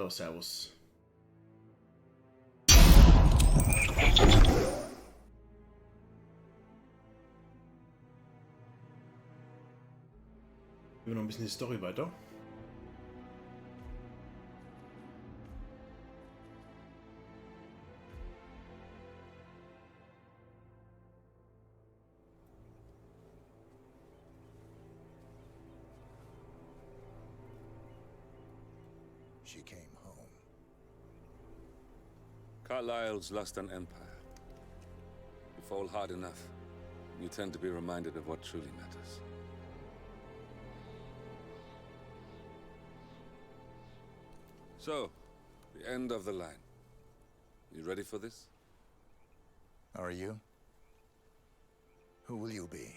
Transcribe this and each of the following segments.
So, servus. Gehen wir noch ein bisschen die Story weiter. She came home. Carlyle's lost an empire. You fall hard enough, you tend to be reminded of what truly matters. So, the end of the line. You ready for this? Are you? Who will you be,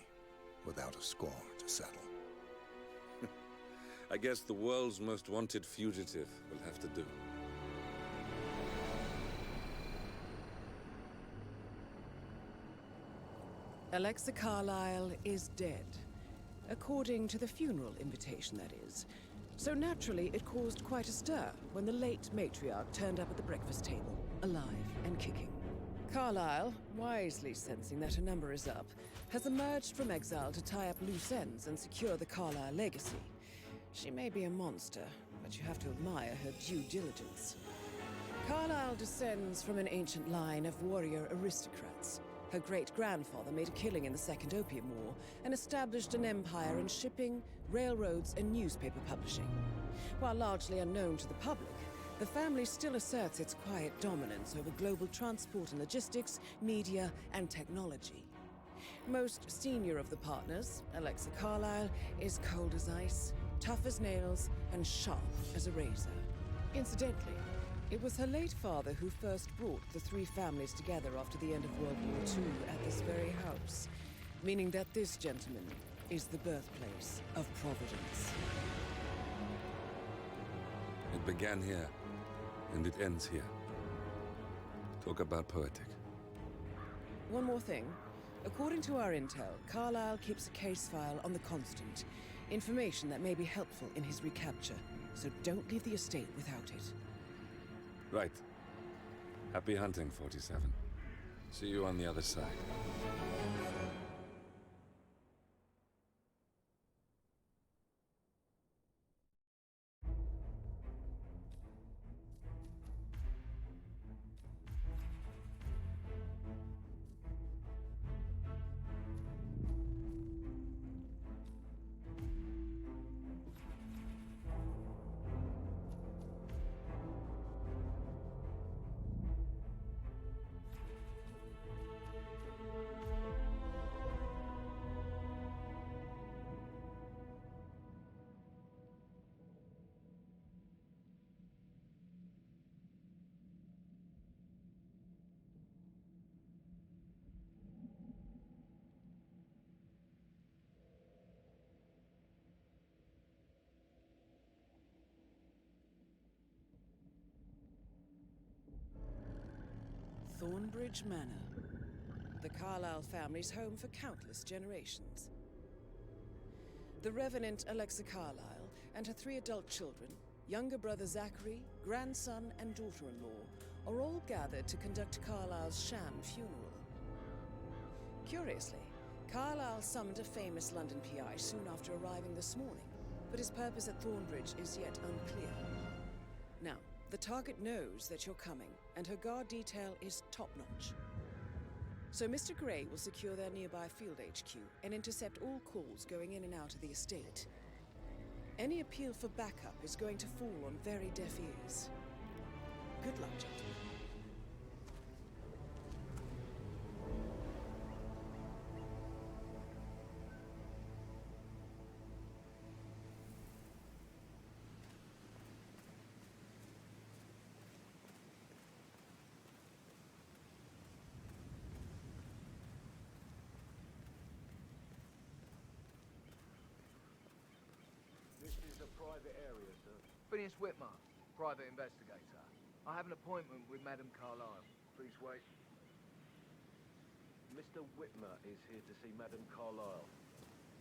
without a score to settle? I guess the world's most wanted fugitive will have to do. Alexa Carlyle is dead. According to the funeral invitation, that is. So naturally, it caused quite a stir when the late matriarch turned up at the breakfast table, alive and kicking. Carlyle, wisely sensing that her number is up, has emerged from exile to tie up loose ends and secure the Carlyle legacy. She may be a monster, but you have to admire her due diligence. Carlyle descends from an ancient line of warrior aristocrats. Her great-grandfather made a killing in the Second Opium War and established an empire in shipping, railroads, and newspaper publishing. While largely unknown to the public, the family still asserts its quiet dominance over global transport and logistics, media, and technology. Most senior of the partners, Alexa Carlyle, is cold as ice, tough as nails, and sharp as a razor. Incidentally, it was her late father who first brought the three families together after the end of World War II at this very house, meaning that this gentleman is the birthplace of Providence. It began here, and it ends here. Talk about poetic. One more thing. According to our intel, Carlyle keeps a case file on the Constant. Information that may be helpful in his recapture, so don't leave the estate without it. Right. Happy hunting, 47. See you on the other side. Thornbridge Manor. The Carlyle family's home for countless generations. The Revenant Alexa Carlyle and her three adult children, younger brother Zachary, grandson, and daughter-in-law, are all gathered to conduct Carlyle's sham funeral. Curiously, Carlyle summoned a famous London PI soon after arriving this morning, but his purpose at Thornbridge is yet unclear. Now, the target knows that you're coming, and her guard detail is top-notch. So Mr. Gray will secure their nearby field HQ and intercept all calls going in and out of the estate. Any appeal for backup is going to fall on very deaf ears. Good luck, gentlemen. Private area, sir. Phineas Whitmer, private investigator. I have an appointment with Madame Carlyle. Please wait. Mr. Whitmer is here to see Madame Carlyle.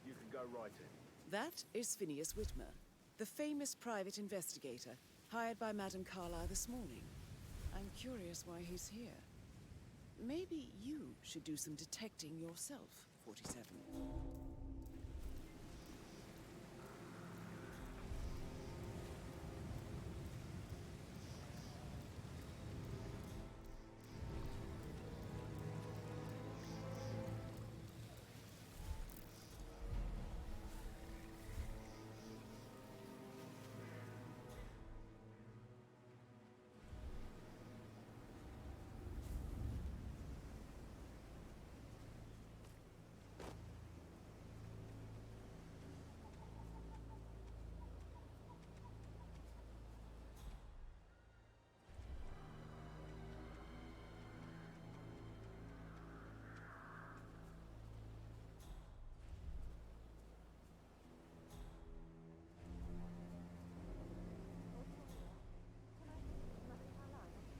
You can go right in. That is Phineas Whitmer, the famous private investigator, Hired by Madame Carlyle this morning. I'm curious why he's here. Maybe you should do some detecting yourself, 47.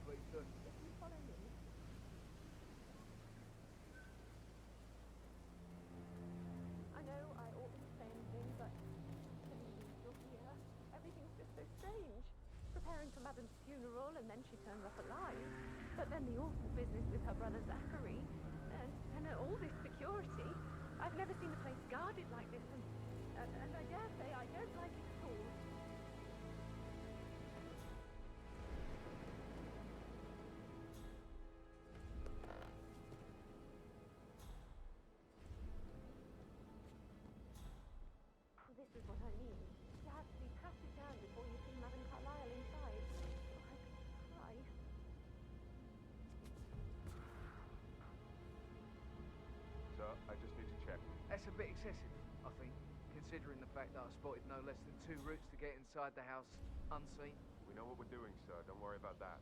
Please do. I know I oughtn't to say anything, but to me, you're here. Everything's just so strange. Preparing for Madame's funeral, and then she turns up alive. But then the awful business with her brother Zachary, and all this security. I've never seen the place guarded like this, and I dare say I don't like it at all. This is what I mean. You have to be patted down before you see Madame Carlyle inside. Oh, I could cry. Sir, I just need to check. That's a bit excessive, I think, considering the fact that I spotted no less than 2 routes to get inside the house unseen. We know what we're doing, sir. Don't worry about that.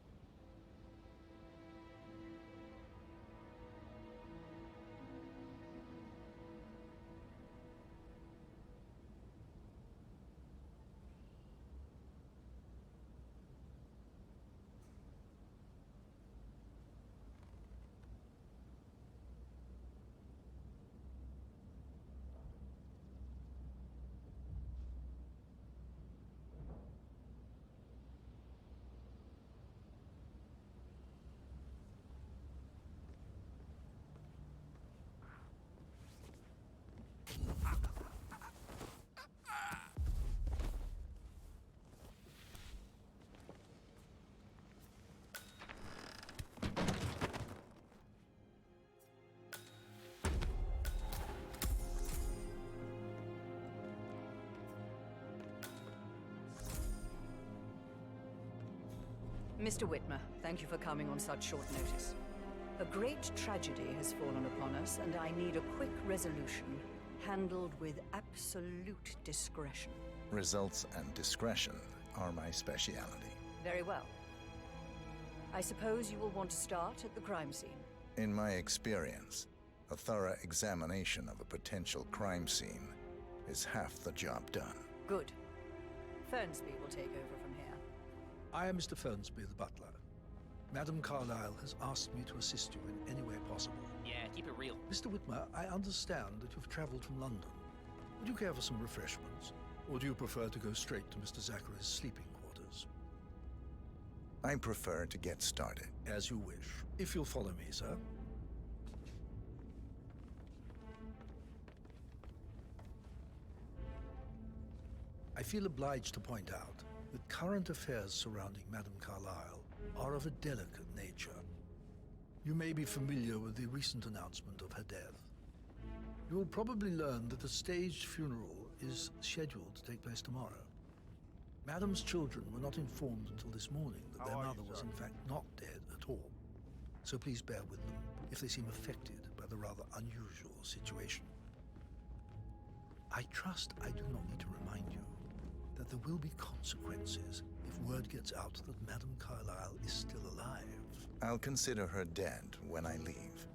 Mr. Whitmer, thank you for coming on such short notice. A great tragedy has fallen upon us, and I need a quick resolution, handled with absolute discretion. Results and discretion are my speciality. Very well. I suppose you will want to start at the crime scene. In my experience, a thorough examination of a potential crime scene is half the job done. Good. Fernsby will take over from here. I am Mr. Fernsby, the butler. Madame Carlyle has asked me to assist you in any way possible. Yeah, keep it real. Mr. Whitmer, I understand that you've traveled from London. Would you care for some refreshments? Or do you prefer to go straight to Mr. Zachary's sleeping quarters? I prefer to get started. As you wish. If you'll follow me, sir. I feel obliged to point out that current affairs surrounding Madame Carlyle are of a delicate nature. You may be familiar with the recent announcement of her death. You will probably learn that a staged funeral is scheduled to take place tomorrow. Madame's children were not informed until this morning that their mother was in fact not dead at all. So please bear with them if they seem affected by the rather unusual situation. I trust I do not need to remind you that there will be consequences if word gets out that Madame Carlyle is still alive. I'll consider her dead when I leave.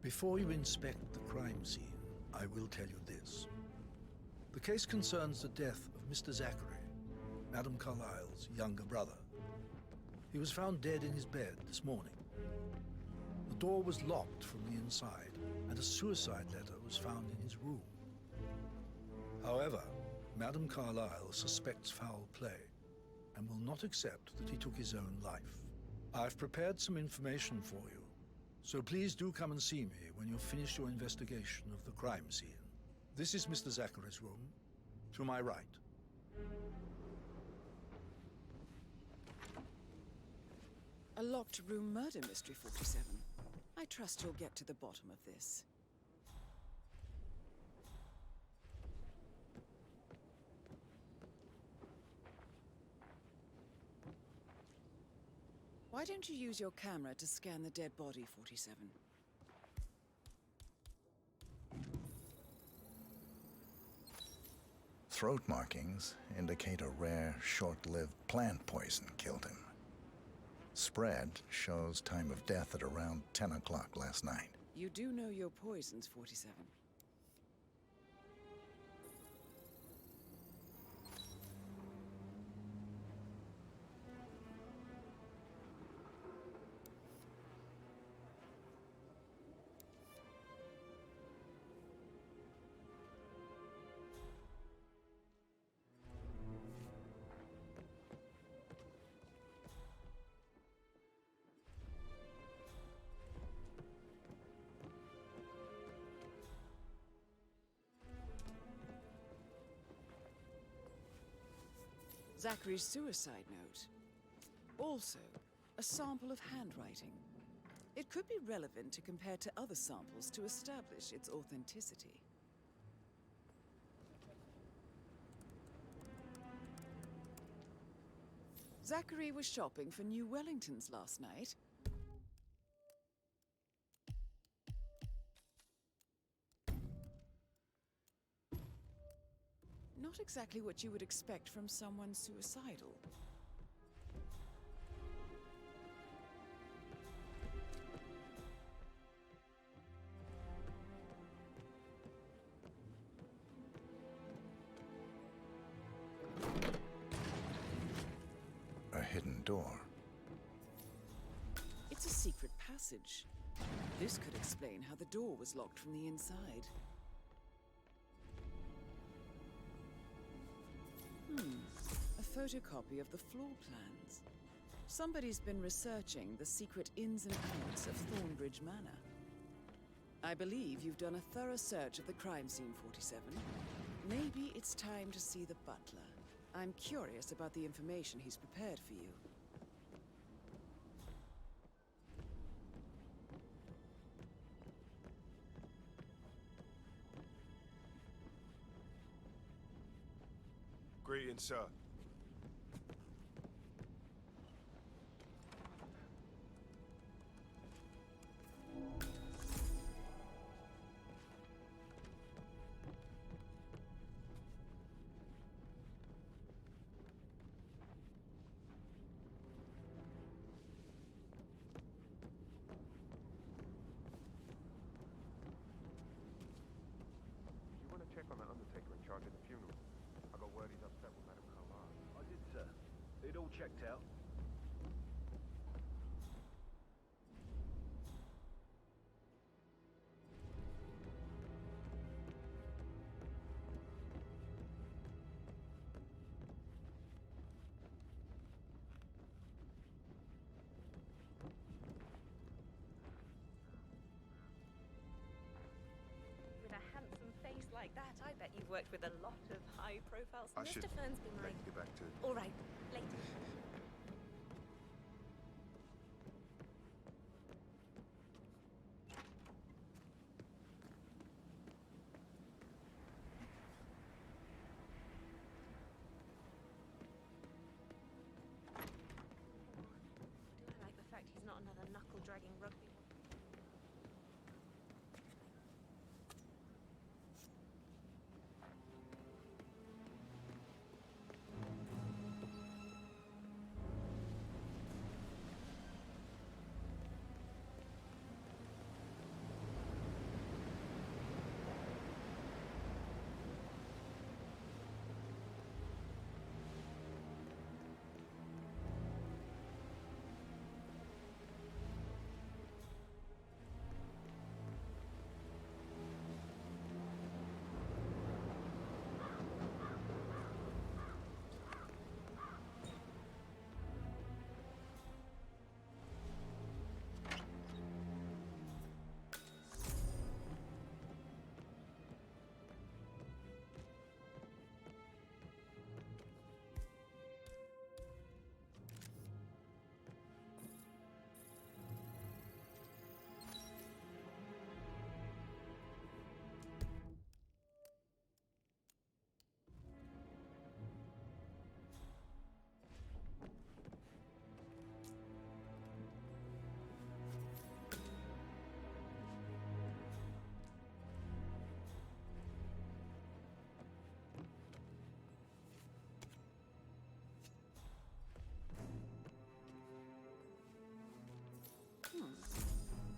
Before you inspect the crime scene, I will tell you this. The case concerns the death of Mr. Zachary, Madame Carlyle's younger brother. He was found dead in his bed this morning. The door was locked from the inside, and a suicide letter was found in his room. However, Madame Carlyle suspects foul play and will not accept that he took his own life. I've prepared some information for you, so please do come and see me when you've finished your investigation of the crime scene. This is Mr. Zachary's room, to my right. A locked room murder mystery, 47. I trust you'll get to the bottom of this. Why don't you use your camera to scan the dead body, 47? Throat markings indicate a rare, short-lived plant poison killed him. Spread shows time of death at around 10 o'clock last night. You do know your poisons, 47. Zachary's suicide note. Also, a sample of handwriting. It could be relevant to compare to other samples to establish its authenticity. Zachary was shopping for New Wellingtons last night. Not exactly what you would expect from someone suicidal. A hidden door. It's a secret passage. This could explain how the door was locked from the inside. A photocopy of the floor plans. Somebody's been researching the secret ins and outs of Thornbridge Manor. I believe you've done a thorough search of the crime scene, 47. Maybe it's time to see the butler. I'm curious about the information he's prepared for you. Greetings, sir. You want to check on that undertaker in charge of the funeral? I got word he's upset with Madame Carlyle. I did, sir. It all checked out. With a handsome face like that, I bet you've worked with a lot of high-profile... I Mr. should Fern's been let like... you get back to it. All right, later. Do I like the fact he's not another knuckle-dragging rugby...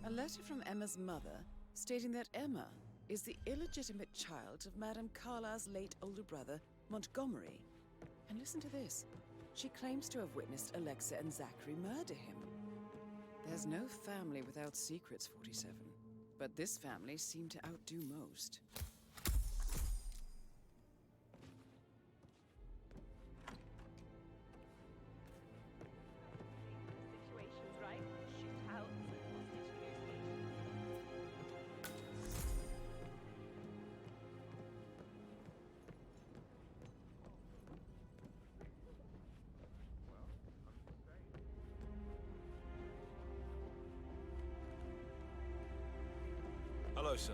A letter from Emma's mother stating that Emma is the illegitimate child of Madame Carlyle's late older brother, Montgomery. And listen to this. She claims to have witnessed Alexa and Zachary murder him. There's no family without secrets, 47. But this family seemed to outdo most. Situations, right? Shift house and hostage negotiations. Hello, sir.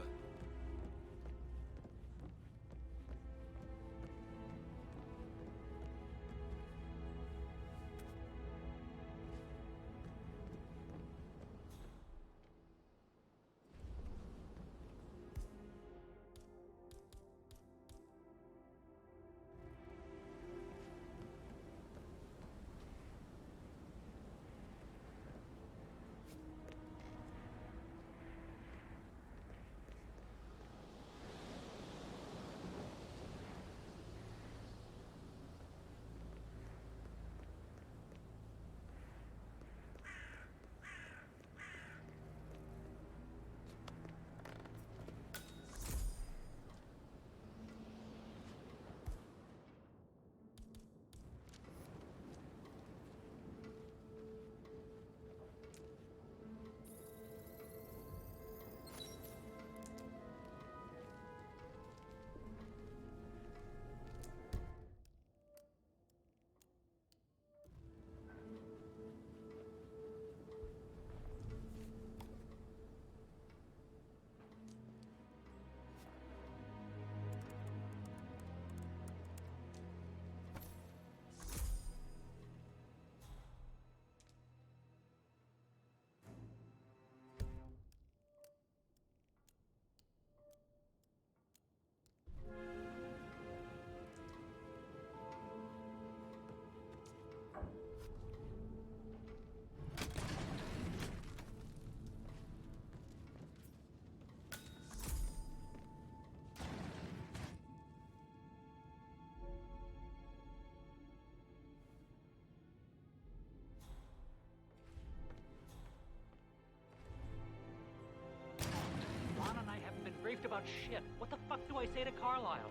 Lana and I haven't been briefed about shit. What the fuck do I say to Carlisle?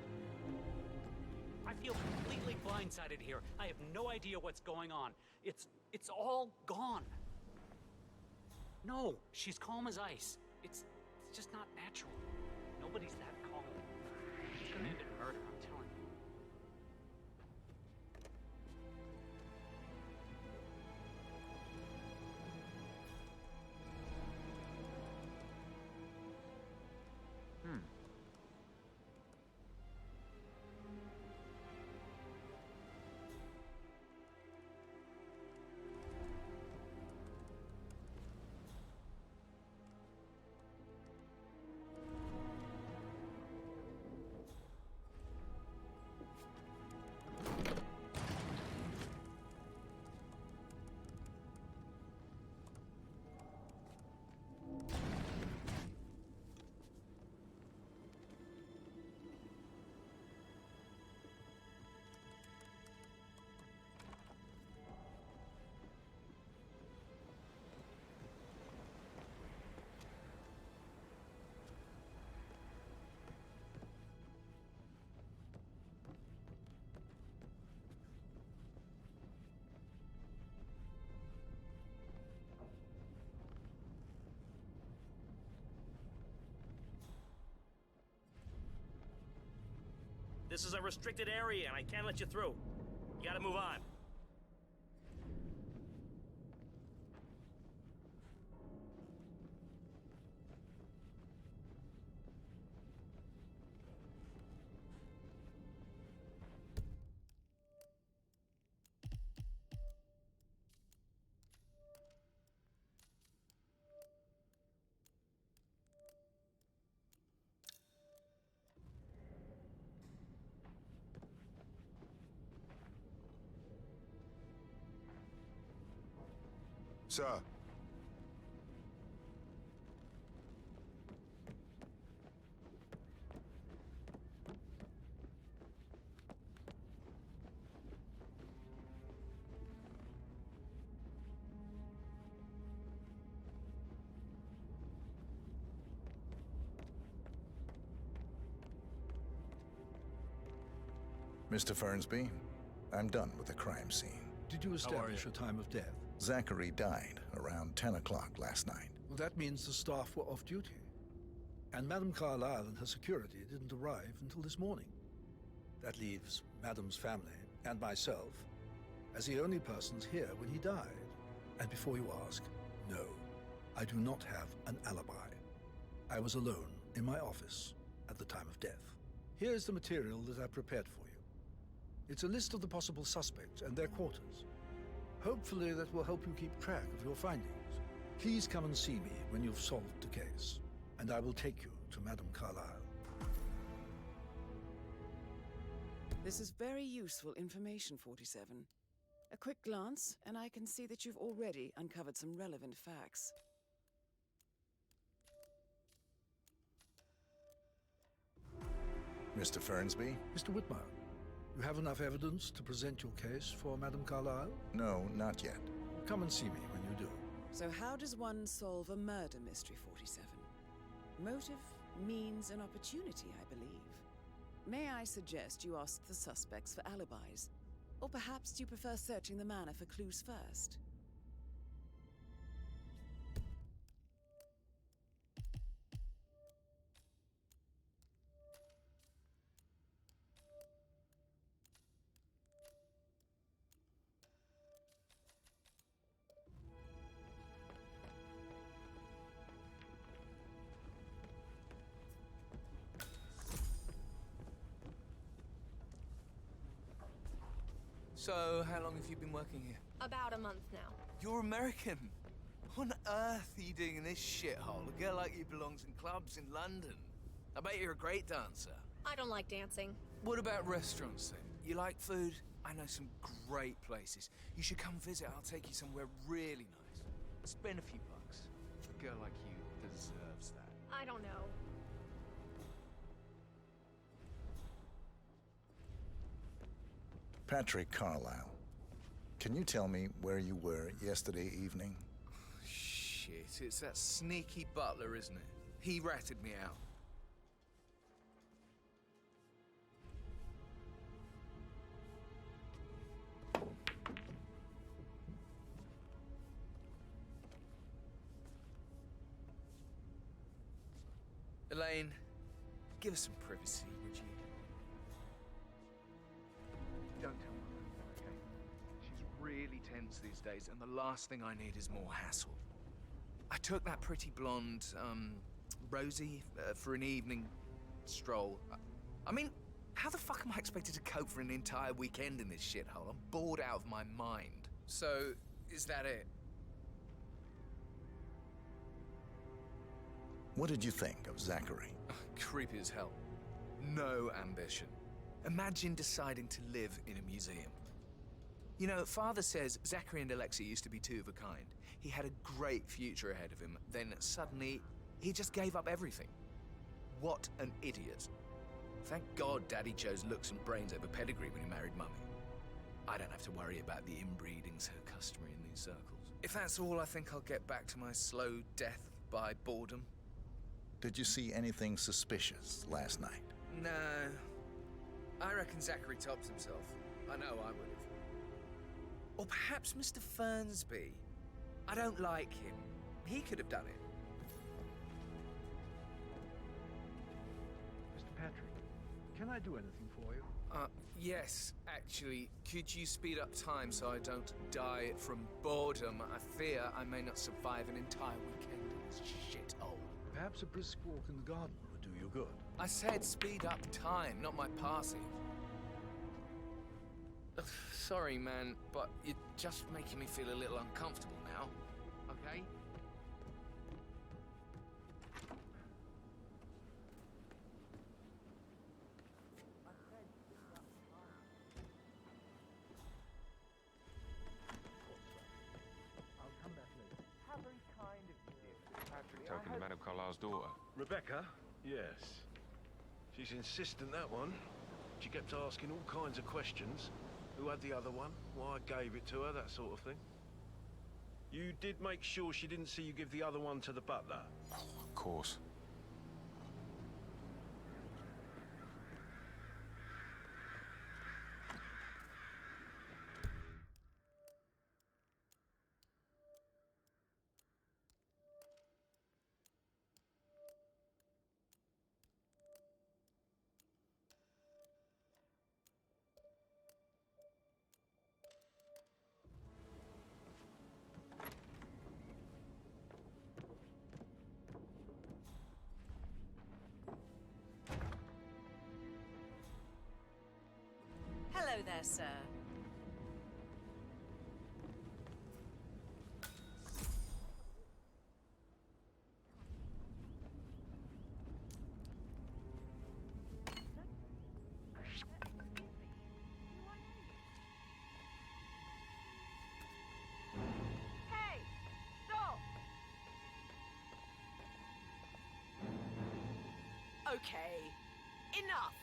I feel completely blindsided here. I have no idea what's going on. It's all gone. No, she's calm as ice. It's just not natural. Nobody's that calm. She's gonna end in murder, I'm telling you. This is a restricted area, and I can't let you through. You gotta move on. Sir. Mr. Fernsby, I'm done with the crime scene. Did you establish a time of death? Zachary died around 10 o'clock last night. Well, that means the staff were off duty. And Madame Carlyle and her security didn't arrive until this morning. That leaves Madame's family and myself as the only persons here when he died. And before you ask, no, I do not have an alibi. I was alone in my office at the time of death. Here's the material that I prepared for you. It's a list of the possible suspects and their quarters. Hopefully that will help you keep track of your findings. Please come and see me when you've solved the case, and I will take you to Madame Carlyle. This is very useful information, 47. A quick glance, and I can see that you've already uncovered some relevant facts. Mr. Fernsby? Mr. Whitmer, you have enough evidence to present your case for Madame Carlyle? No, not yet. Come and see me when you do. So how does one solve a murder mystery, 47? Motive, means, and opportunity, I believe. May I suggest you ask the suspects for alibis? Or perhaps do you prefer searching the manor for clues first? So, how long have you been working here? About a month now. You're American. What on earth are you doing in this shithole? A girl like you belongs in clubs in London. I bet you're a great dancer. I don't like dancing. What about restaurants then? You like food? I know some great places. You should come visit. I'll take you somewhere really nice. Spend a few bucks. A girl like you deserves that. I don't know. Patrick Carlyle. Can you tell me where you were yesterday evening? Shit, it's that sneaky butler, isn't it? He ratted me out. Elaine, give us some privacy, would you? Don't tell her, okay? She's really tense these days, and the last thing I need is more hassle. I took that pretty blonde, Rosie, for an evening stroll. I mean, how the fuck am I expected to cope for an entire weekend in this shithole? I'm bored out of my mind. So, is that it? What did you think of Zachary? Creepy as hell. No ambition. Imagine deciding to live in a museum. You know, Father says Zachary and Alexei used to be two of a kind. He had a great future ahead of him, then suddenly, he just gave up everything. What an idiot. Thank God Daddy chose looks and brains over pedigree when he married Mummy. I don't have to worry about the inbreeding so customary in these circles. If that's all, I think I'll get back to my slow death by boredom. Did you see anything suspicious last night? No. I reckon Zachary tops himself. I know I would have. Or perhaps Mr. Fernsby. I don't like him. He could have done it. Mr. Patrick, can I do anything for you? Yes, actually. Could you speed up time so I don't die from boredom? I fear I may not survive an entire weekend in this shithole. Perhaps a brisk walk in the garden would do you good. I said speed up time, not my passing. Ugh, sorry, man, but you're just making me feel a little uncomfortable now. Okay? I'll come back later. How very kind of you, dear Patrick. Talking to Madame Carlyle's daughter. Rebecca? Yes. She's insistent, that one. She kept asking all kinds of questions. Who had the other one? Why I gave it to her, that sort of thing. You did make sure she didn't see you give the other one to the butler? Oh, of course. there, sir. Hey! Stop! Okay, enough!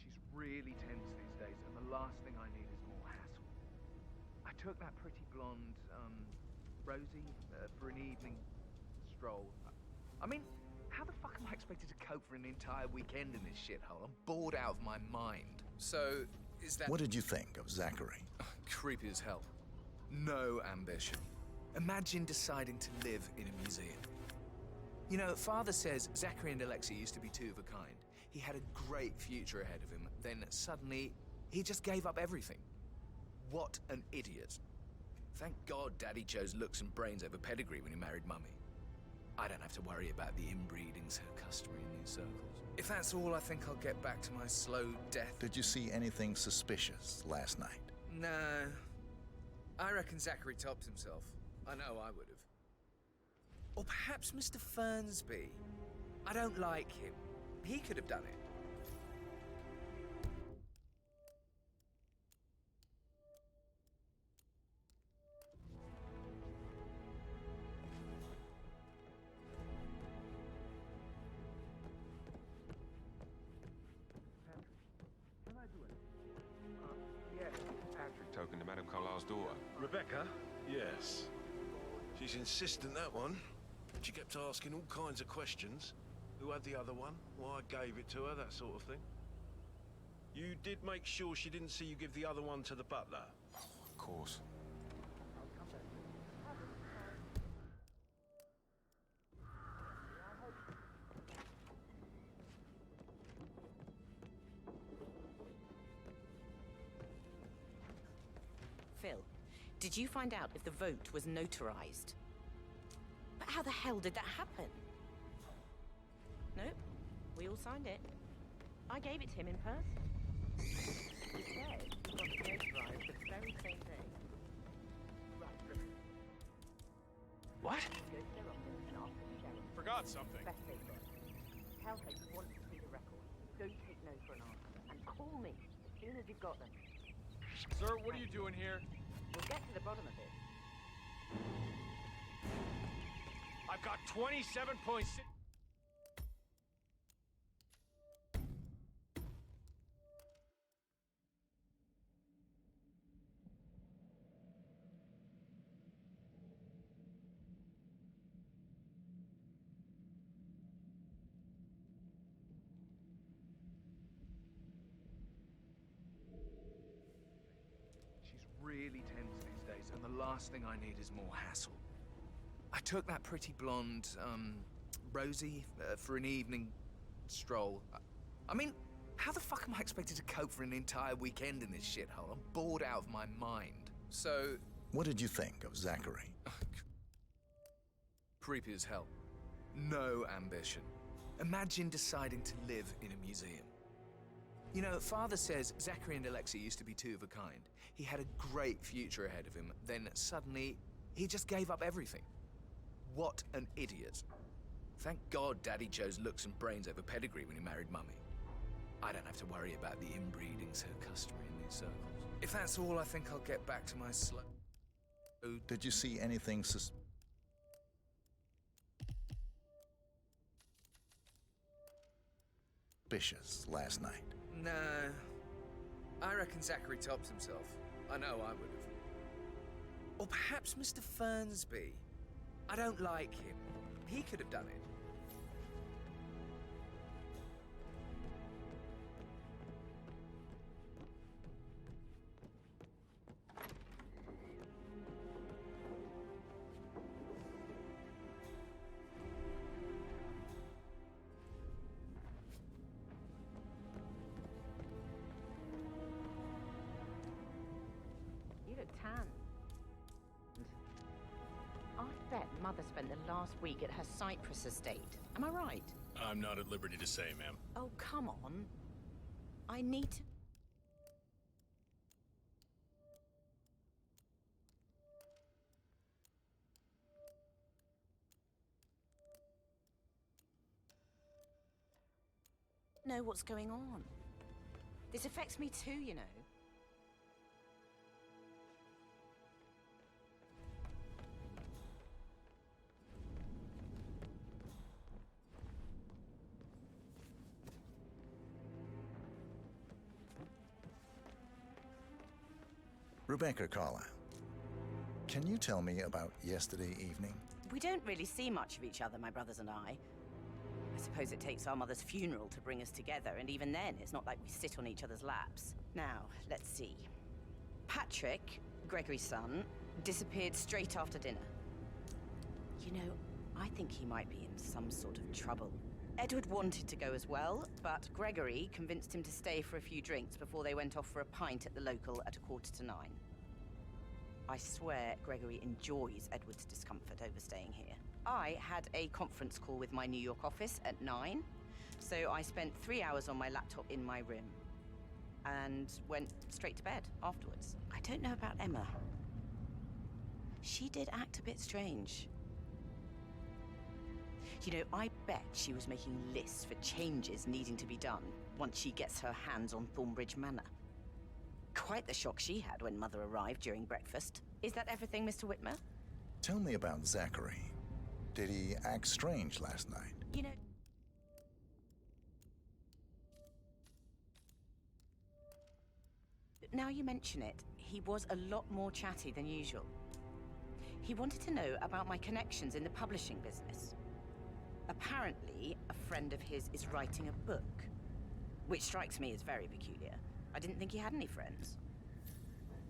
She's really tense these days, and the last thing I need is more hassle. I took that pretty blonde, Rosie, for an evening stroll. I mean, how the fuck am I expected to cope for an entire weekend in this shithole? I'm bored out of my mind. So, is that... What did you think of Zachary? Creepy as hell. No ambition. Imagine deciding to live in a museum. You know, Father says Zachary and Alexei used to be two of a kind. He had a great future ahead of him. Then suddenly, he just gave up everything. What an idiot. Thank God Daddy chose looks and brains over pedigree when he married Mummy. I don't have to worry about the inbreeding so customary in these circles. If that's all, I think I'll get back to my slow death. Did you see anything suspicious last night? No. I reckon Zachary topped himself. I know I would have. Or perhaps Mr. Fernsby. I don't like him. He could have done it. Can I do it? Yes, Patrick. Talking to Madame Carlisle's daughter. Rebecca? Yes. She's insistent, that one. She kept asking all kinds of questions. Who had the other one? Why I gave it to her, that sort of thing. You did make sure she didn't see you give the other one to the butler? Of course. Phil, did you find out if the vote was notarized? But how the hell did that happen? Nope. We all signed it. I gave it to him in person. He said he got it notarized the very same day. Right, What? go to their office and ask the sheriff. Forgot something. Best thing done. Tell her you want to see the record. Don't take no for an answer. And call me as soon as you've got them. Sir, what are you doing here? We'll get to the bottom of it. I've got 27.6... She's really tense these days, and the last thing I need is more hassle. I took that pretty blonde, Rosie, for an evening stroll. I mean, how the fuck am I expected to cope for an entire weekend in this shithole? I'm bored out of my mind. So... What did you think of Zachary? Creepy as hell. No ambition. Imagine deciding to live in a museum. You know, Father says Zachary and Alexei used to be two of a kind. He had a great future ahead of him. Then suddenly, he just gave up everything. What an idiot. Thank God Daddy chose looks and brains over pedigree when he married Mummy. I don't have to worry about the inbreeding so customary in these circles. If that's all, I think I'll get back to my slow... Did you see anything suspicious last night? No. I reckon Zachary tops himself. I know I would have. Or perhaps Mr. Fernsby. I don't like him. He could have done it. hand. I bet Mother spent the last week at her Cyprus estate. Am I right? I'm not at liberty to say, ma'am. Oh, come on. I need to... know what's going on. This affects me too, you know. Rebecca Carlyle, can you tell me about yesterday evening? We don't really see much of each other, my brothers and I. I suppose it takes our mother's funeral to bring us together, and even then, it's not like we sit on each other's laps. Now, let's see. Patrick, Gregory's son, disappeared straight after dinner. You know, I think he might be in some sort of trouble. Edward wanted to go as well, but Gregory convinced him to stay for a few drinks before they went off for a pint at the local at 9:15. I swear Gregory enjoys Edward's discomfort over staying here. I had a conference call with my New York office at 9, so I spent 3 hours on my laptop in my room and went straight to bed afterwards. I don't know about Emma. She did act a bit strange. You know, I bet she was making lists for changes needing to be done once she gets her hands on Thornbridge Manor. Quite the shock she had when Mother arrived during breakfast. Is that everything, Mr. Whitmer? Tell me about Zachary. Did he act strange last night? You know... Now you mention it, he was a lot more chatty than usual. He wanted to know about my connections in the publishing business. Apparently, a friend of his is writing a book, which strikes me as very peculiar. I didn't think he had any friends.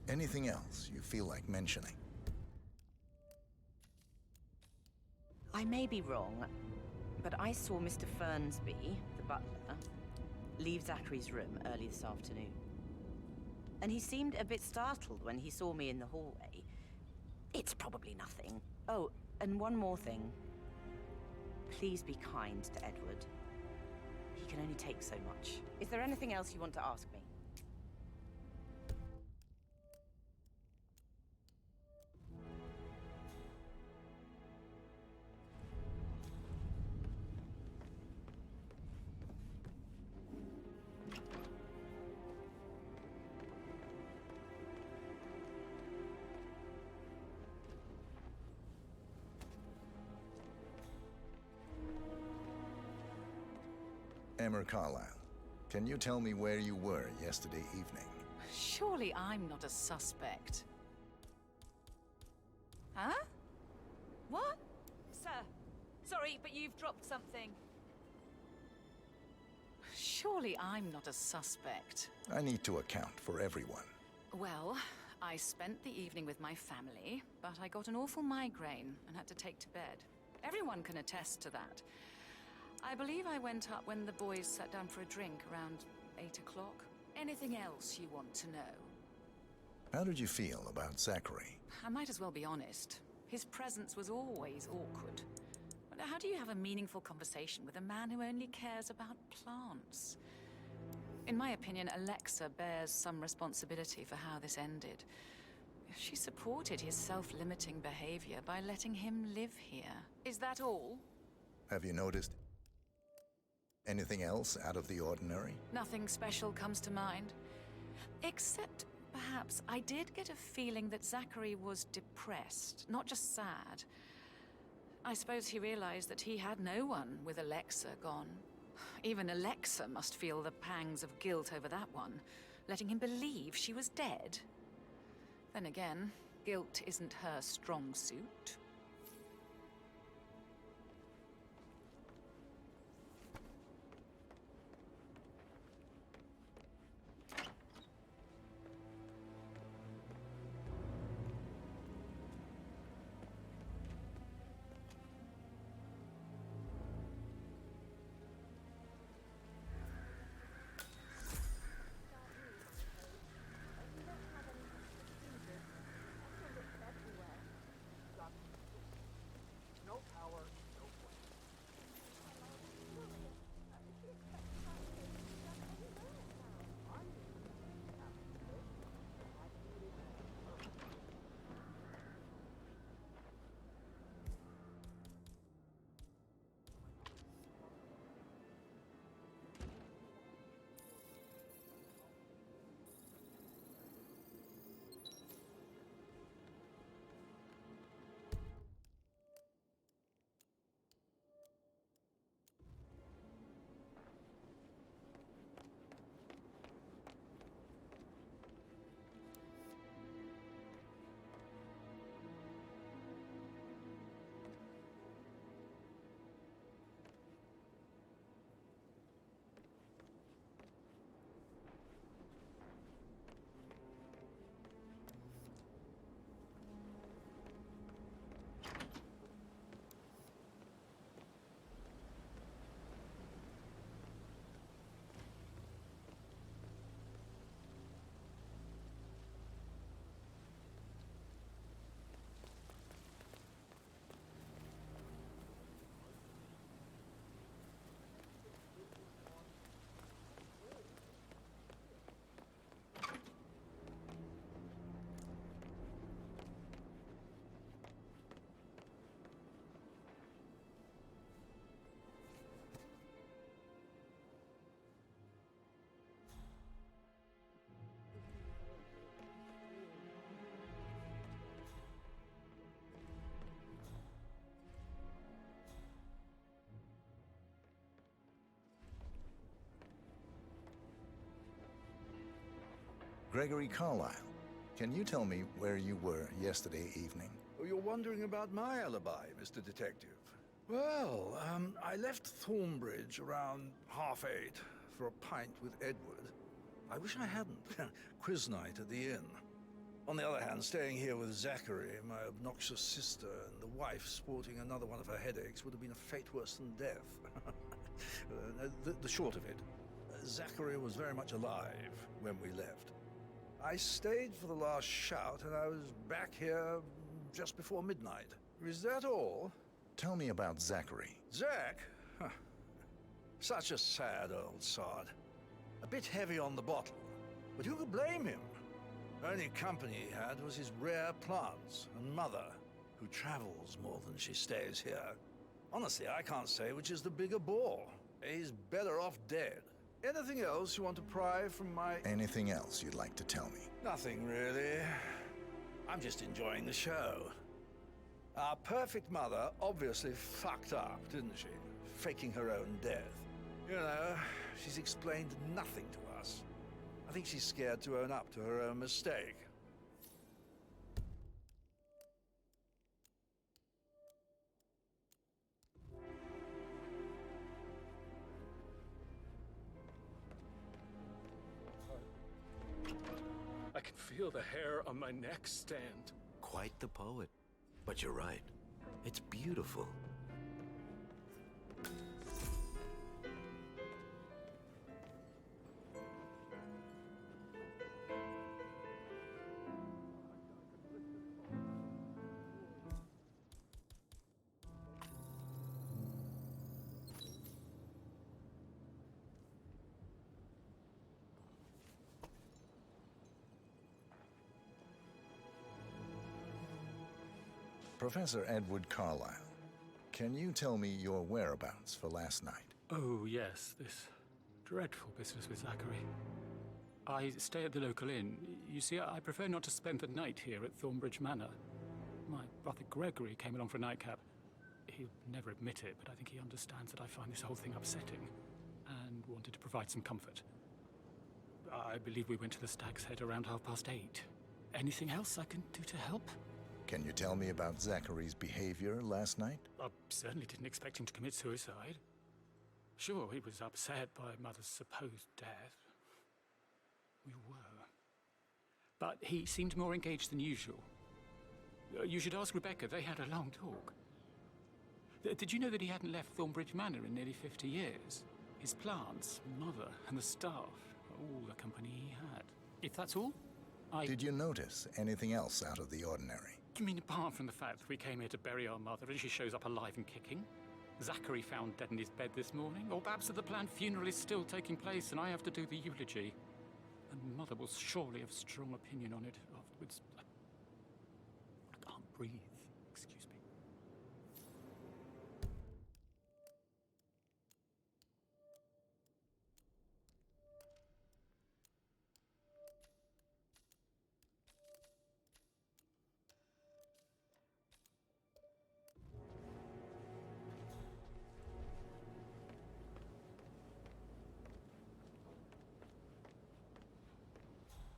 Anything else you feel like mentioning? I may be wrong, but I saw Mr. Fernsby, the butler, leave Zachary's room early this afternoon. And he seemed a bit startled when he saw me in the hallway. It's probably nothing. Oh, and one more thing. Please be kind to Edward. He can only take so much. Is there anything else you want to ask me? Emma Carlyle, can you tell me where you were yesterday evening? Surely I'm not a suspect. Huh? What? Sir, sorry, but you've dropped something. Surely I'm not a suspect. I need to account for everyone. Well, I spent the evening with my family, but I got an awful migraine and had to take to bed. Everyone can attest to that. I believe I went up when the boys sat down for a drink around 8 o'clock. Anything else you want to know? How did you feel about Zachary? I might as well be honest. His presence was always awkward. But how do you have a meaningful conversation with a man who only cares about plants? In my opinion, Alexa bears some responsibility for how this ended. She supported his self-limiting behavior by letting him live here. Is that all? Have you noticed anything else out of the ordinary? Nothing special comes to mind. Except, perhaps, I did get a feeling that Zachary was depressed, not just sad. I suppose he realized that he had no one with Alexa gone. Even Alexa must feel the pangs of guilt over that one, letting him believe she was dead. Then again, guilt isn't her strong suit. Gregory Carlyle, can you tell me where you were yesterday evening? Oh, you're wondering about my alibi, Mr. Detective. Well, I left Thornbridge around 8:30 for a pint with Edward. I wish I hadn't. Quiz night at the inn. On the other hand, staying here with Zachary, my obnoxious sister, and the wife sporting another one of her headaches would have been a fate worse than death. The short of it, Zachary was very much alive when we left. I stayed for the last shout, and I was back here just before midnight. Is that all? Tell me about Zachary. Zach? Huh. Such a sad old sod. A bit heavy on the bottle, but who could blame him? Only company he had was his rare plants and mother, who travels more than she stays here. Honestly, I can't say which is the bigger bore. He's better off dead. Anything else you want to pry from my... Anything else you'd like to tell me? Nothing, really. I'm just enjoying the show. Our perfect mother obviously fucked up, didn't she? Faking her own death. You know, she's explained nothing to us. I think she's scared to own up to her own mistake. I can feel the hair on my neck stand. Quite the poet. But you're right. It's beautiful. Professor Edward Carlyle, can you tell me your whereabouts for last night? Oh, yes, this dreadful business with Zachary. I stay at the local inn. You see, I prefer not to spend the night here at Thornbridge Manor. My brother Gregory came along for a nightcap. He'll never admit it, but I think he understands that I find this whole thing upsetting and wanted to provide some comfort. I believe we went to the Stag's Head around 8:30. Anything else I can do to help? Can you tell me about Zachary's behavior last night? I certainly didn't expect him to commit suicide. Sure, he was upset by Mother's supposed death. We were. But he seemed more engaged than usual. You should ask Rebecca. They had a long talk. Did you know that he hadn't left Thornbridge Manor in nearly 50 years? His plants, Mother, and the staff, all the company he had. If that's all, Did you notice anything else out of the ordinary? You mean apart from the fact that we came here to bury our mother and she shows up alive and kicking? Zachary found dead in his bed this morning? Or perhaps that the planned funeral is still taking place and I have to do the eulogy? And Mother will surely have strong opinion on it afterwards. I can't breathe. Excuse me.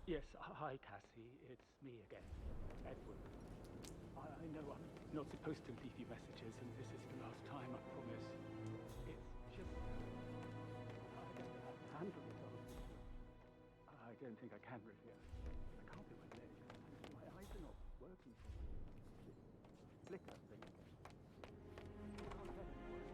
Yes, hi, Cassie. It's me again, Edward. I know I'm not supposed to leave you messages, and this is the last time, I promise. It's just... I don't know how to handle it, honestly. I don't think I can, really. I can't feel my legs. My eyes are not working properly. This flicker thing again. I can't get it.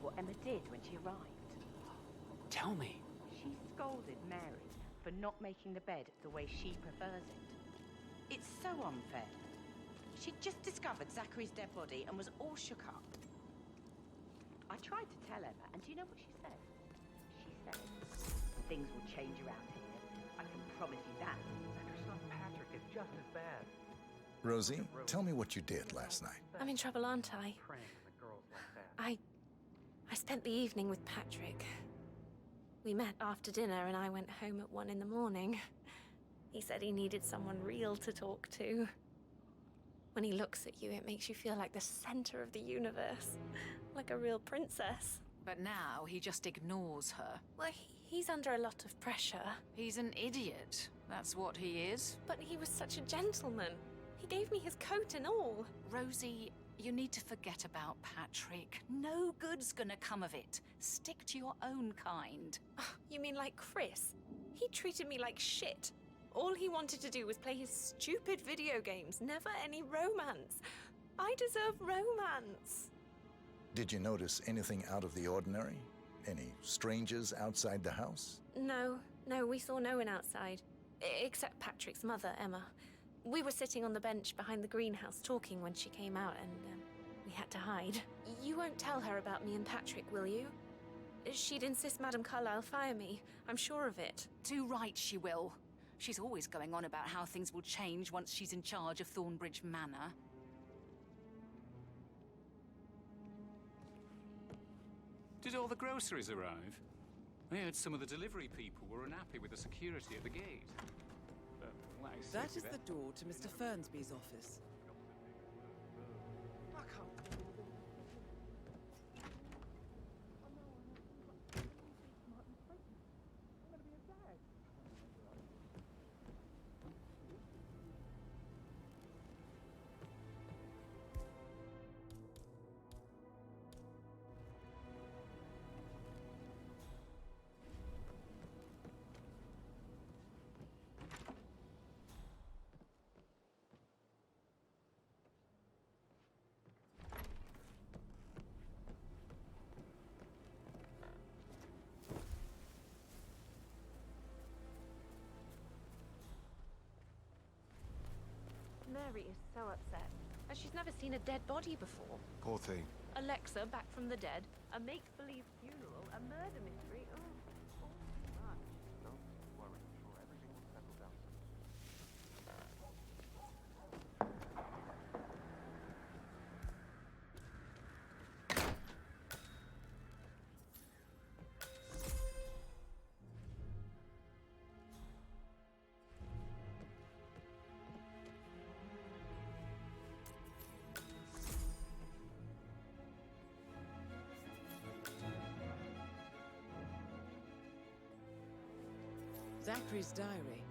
What Emma did when she arrived. Tell me. She scolded Mary for not making the bed the way she prefers it. It's so unfair. She'd just discovered Zachary's dead body and was all shook up. I tried to tell Emma, and do you know what she said? She said, things will change around here. I can promise you that. And her son Patrick is just as bad. Rosie, tell me what you did last night. I'm in trouble, aren't I? I spent the evening with Patrick. We met after dinner and I went home at 1 in the morning. He said he needed someone real to talk to. When he looks at you, it makes you feel like the center of the universe. Like a real princess. But now he just ignores her. Well, he's under a lot of pressure. He's an idiot. That's what he is. But he was such a gentleman. He gave me his coat and all. Rosie, you need to forget about Patrick. No good's gonna come of it. Stick to your own kind. You mean like Chris? He treated me like shit. All he wanted to do was play his stupid video games, never any romance. I deserve romance. Did you notice anything out of the ordinary? Any strangers outside the house? No, we saw no one outside. Except Patrick's mother, Emma. We were sitting on the bench behind the greenhouse talking when she came out and we had to hide. You won't tell her about me and Patrick, will you? She'd insist Madame Carlyle fire me. I'm sure of it. Too right she will. She's always going on about how things will change once she's in charge of Thornbridge Manor. Did all the groceries arrive? I heard some of the delivery people were unhappy with the security at the gate. That is the door to Mr. Fernsby's office. Mary is so upset, as she's never seen a dead body before. Poor thing. Alexa back from the dead, a make-believe funeral, a murder mystery. Oh, all too much. Don't worry, I'm sure everything will settle down. Zachary's diary.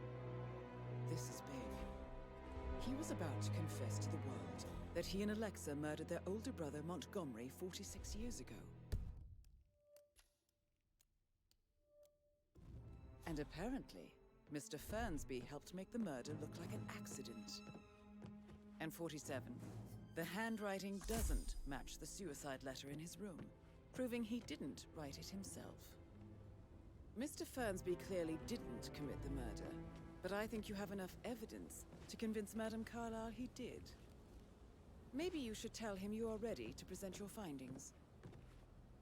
This is big. He was about to confess to the world that he and Alexa murdered their older brother Montgomery 46 years ago. And apparently, Mr. Fernsby helped make the murder look like an accident. And 47, the handwriting doesn't match the suicide letter in his room, proving he didn't write it himself. Mr. Fernsby clearly didn't commit the murder, but I think you have enough evidence to convince Madame Carlyle he did. Maybe you should tell him you are ready to present your findings.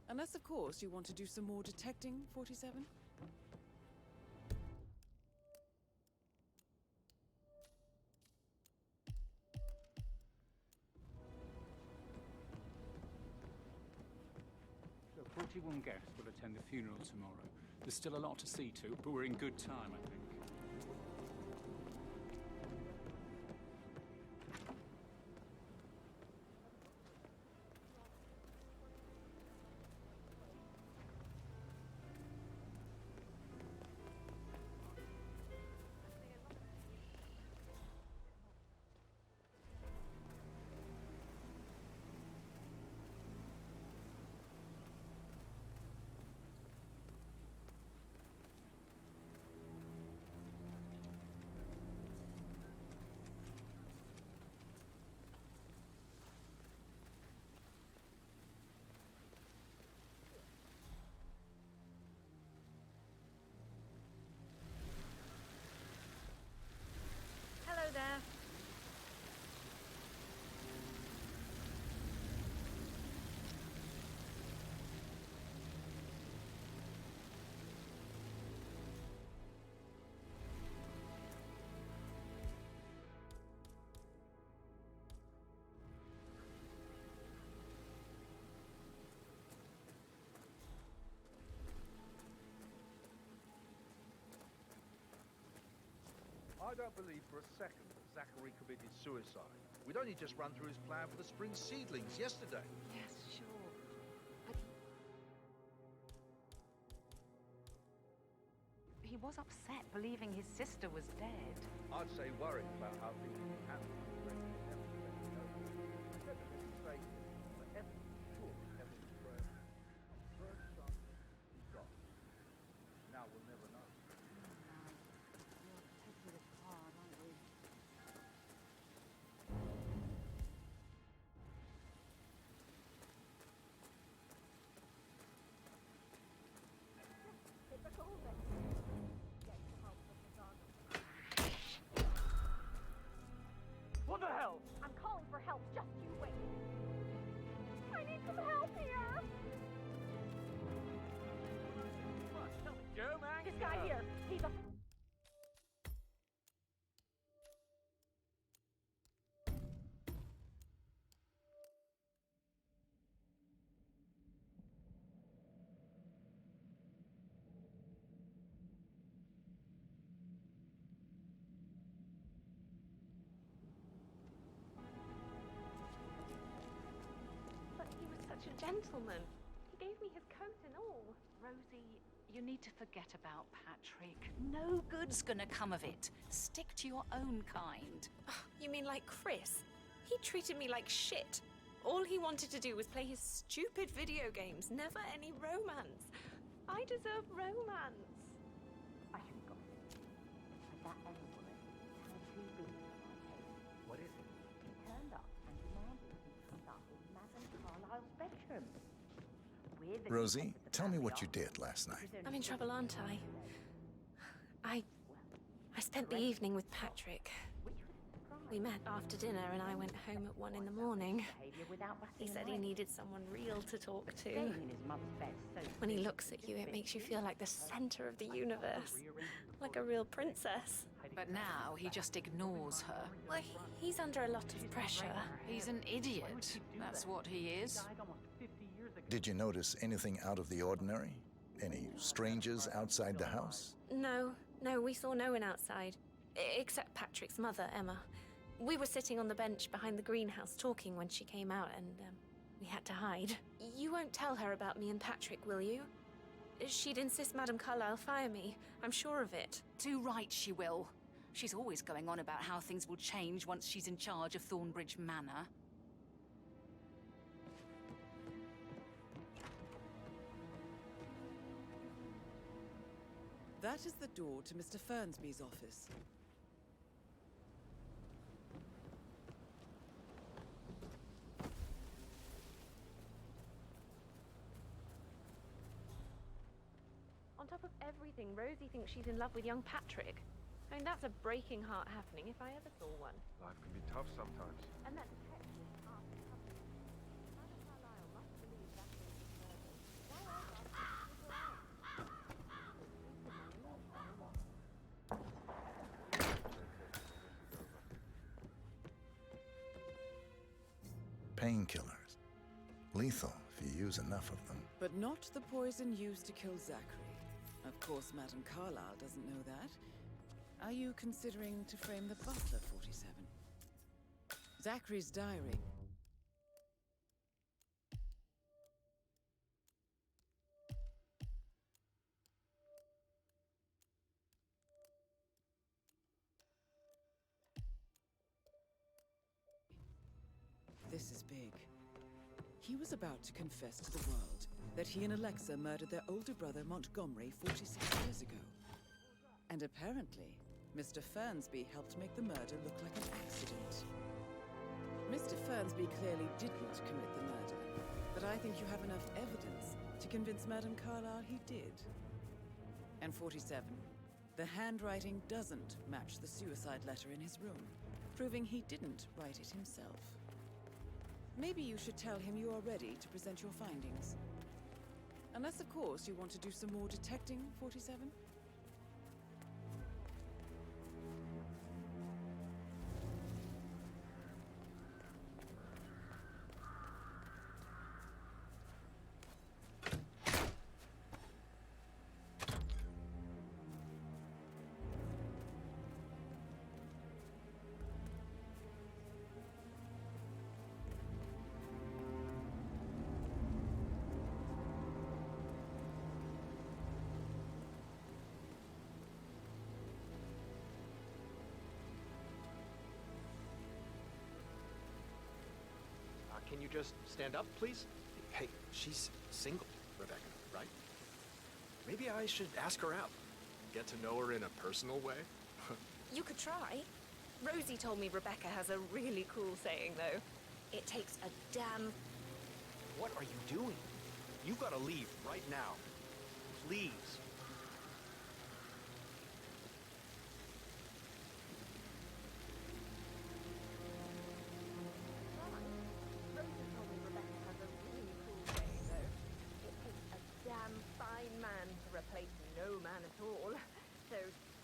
Unless, of course, you want to do some more detecting, 47? So 41 guests will attend the funeral tomorrow. There's still a lot to see to, but we're in good time, I think. I don't believe for a second that Zachary committed suicide. We'd only just run through his plan for the spring seedlings yesterday. Yes, sure. But he was upset believing his sister was dead. I'd say worried about how things would happen. Now we'll never know. What the hell? I'm calling for help. Just you wait. I need some help here. Go, man. This guy here, he's a... But he was such a gentleman. He gave me his coat and all. Rosie, you need to forget about Patrick. No good's gonna come of it. Stick to your own kind. You mean like Chris? He treated me like shit. All he wanted to do was play his stupid video games, never any romance. I deserve romance. I should have got it. But that Ellen woman had two beats on my case. What is it? She turned up and demanded me to start in Madame Carlyle's bedroom. Rosie, tell me what you did last night. I'm in trouble, aren't I? I spent the evening with Patrick. We met after dinner and I went home at 1 in the morning. He said he needed someone real to talk to. When he looks at you, it makes you feel like the center of the universe. Like a real princess. But now he just ignores her. Well, he's under a lot of pressure. He's an idiot. That's what he is. Did you notice anything out of the ordinary? Any strangers outside the house? No, we saw no one outside. Except Patrick's mother, Emma. We were sitting on the bench behind the greenhouse talking when she came out and we had to hide. You won't tell her about me and Patrick, will you? She'd insist Madame Carlyle fire me. I'm sure of it. Too right she will. She's always going on about how things will change once she's in charge of Thornbridge Manor. That is the door to Mr. Fernsby's office. On top of everything, Rosie thinks she's in love with young Patrick. I mean, that's a breaking heart happening if I ever saw one. Life can be tough sometimes. And that detective asked the couple. Madame Carlyle must believe Zachary was murdered. Why else ask her to stick around? Painkillers. Lethal if you use enough of them. But not the poison used to kill Zachary. Of course, Madame Carlyle doesn't know that. Are you considering to frame the butler, 47? Zachary's diary. This is big. He was about to confess to the world that he and Alexa murdered their older brother Montgomery 46 years ago. And apparently, Mr. Fernsby helped make the murder look like an accident. Mr. Fernsby clearly didn't commit the murder, but I think you have enough evidence to convince Madame Carlyle he did. And 47, the handwriting doesn't match the suicide letter in his room, proving he didn't write it himself. Maybe you should tell him you are ready to present your findings. Unless, of course, you want to do some more detecting, 47? Can you just stand up, please? Hey, she's single, Rebecca, right? Maybe I should ask her out. Get to know her in a personal way. You could try. Rosie told me Rebecca has a really cool saying, though. It takes a damn... What are you doing? You gotta leave right now. Please. Rosie told me Rebecca has a really cool saying, though. It takes a damn fine man to replace no man at all. So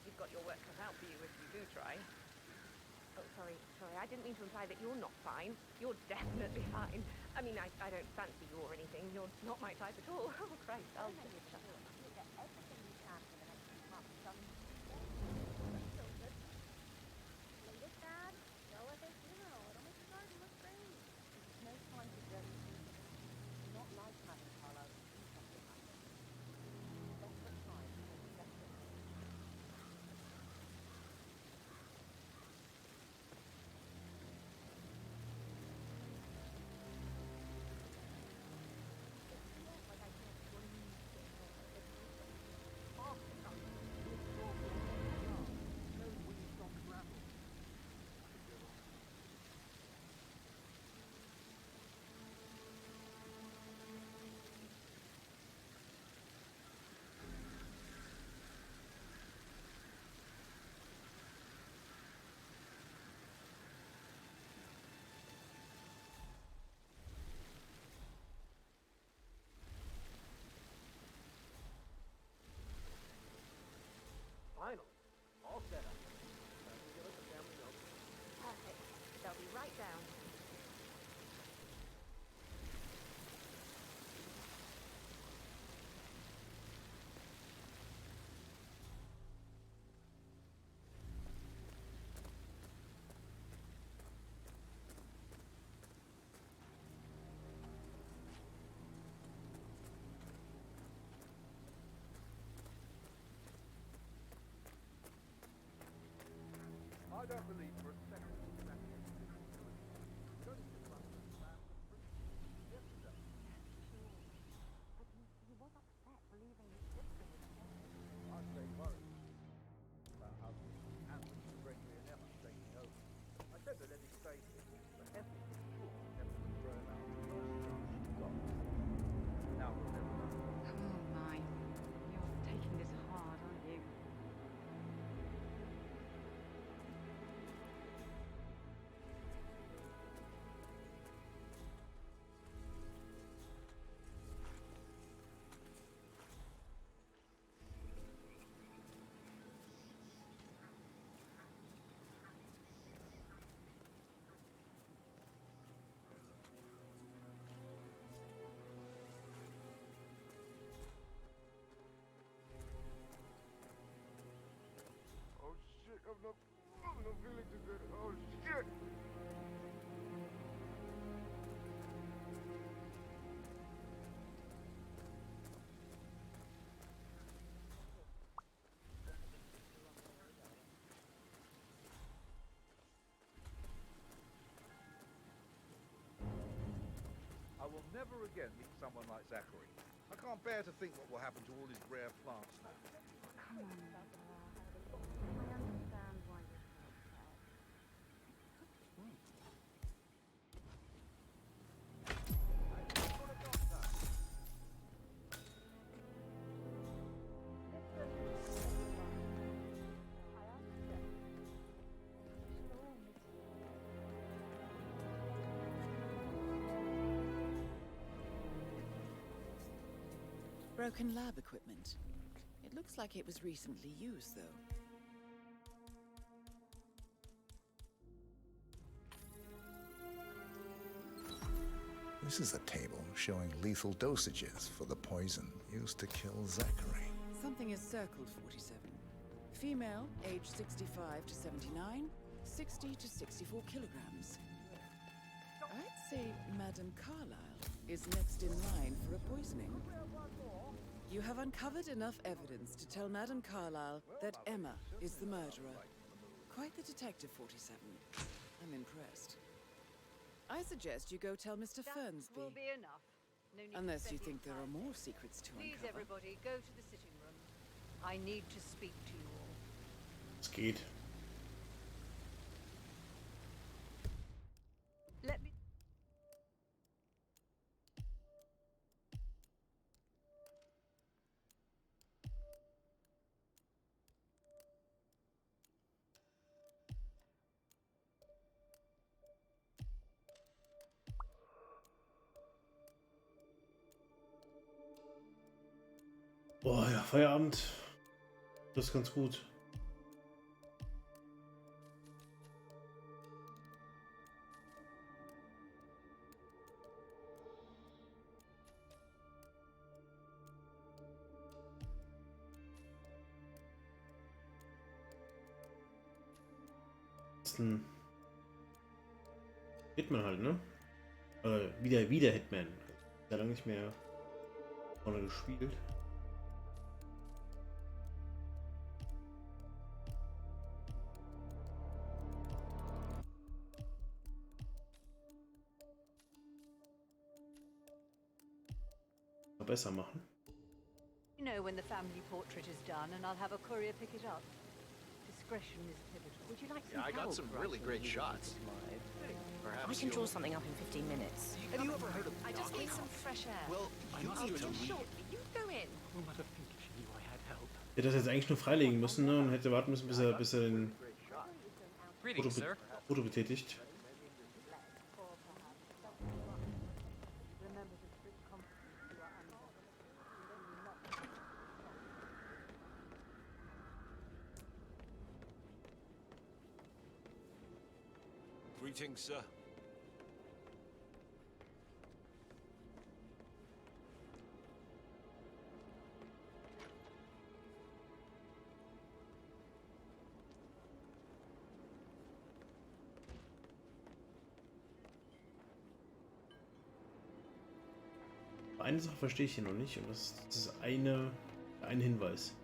you've got your work cut out for you if you do try. Oh, sorry. I didn't mean to imply that you're not fine. You're definitely fine. I mean, I don't fancy you or anything. You're not my type at all. Oh, Christ, I'll just shut up. You'll get everything you can for the next few months, son. Latest dad, go at their funeral. It'll make the garden look great. There's no time to judge. It's not like Madame Carlisle to see something happen. Desperate times call for desperate measures. Finally, all set up. Time to give us a family note. Perfect. They'll be right down. I don't believe for a second that you only just run the plan for spring yesterday. But he was upset believing his sister was dead. I'd say worried about how Anthony, Gregory, and Emma taking over. I said to let him stay here, but Ethel was sure Emma would throw him out the first chance she got. Now we'll never know. Oh my. You're taking this hard, aren't you? Oh shit, I'm not feeling too good. Oh shit! I will never again meet someone like Zachary. I can't bear to think what will happen to all his rare plants now. Come on. I understand why you're so upset. Broken lab equipment. It looks like it was recently used, though. This is a table showing lethal dosages for the poison used to kill Zachary. Something is circled, 47. Female, age 65 to 79, 60 to 64 kilograms. I'd say Madame Carlisle is next in line for a poisoning. You have uncovered enough evidence to tell Madame Carlisle that Emma is the murderer. Quite the detective, 47. I'm impressed. I suggest you go tell Mr. Fernsby. Will be enough. No need Unless to you spend think there are more secrets to Please, uncover. everybody, go to the sitting room. I need to speak to you all. Es geht. Let me... Boah, ja, Feierabend. Das ist ganz gut. Das ist ein Hitman halt, ne? Wieder Hitman. Sehr lange nicht mehr vorne gespielt. Besser machen. You know when the family portrait is done, and I'll have a courier pick it up. Discretion is pivotal. Would you like some Yeah, I got some really great shots. I can draw something up in 15 minutes. Have you ever heard of I just need some fresh air. Well, you I'll need to just read. shortly. You go in. Hätte das jetzt eigentlich nur freilegen müssen, ne? Und hätte warten müssen, bis er den Foto betätigt. Greetings, sir. Eine Sache verstehe ich hier noch nicht, und das ist ein Hinweis,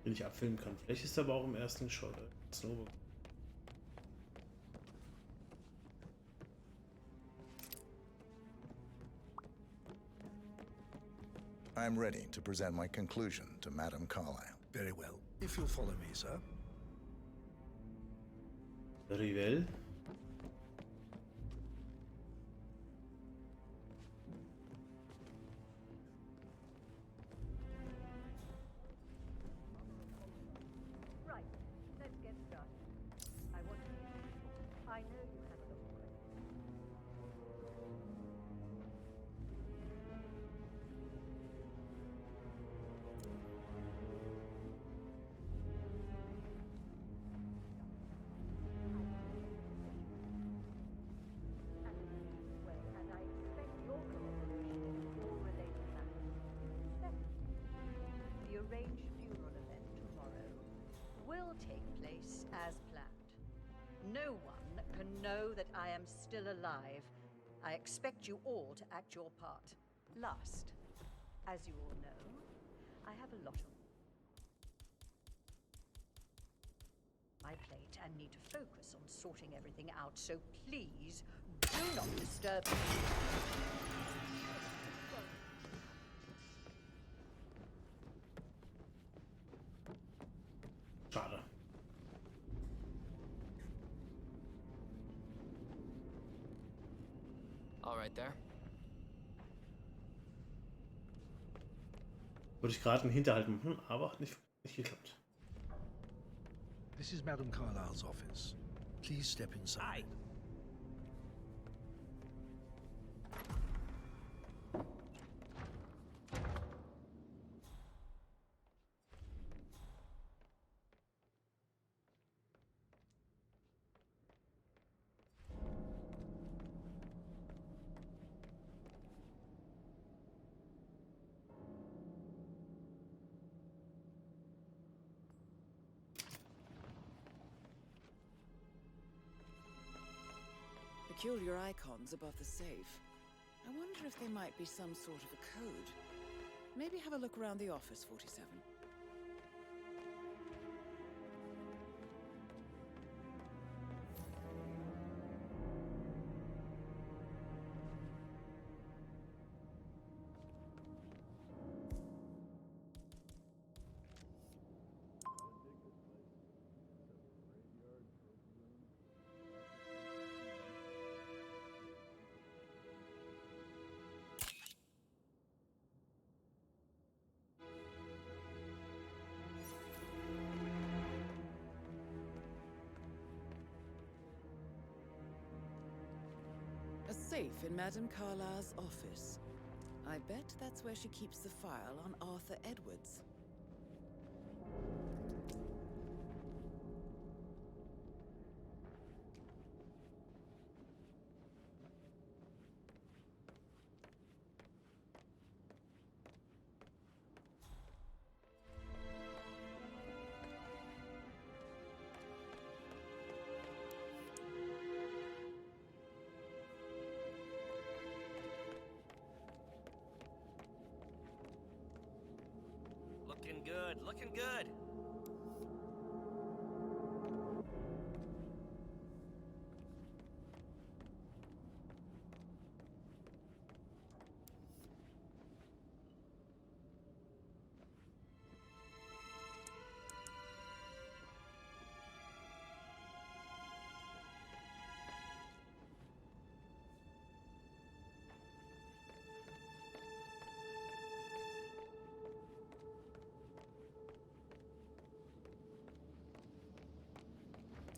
den ich abfilmen kann. Vielleicht ist er aber auch im ersten Shot. I'm ready to present my conclusion to Madame Carlyle. Very well. If you'll follow me, sir. Very well. Right, let's get started. I want to... I know you have a lot of questions. And I expect your cooperation in all related matters. Second, the arranged funeral event tomorrow will take place as planned. No one can know that I am still alive. I expect you all to act your part. Last, as you all know, I have a lot on my plate and need to focus on sorting everything out, so please do not disturb me. Schade. All right there. Würde ich gerade einen Hinterhalt machen, aber hat nicht geklappt. This is Madame Carlyle's office. Please step inside. Peculiar icons above the safe. I wonder if they might be some sort of a code. Maybe have a look around the office, 47. safe in Madame Carlyle's office. I bet that's where she keeps the file on Arthur Edwards. Looking good, looking good.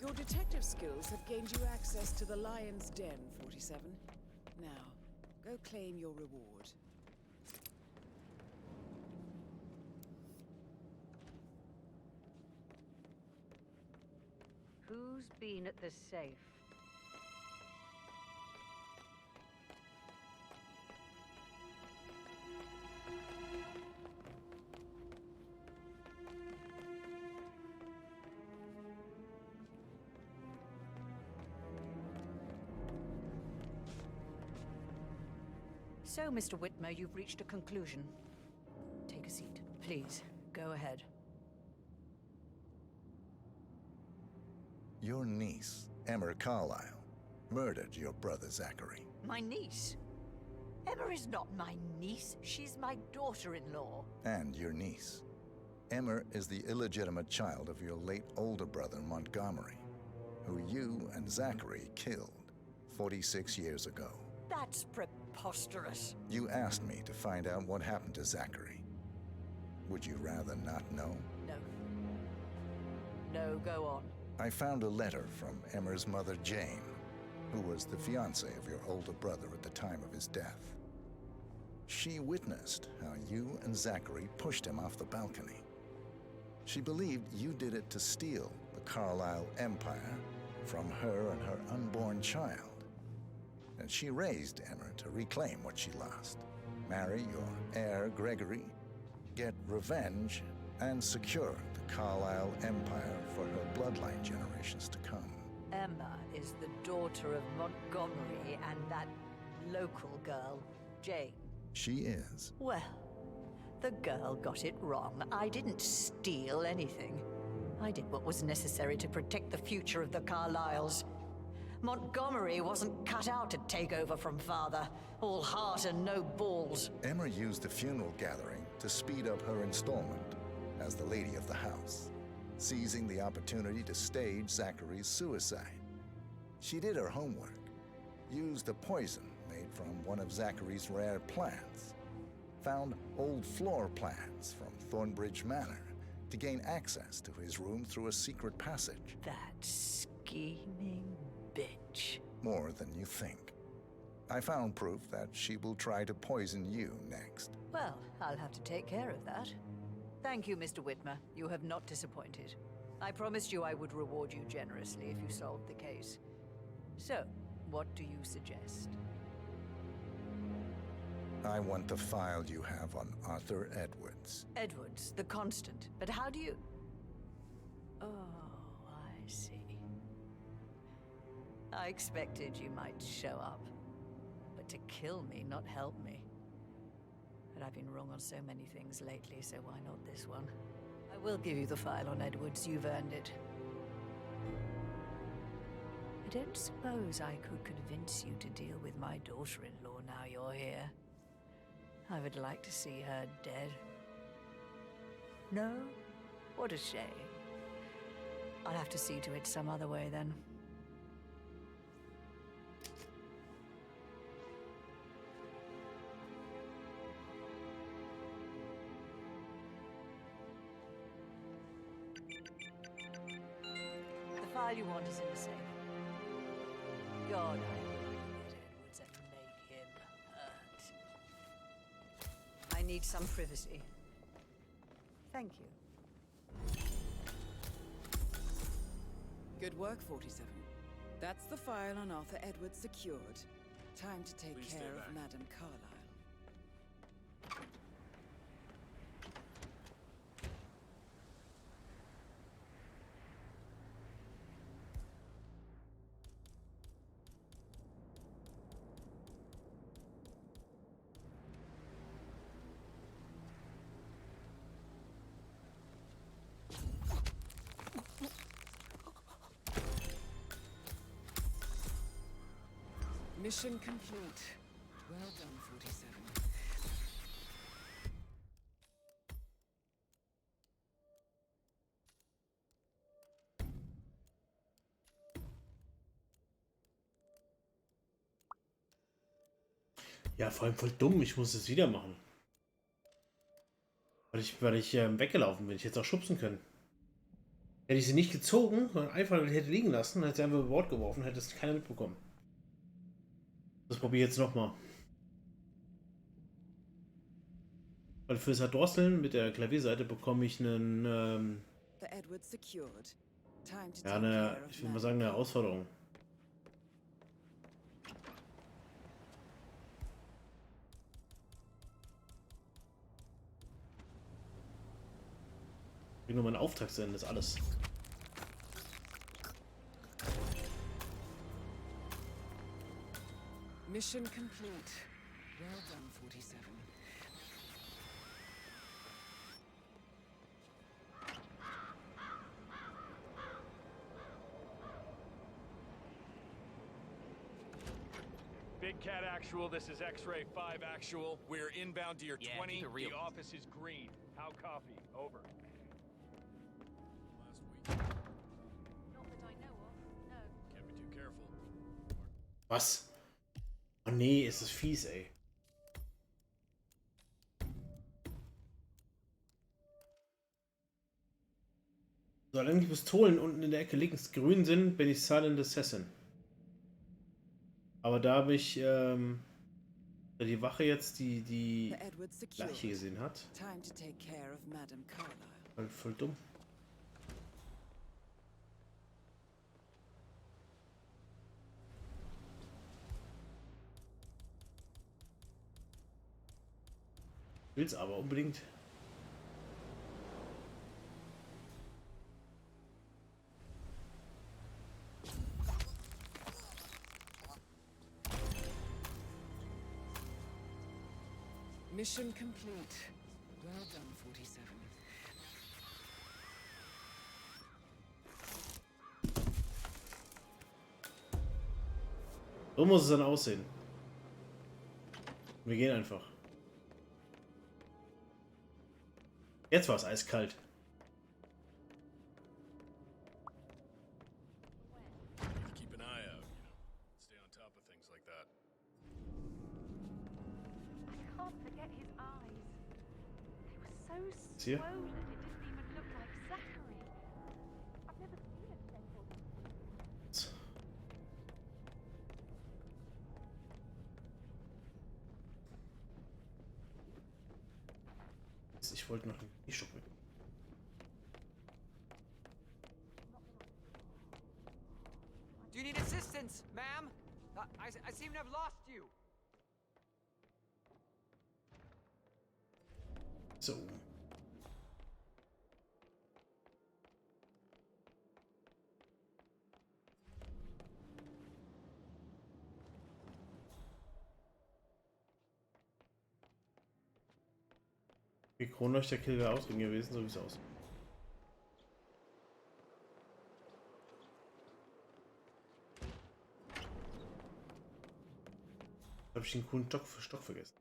Your detective skills have gained you access to the Lion's Den, 47. Now, go claim your reward. Who's been at the safe? So, Mr. Whitmer, you've reached a conclusion. Take a seat, please. Go ahead. Your niece, Emma Carlyle, murdered your brother Zachary. My niece? Emma is not my niece. She's my daughter-in-law. And your niece. Emma is the illegitimate child of your late older brother Montgomery, who you and Zachary killed 46 years ago. That's preposterous. You asked me to find out what happened to Zachary. Would you rather not know? No. No, go on. I found a letter from Emma's mother, Jane, who was the fiancée of your older brother at the time of his death. She witnessed how you and Zachary pushed him off the balcony. She believed you did it to steal the Carlyle empire from her and her unborn child. And she raised Emma to reclaim what she lost, marry your heir Gregory, get revenge, and secure the Carlyle empire for her bloodline generations to come. Emma is the daughter of Montgomery and that local girl, Jane. She is. Well, the girl got it wrong. I didn't steal anything. I did what was necessary to protect the future of the Carlyles. Montgomery wasn't cut out to take over from father. All heart and no balls. Emma used the funeral gathering to speed up her installment as the lady of the house, seizing the opportunity to stage Zachary's suicide. She did her homework, used a poison made from one of Zachary's rare plants, found old floor plans from Thornbridge Manor to gain access to his room through a secret passage. That scheming bitch. More than you think. I found proof that she will try to poison you next. Well, I'll have to take care of that. Thank you, Mr. Whitmer. You have not disappointed. I promised you I would reward you generously if you solved the case. So, what do you suggest? I want the file you have on Arthur Edwards. Edwards, the Constant. But how do you... Oh, I see. I expected you might show up. But to kill me, not help me. But I've been wrong on so many things lately, so why not this one? I will give you the file on Edwards. You've earned it. I don't suppose I could convince you to deal with my daughter-in-law now you're here. I would like to see her dead. No? What a shame. I'll have to see to it some other way then. The file you want is in the safe. God, I hope that Edwards and need some privacy. Thank you. Good work, 47. That's the file on Arthur Edwards secured. Time to take Please stay care back. of Madame Carlyle. Mission complete. Well done, 47. Ja, vor allem voll dumm. Ich muss es wieder machen. Weil ich weggelaufen bin. Ich hätte es auch schubsen können. Hätte ich sie nicht gezogen, sondern einfach hätte liegen lassen, hätte sie einfach über Bord geworfen, hätte es keiner mitbekommen. Das probiere ich jetzt nochmal. Weil fürs Erdrosseln mit der Klavierseite bekomme ich einen, ja, ich würde mal sagen, eine Herausforderung. Ich will nur meinen Auftrag senden, das ist alles. Mission complete. Well done, 47. Big Cat Actual, this is X-Ray 5 Actual. We're inbound to your 20. keep it real. The office is green. How copy? Over. Not that I know of, no. Can't be too careful. Was? Oh nee, ist das fies, ey. Solange die Pistolen unten in der Ecke links grün sind, bin ich Silent Assassin. Aber da habe ich die Wache jetzt die Leiche gesehen hat. Voll dumm. Will's aber unbedingt. Mission complete. Well done, 47. So muss es dann aussehen. Wir gehen einfach. Jetzt war es eiskalt. Keep an eye out, stay on top of things like that. I can't forget his eyes. They were so See ya. swollen it didn't even look like Zachary. I've never seen a dental. Ich wollte noch die Schuppe. Do you need assistance, ma'am? I seem to have lost you. So. Die Kronleuchterkill wäre auch drin gewesen, so wie es aussieht. Habe ich den coolen Stock vergessen.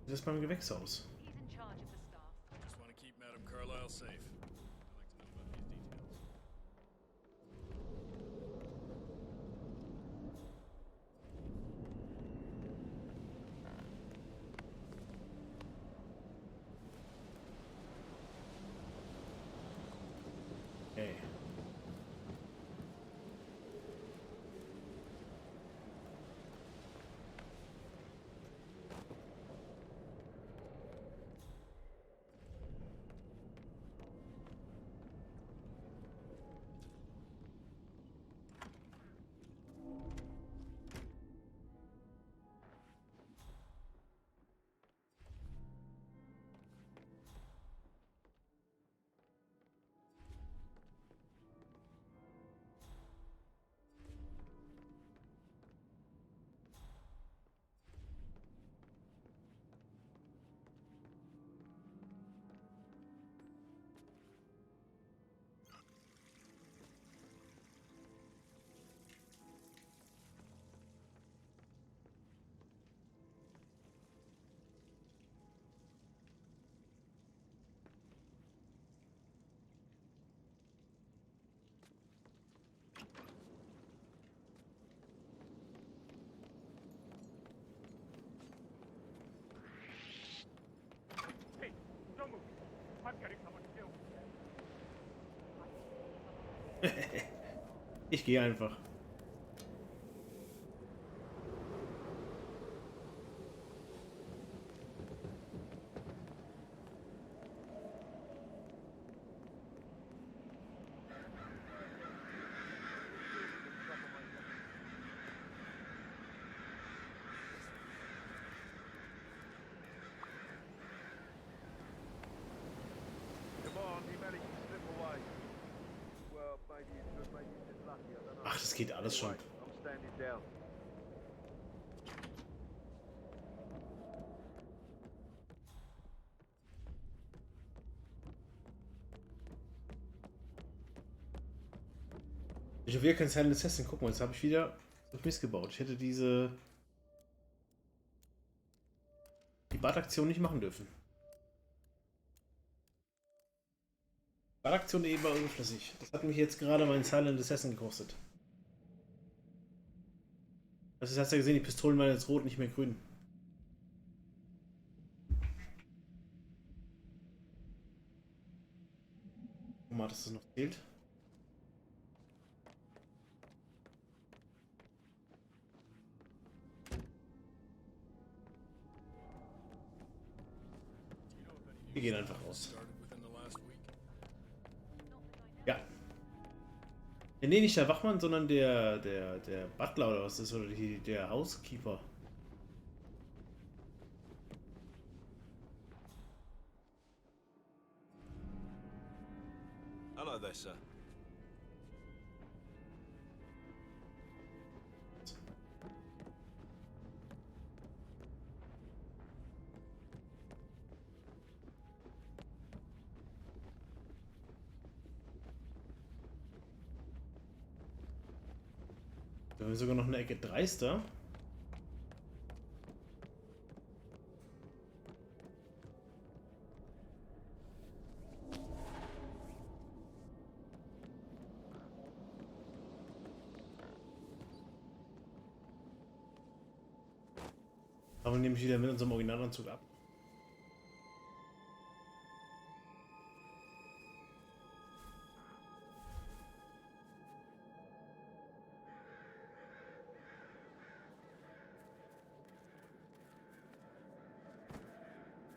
Das ist beim Gewächshaus. He's in charge of the staff. Just want to keep Madame Carlyle safe. I'd like to know about these details. Okay. Ich gehe einfach. Ach, das geht alles schon. Ich habe wieder kein Silent Assassin. Guck mal, jetzt habe ich wieder Mist gebaut. Ich hätte die Badaktion nicht machen dürfen. Badaktion eben war unflüssig. Das hat mich jetzt gerade meinen Silent Assassin gekostet. Also hast du ja gesehen, die Pistolen waren jetzt rot, nicht mehr grün. Mal, dass das noch zählt. Wir gehen einfach raus. Ja. Nee, nicht der Wachmann, sondern der Butler oder was ist, oder der Housekeeper. Hello there, sir. Da haben wir sogar noch eine Ecke dreister. Aber nehme ich wieder mit unserem Originalanzug ab.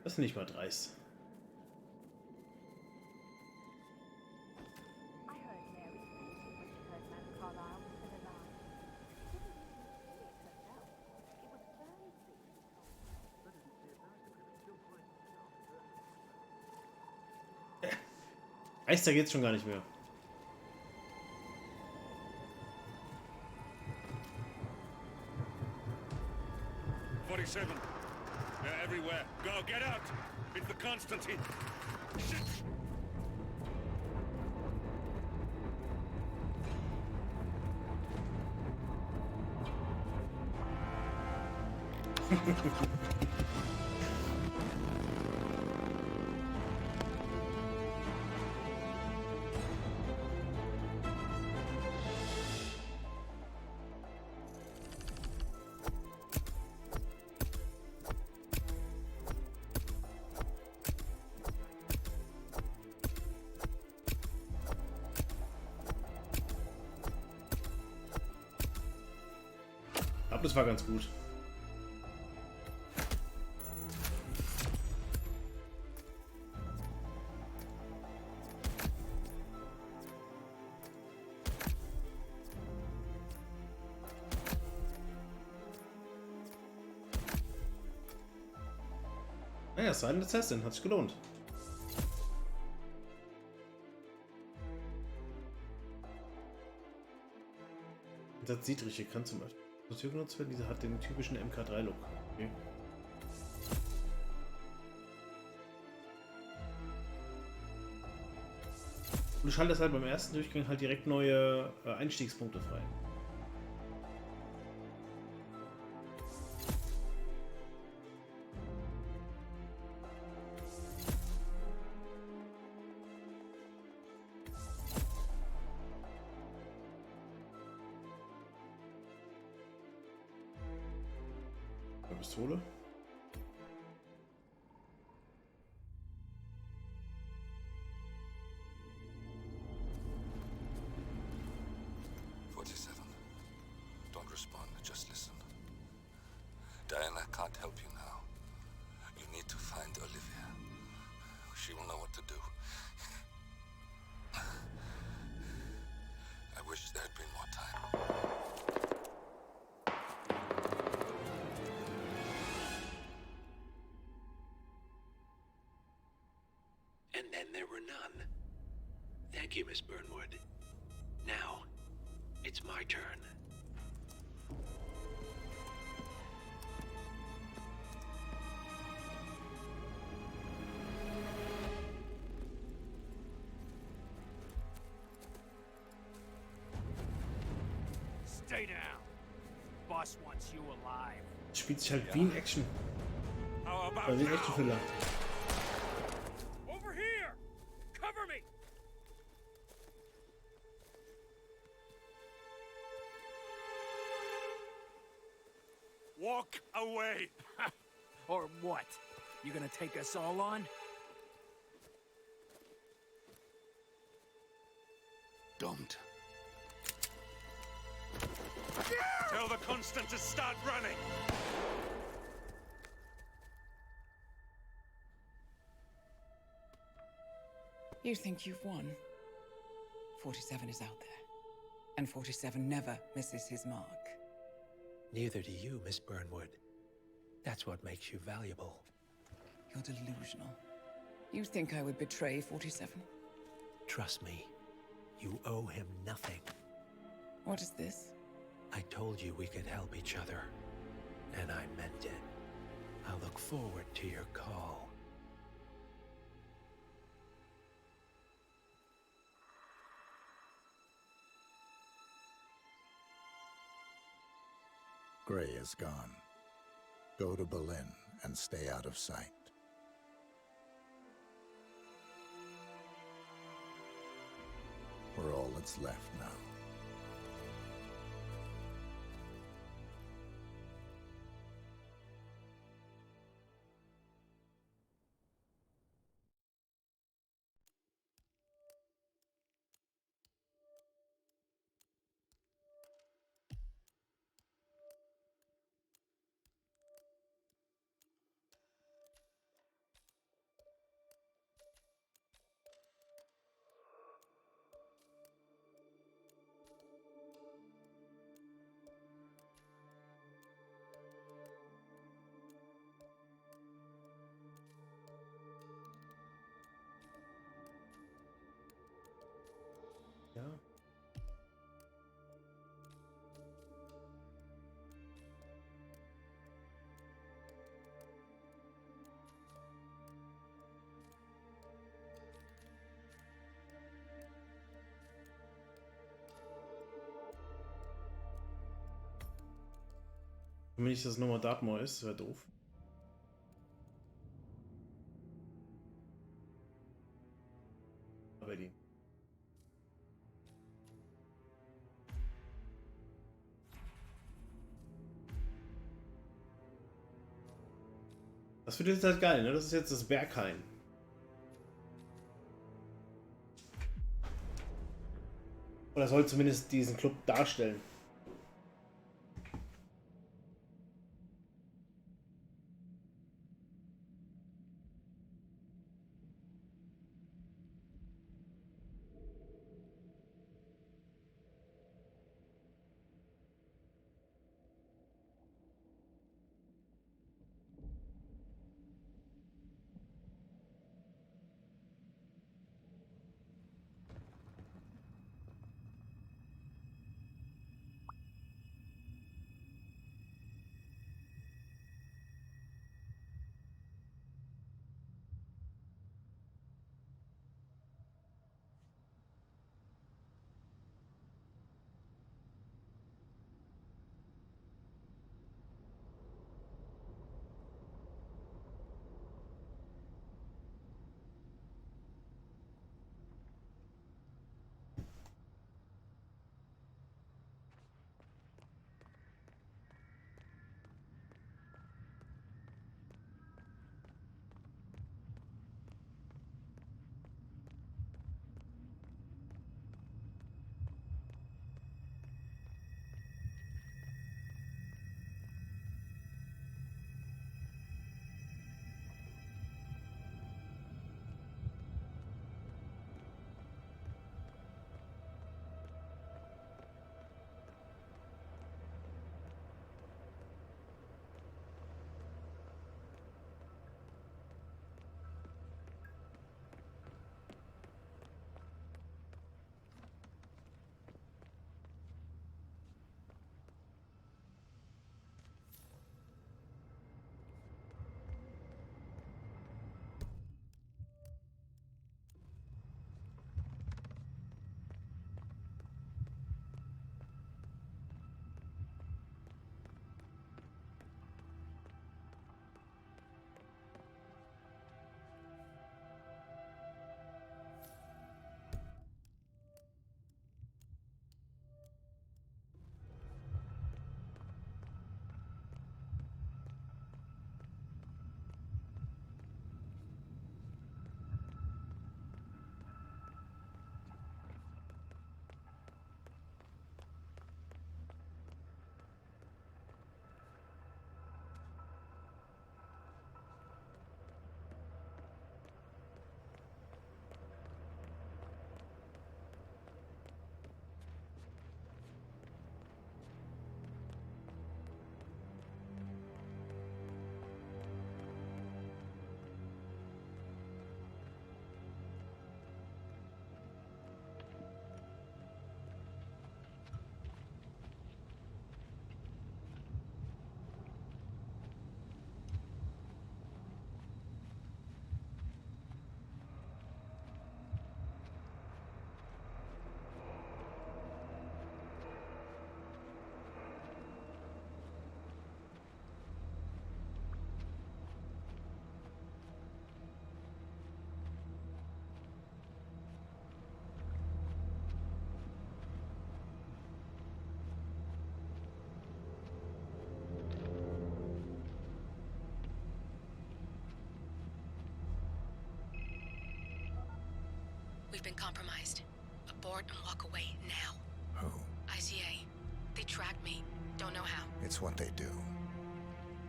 Das ist nicht mal dreist. Dreister geht's schon gar nicht mehr. They're everywhere. Go, get out! It's the Constantine! Shit! Das war ganz gut. Naja, Silent Assassin, hat sich gelohnt. Das Dietrich hier kann zum Beispiel genutzt werden. Dieser hat den typischen MK3-Look. Okay. Und du schaltest halt beim ersten Durchgang halt direkt neue Einstiegspunkte frei. Pistole. then there were none. Thank you, Miss Burnwood. Now, it's my turn. Stay down. Boss wants you alive. Spielt sich halt wie ein Action. How about Wie ein now? Actionthriller. Over here! Cover me! Walk away! Or what? You gonna take us all on? Don't. Tell the Constant to start running! You think you've won? 47 is out there. And 47 never misses his mark. Neither do you, Miss Burnwood. That's what makes you valuable. You're delusional. You think I would betray 47? Trust me, you owe him nothing. What is this? I told you we could help each other, and I meant it. I'll look forward to your call. Gray is gone. Go to Berlin and stay out of sight. We're all that's left now. Ja. Wenn nicht das nochmal Dartmoor ist, wäre doof. Aber die. Das wird jetzt halt geil, ne? Das ist jetzt das Berghain. Oder soll zumindest diesen Club darstellen. We've been compromised. Abort and walk away now. Who? ICA. They tracked me. Don't know how. It's what they do.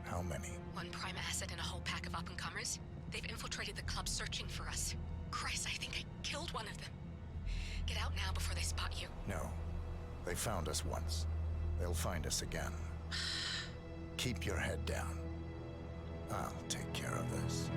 How many? One prime asset and a whole pack of up-and-comers. They've infiltrated the club searching for us. Christ, I think I killed one of them. Get out now before they spot you. No. They found us once. They'll find us again. Keep your head down. I'll take care of this.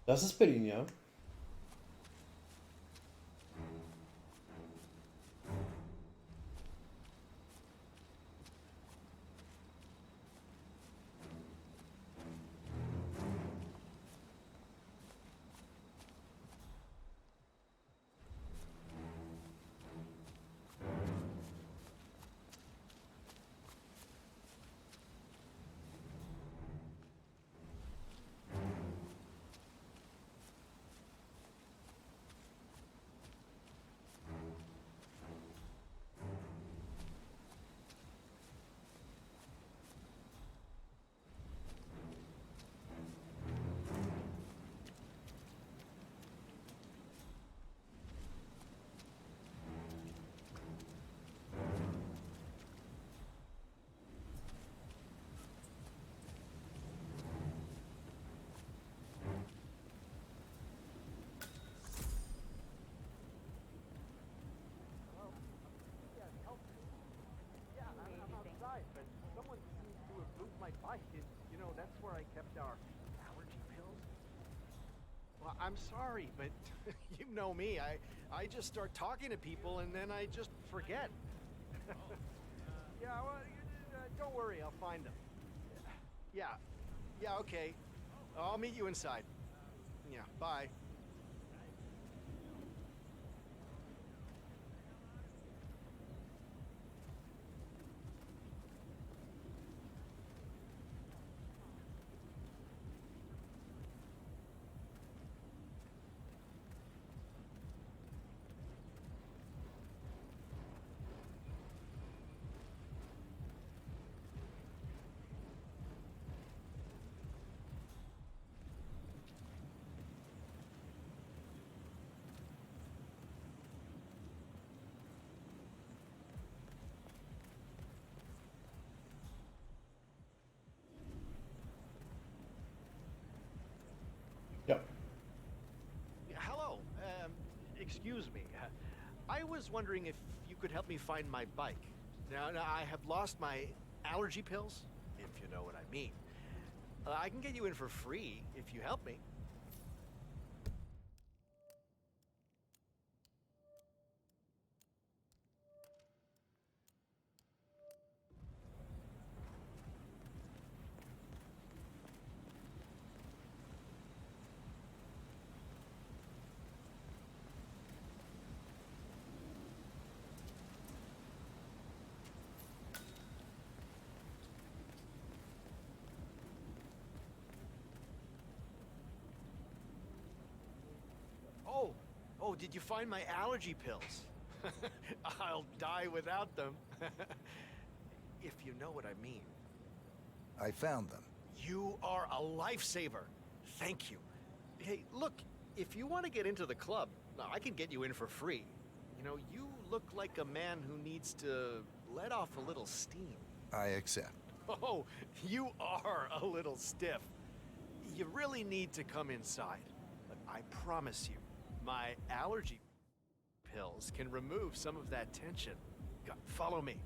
Das ist Berlin, ja. But someone seems to have moved my bike. You know, that's where I kept our allergy pills. Well, I'm sorry, but you know me. I just start talking to people and then I just forget. Yeah, well, don't worry, I'll find them. Yeah, okay. I'll meet you inside. Yeah, bye. Hello. Excuse me. I was wondering if you could help me find my bike. Now, I have lost my allergy pills, if you know what I mean. I can get you in for free if you help me. Oh, did you find my allergy pills? I'll die without them. If you know what I mean. I found them. You are a lifesaver. Thank you. Hey, look, if you want to get into the club, I can get you in for free. You know, you look like a man who needs to let off a little steam. I accept. Oh, you are a little stiff. You really need to come inside. But I promise you, my allergy pills can remove some of that tension. Follow me.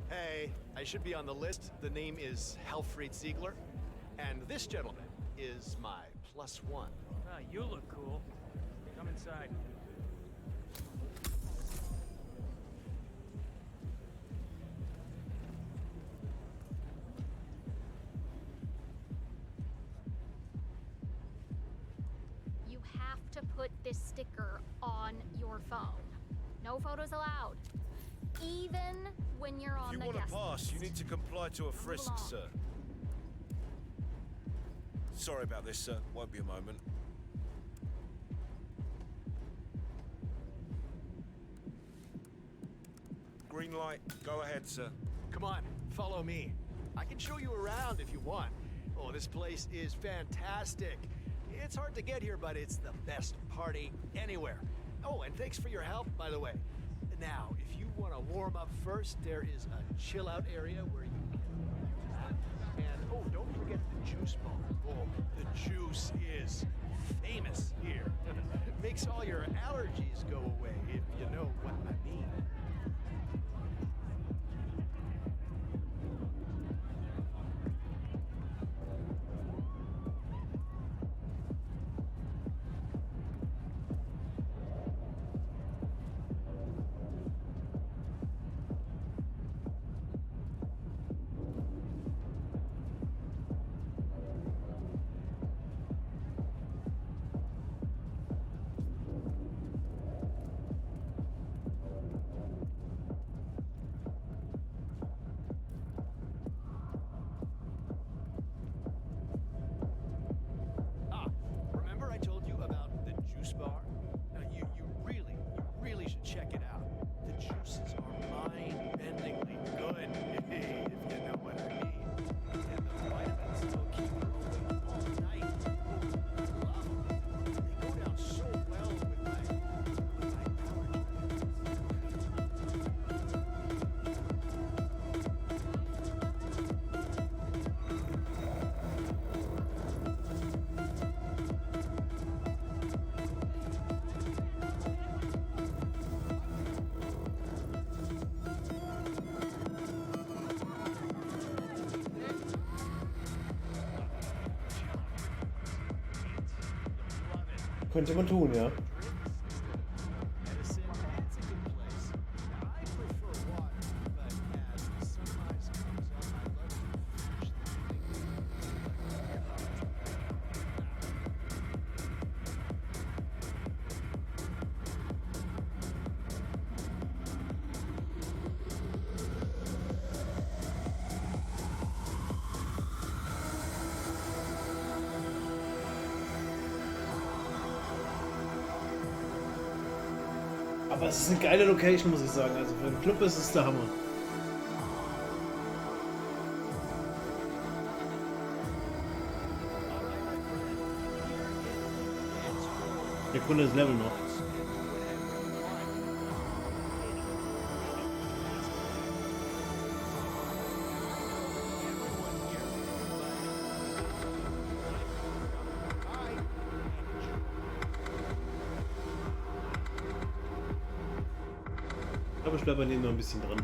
Hey, I should be on the list. The name is Helfried Ziegler. And this gentleman is my +1. Ah, you look cool. Come inside. You have to put this sticker on your phone. No photos allowed. Even when you're on If the you want guest to pass, list. you need to comply to a frisk, along. sir. Sorry about this, sir. Won't be a moment. Green light. Go ahead, sir. Come on, follow me. I can show you around if you want. Oh, this place is fantastic. It's hard to get here, but it's the best party anywhere. Oh, and thanks for your help, by the way. Now, if you want to warm up first, there is a chill out area where you can use that. And oh, don't forget the juice bar. Oh, the juice is famous here. It makes all your allergies go away, if you know what I mean. Remember I told you about the juice bar? You really should check it out. The juices are mind-bendingly good, if you know what I mean. And the vitamins will keep you awake all night. I love them. They go down so well with my Könnte man tun, ja. Aber es ist eine geile Location, muss ich sagen. Also für einen Club ist es der Hammer. Der Kunde ist Level noch. Aber ich bleibe an dem noch ein bisschen dran.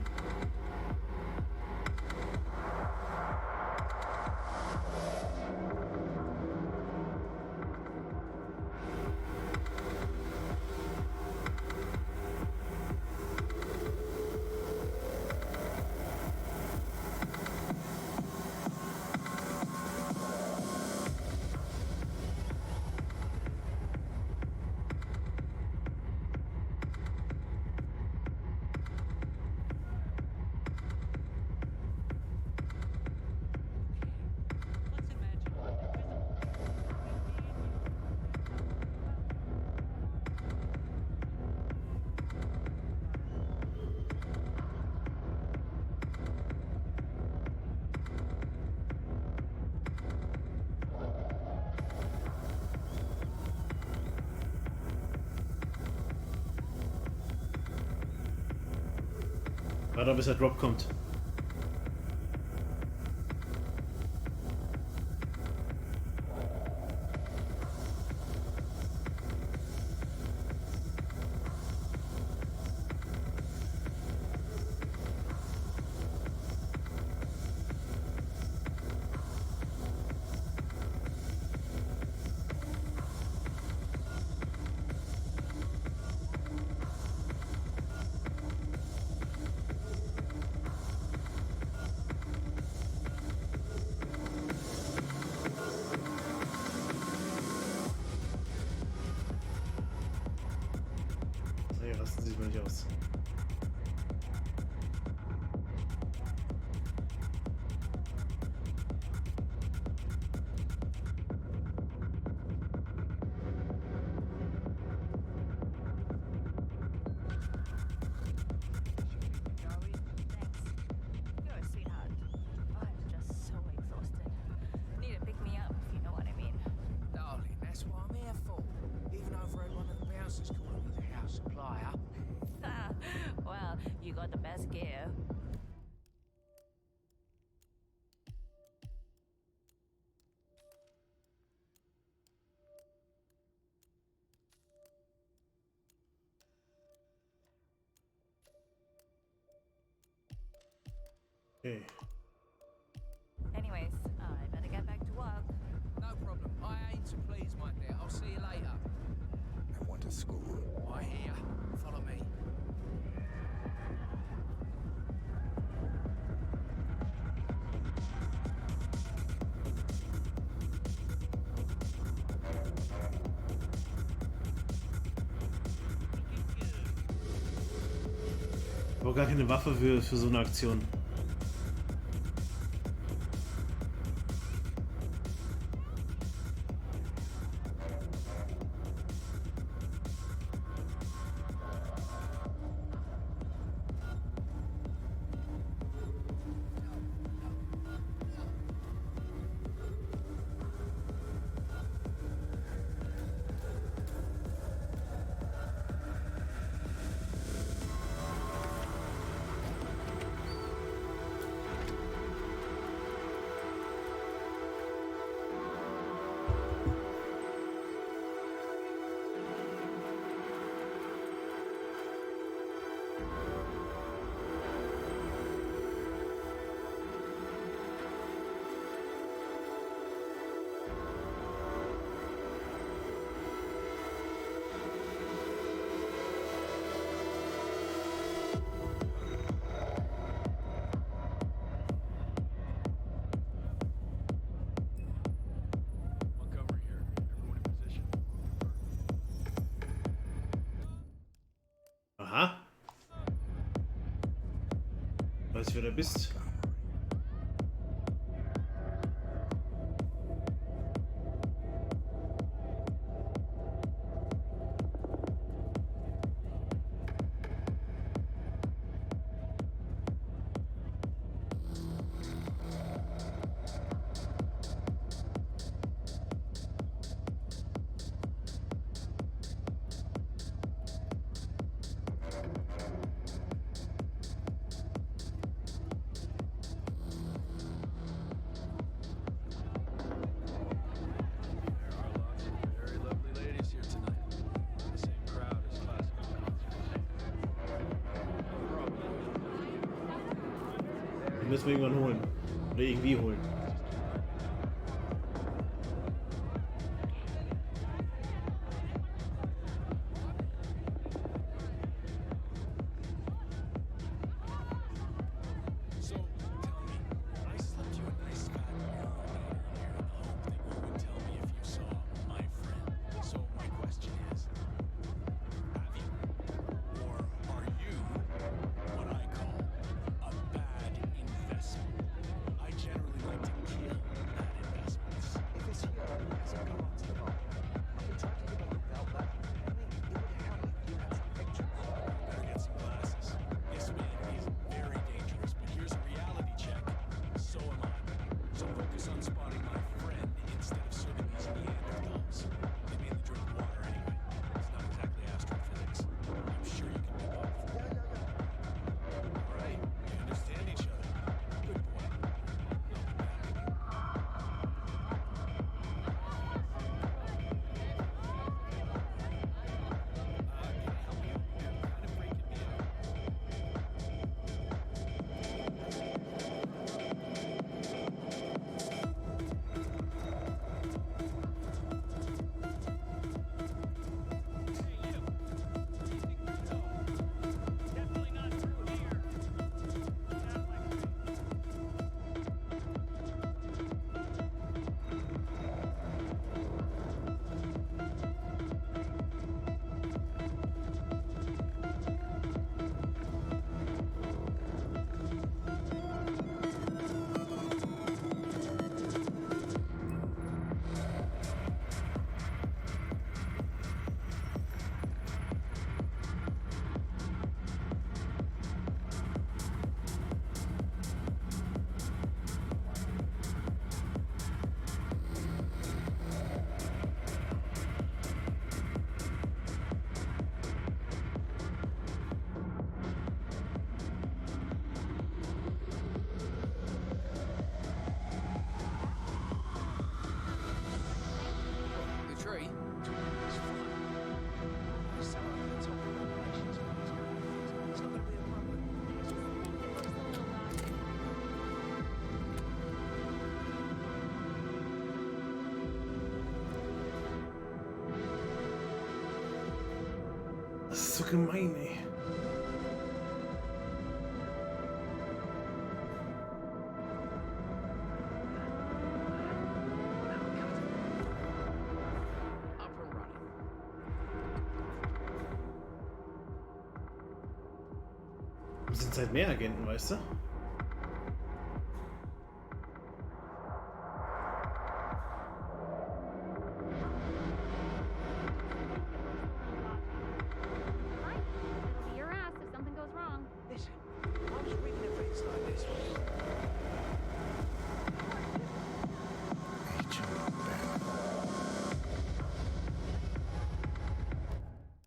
Warte, bis der Drop kommt. There's gear. Okay. Anyways, I better get back to work. No problem. I ain't to please, my dear. I'll see you later. I went to school. I hear. Follow me. Aber gar keine Waffe für so eine Aktion. Aha. Weiß, wer du bist. Den müssen wir irgendwann holen. Oder irgendwie holen. I generally like to ist so gemein, ey. Wir sind halt mehr Agenten, weißt du?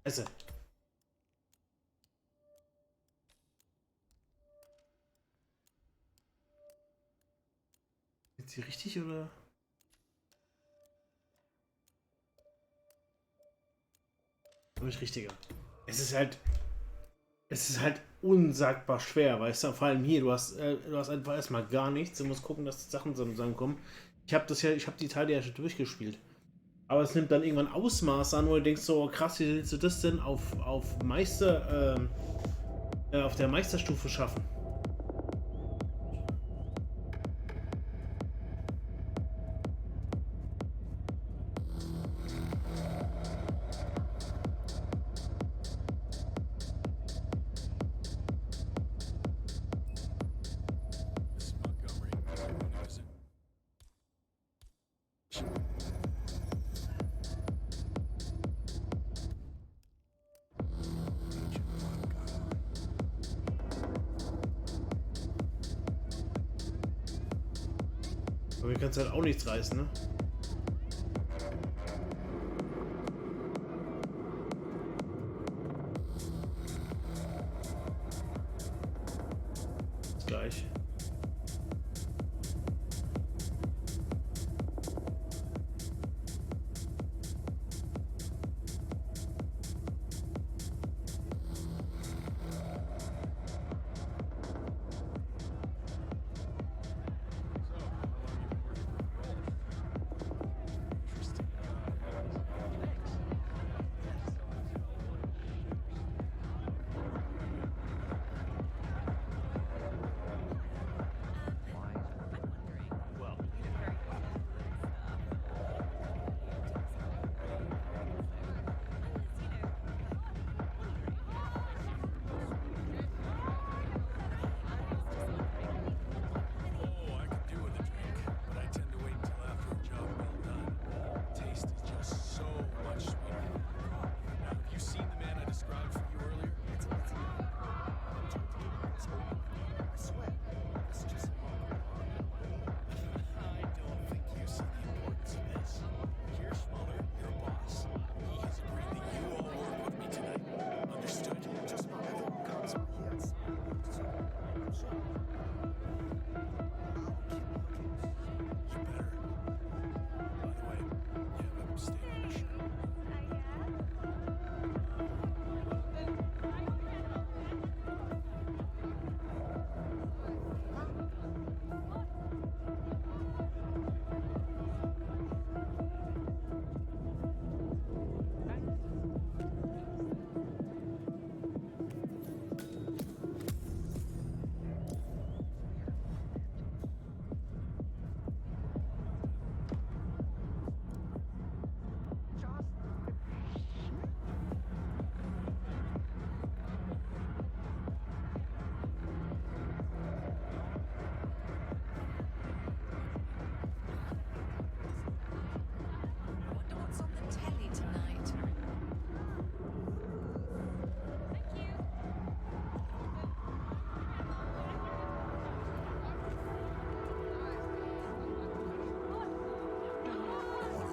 Also. Ist sie richtig oder? Nicht richtiger. Es ist halt unsagbar schwer, weißt du? Vor allem hier, du hast einfach erstmal gar nichts. Du musst gucken, dass die Sachen zusammenkommen. Ich habe die Teile ja schon durchgespielt. Aber es nimmt dann irgendwann Ausmaß an, wo du denkst so, oh, krass, wie willst du das denn auf der Meisterstufe schaffen? Aber hier kannst du halt auch nichts reißen, ne? Ist gleich.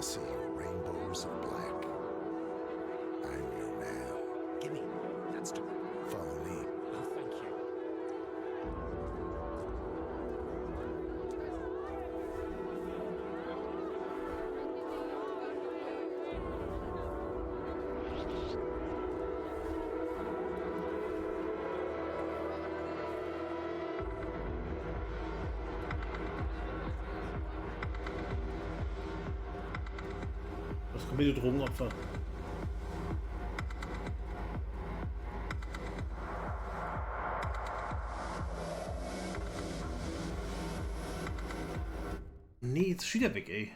See rainbows of black. I'm your man. Gimme. That's to Follow me. Oh, thank you. Das komplette Drogenopfer. Nee, jetzt ist schon wieder weg, ey.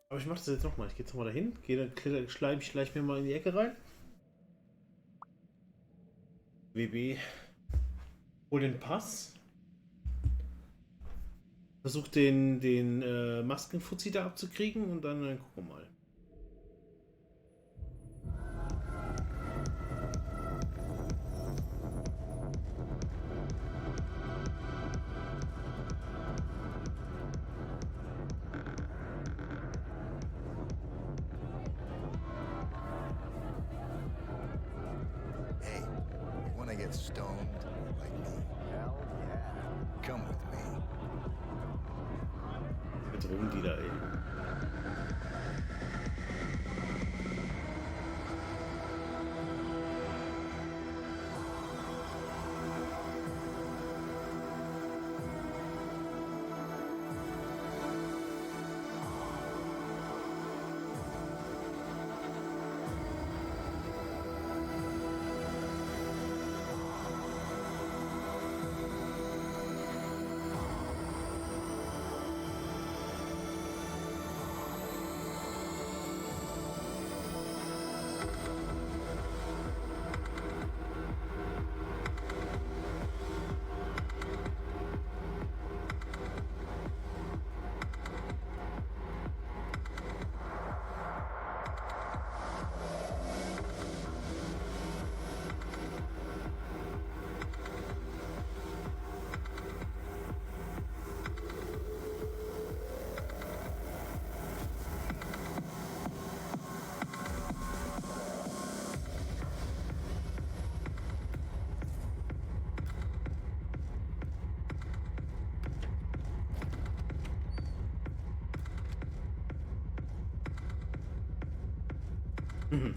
Aber ich mach das jetzt nochmal. Ich gehe jetzt nochmal dahin, schleich mir mal in die Ecke rein. WB. Hol den Pass. Versuch den Maskenfuzzi da abzukriegen und dann gucken wir mal. Hey, you wanna get stoned like me? Hell yeah. Come with me. Mit Drogendealer, ey. Mhm.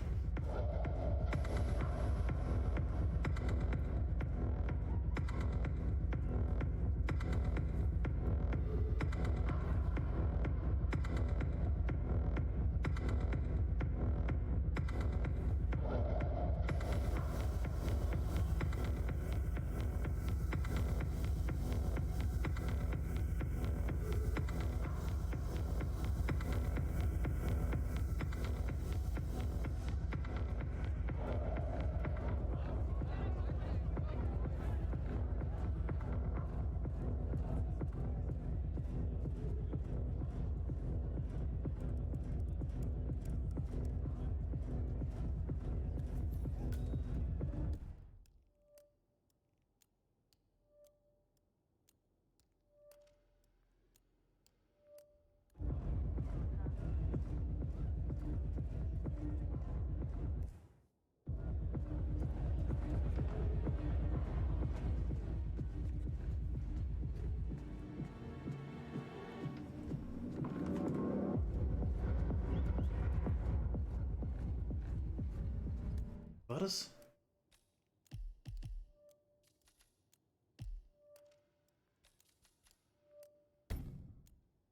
War das?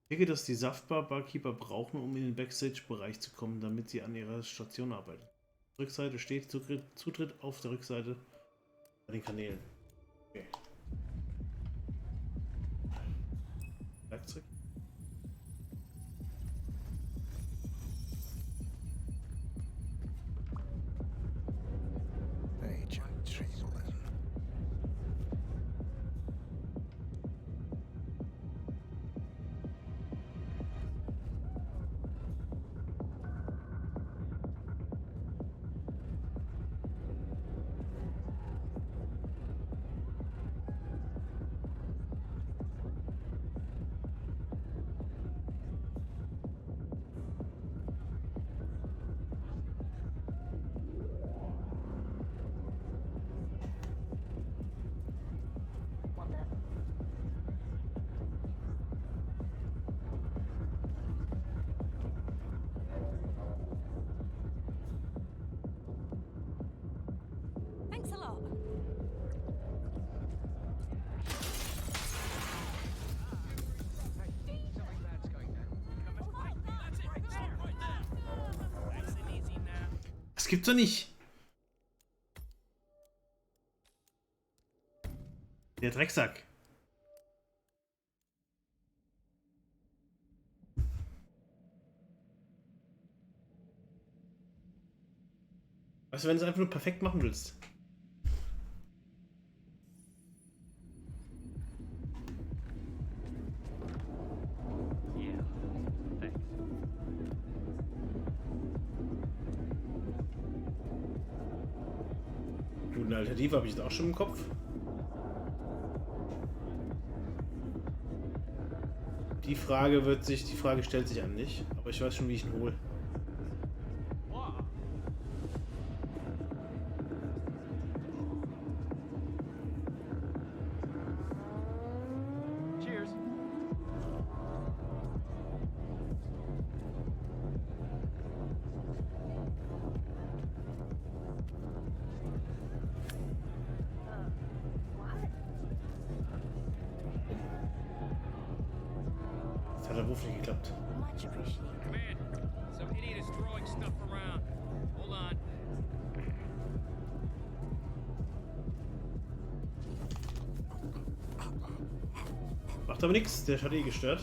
Ich denke, dass die Saftbar-Barkeeper brauchen, um in den Backstage-Bereich zu kommen, damit sie an ihrer Station arbeiten. Rückseite steht Zutritt auf der Rückseite bei den Kanälen. Okay. Werkzeug. Agent Chamberlain. Thanks a lot. Das gibt's doch nicht. Der Drecksack. Weißt du, wenn du es einfach nur perfekt machen willst. Gut, eine Alternative habe ich jetzt auch schon im Kopf. Die Frage stellt sich an nicht, aber ich weiß schon, wie ich ihn hole. Das hat der Wurf nicht geklappt. Man, some idiot is throwing stuff around. Hold on. Macht aber nichts, der hat eh gestört.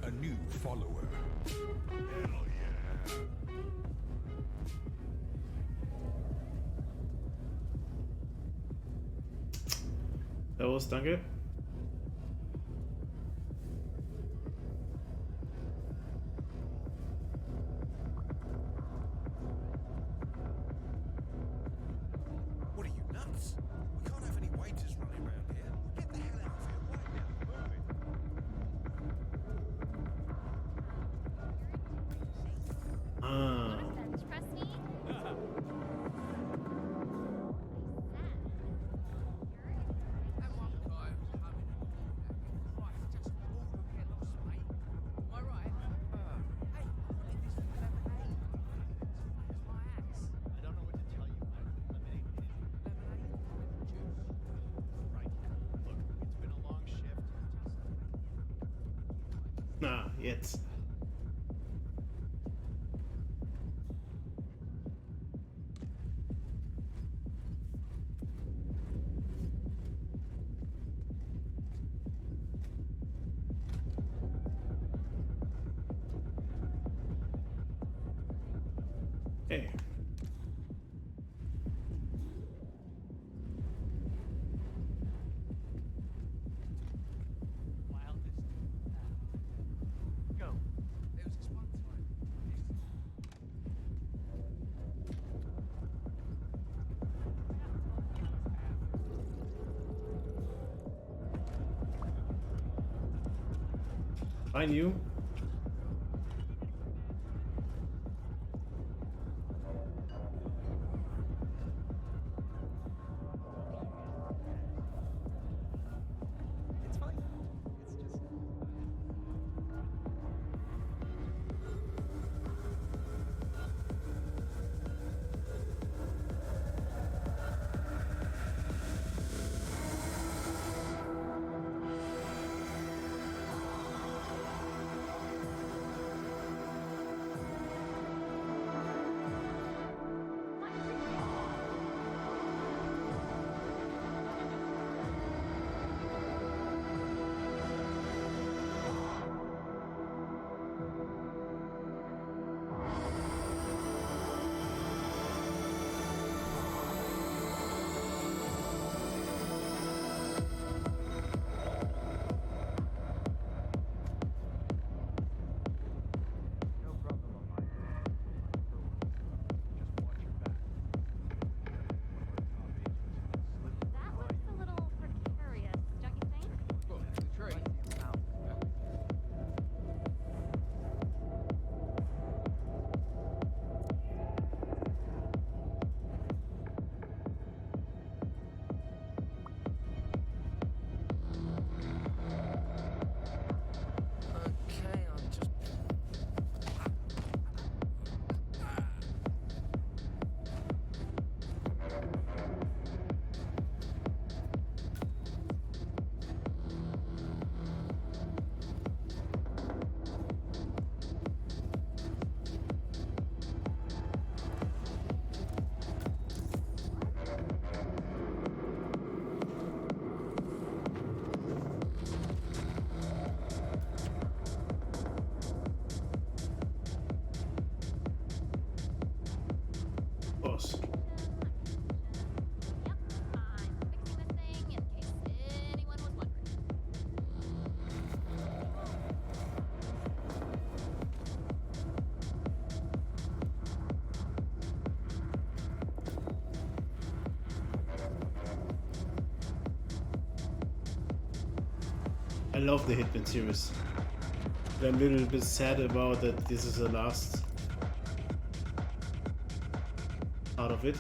A new follower. Hell yeah. Servus, danke. What are you, nuts? We can't have any waiters running around here. Get the hell out of here right now. Move it. Ah. Trust me? Na, jetzt. Hey. Go. I knew. It's fine. It's just... That looks a little precarious, don't you think? Oh, that's the tree. Okay, I'm just... Boss. Yep, I'm fixing this thing in case anyone was wondering. I love the Hitman series. I'm a little bit sad about that this is the last part of it.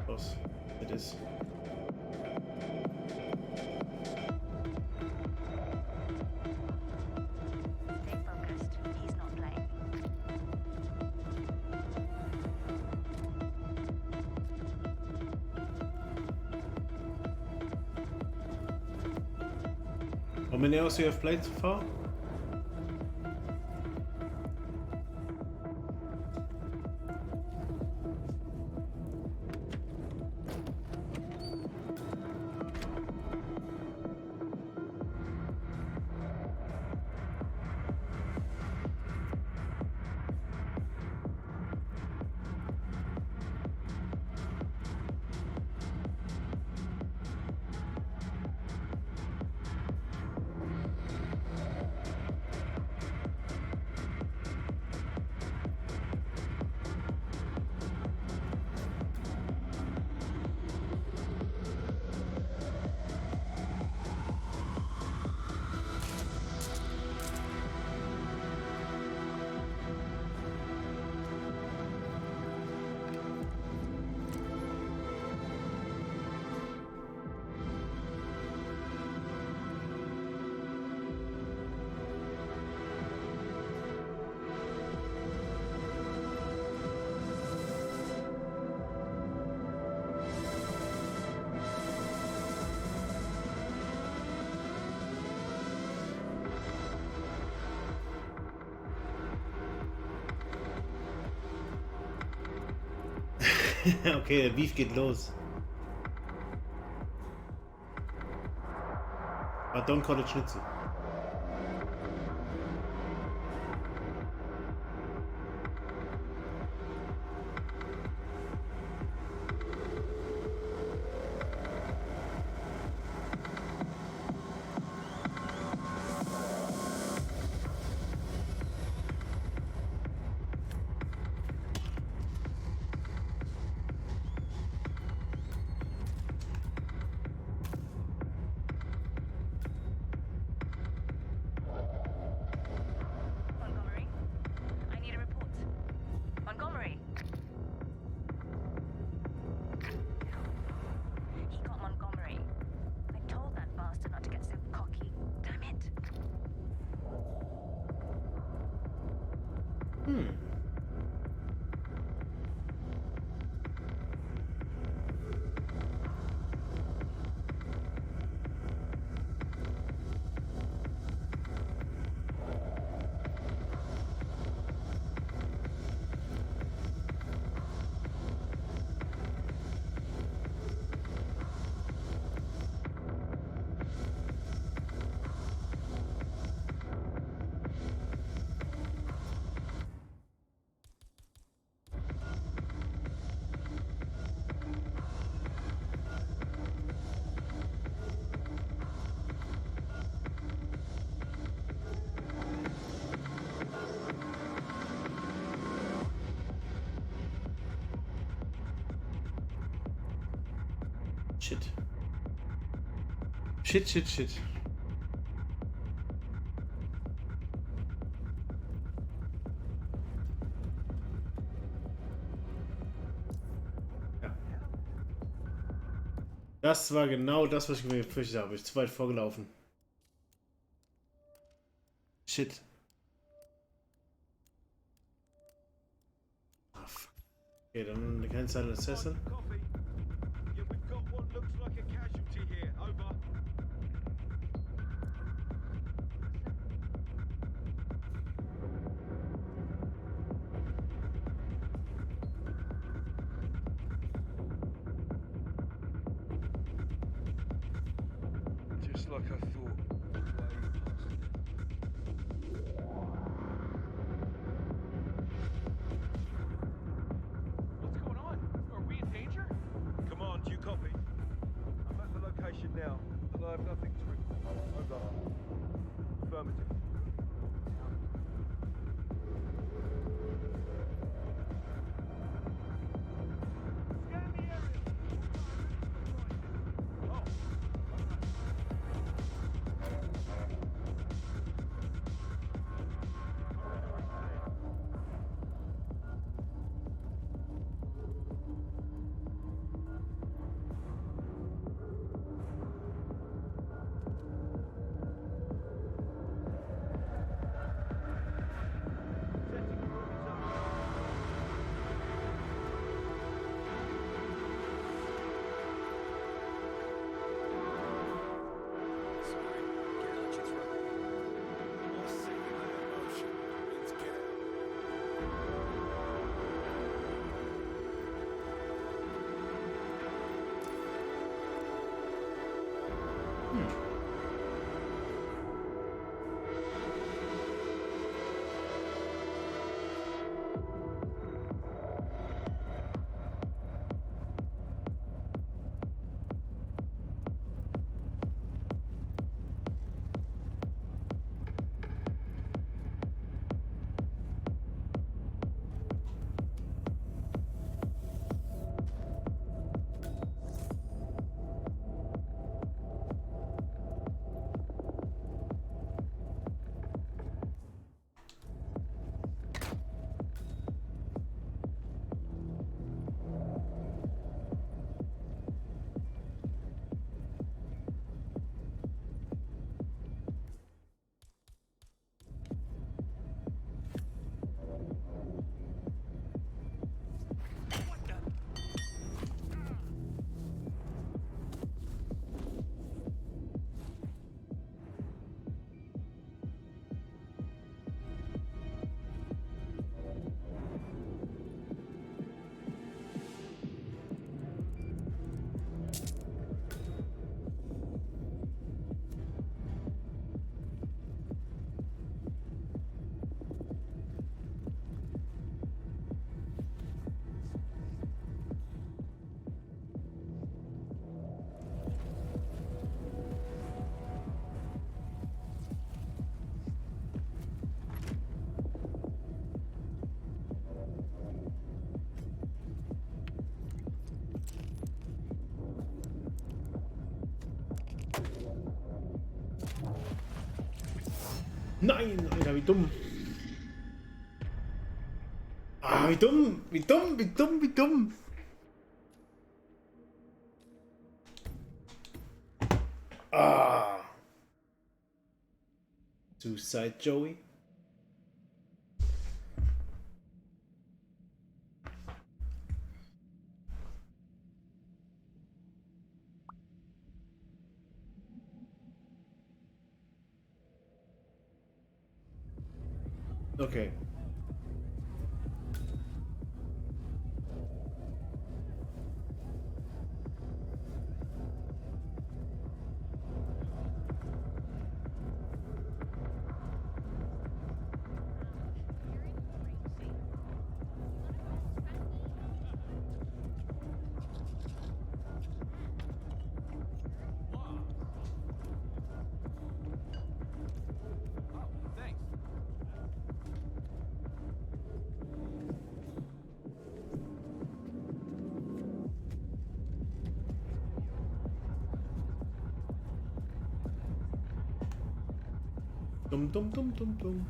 Boss, it is. Stay focused. He's not playing. How many hours you have played so far? Okay, der Beef geht los. But Don't call it Schnitzel. Shit. Shit, shit, shit. Ja. Das war genau das, was ich mir befürchtet habe. Ich bin zu weit vorgelaufen. Shit. Ah, fuck. Okay, dann kein Silent Assassin. Just like I thought. What's going on? Are we in danger? Command, you copy? I'm at the location now, and I have nothing to report. Over. Affirmative. Scan the area. Nein, Alter, wie dumm. Ah, wie dumm. Wie dumm, wie dumm, wie dumm. Ah. Suicide Joey. Okay. Dumm, dumm, dumm, dumm, dumm.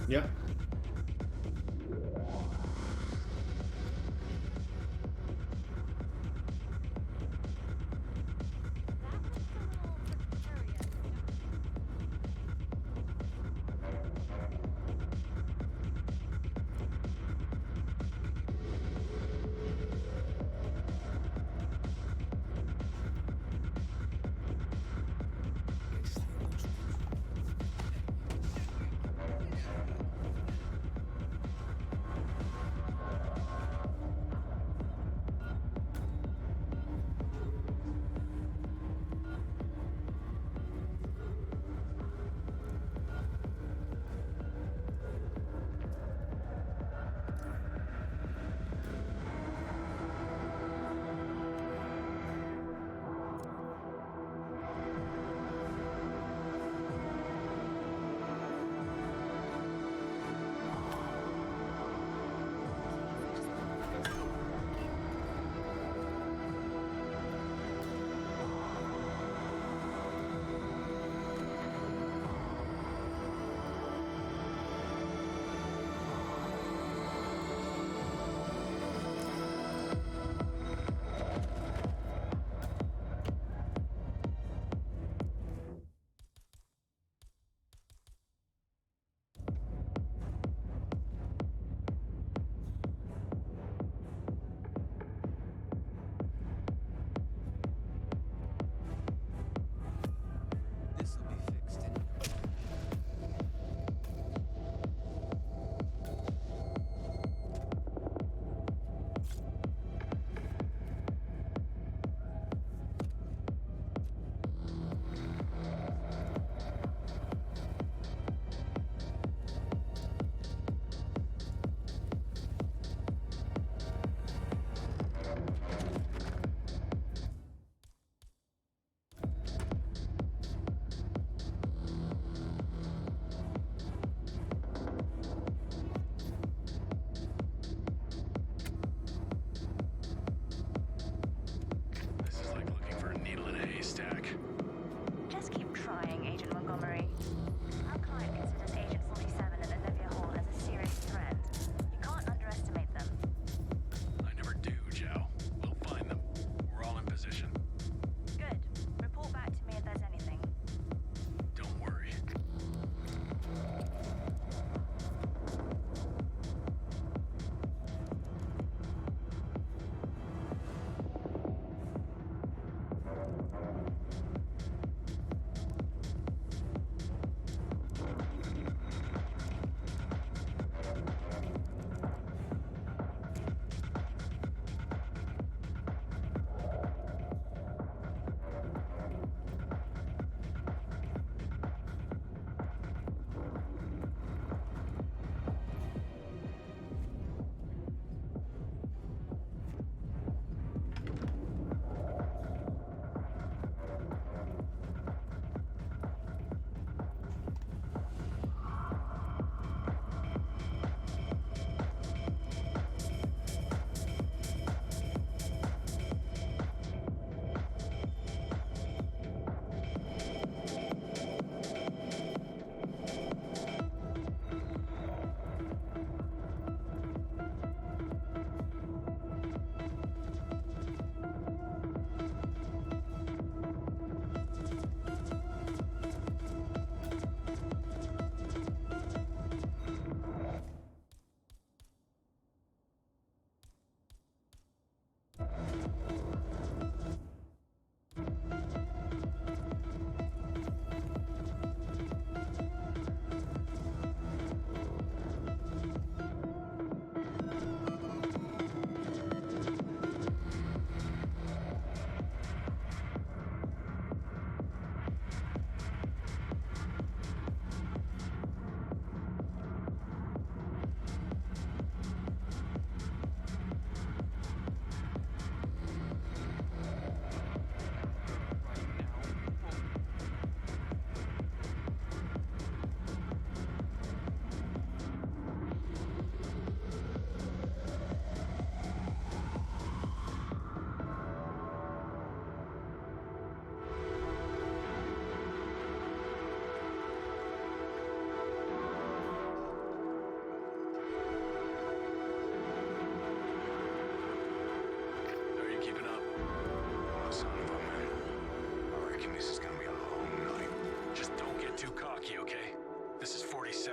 Ja.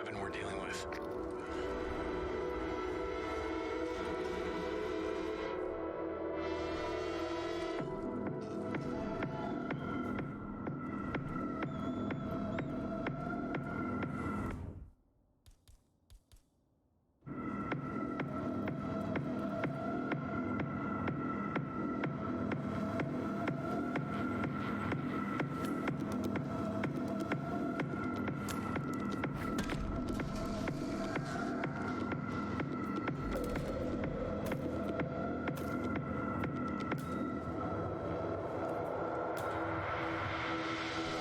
weapon we're dealing with.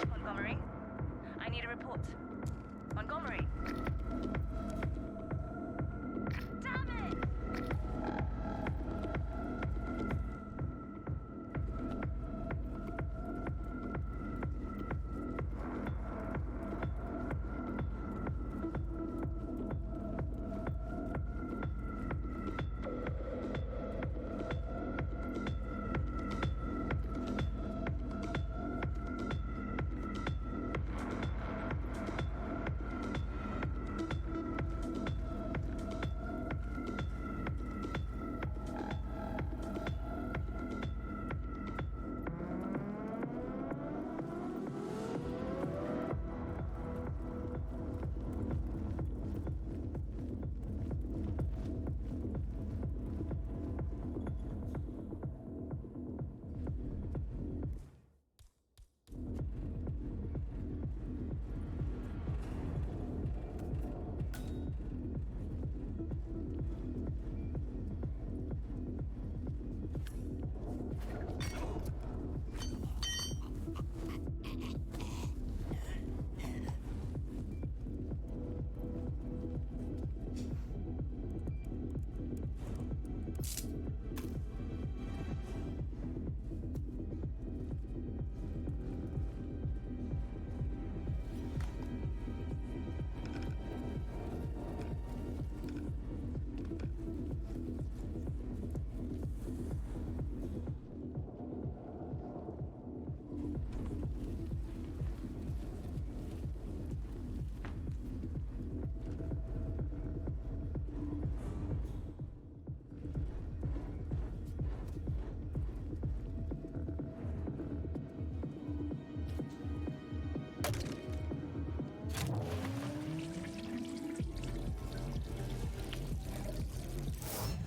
Montgomery? I need a report. Montgomery? Damn it!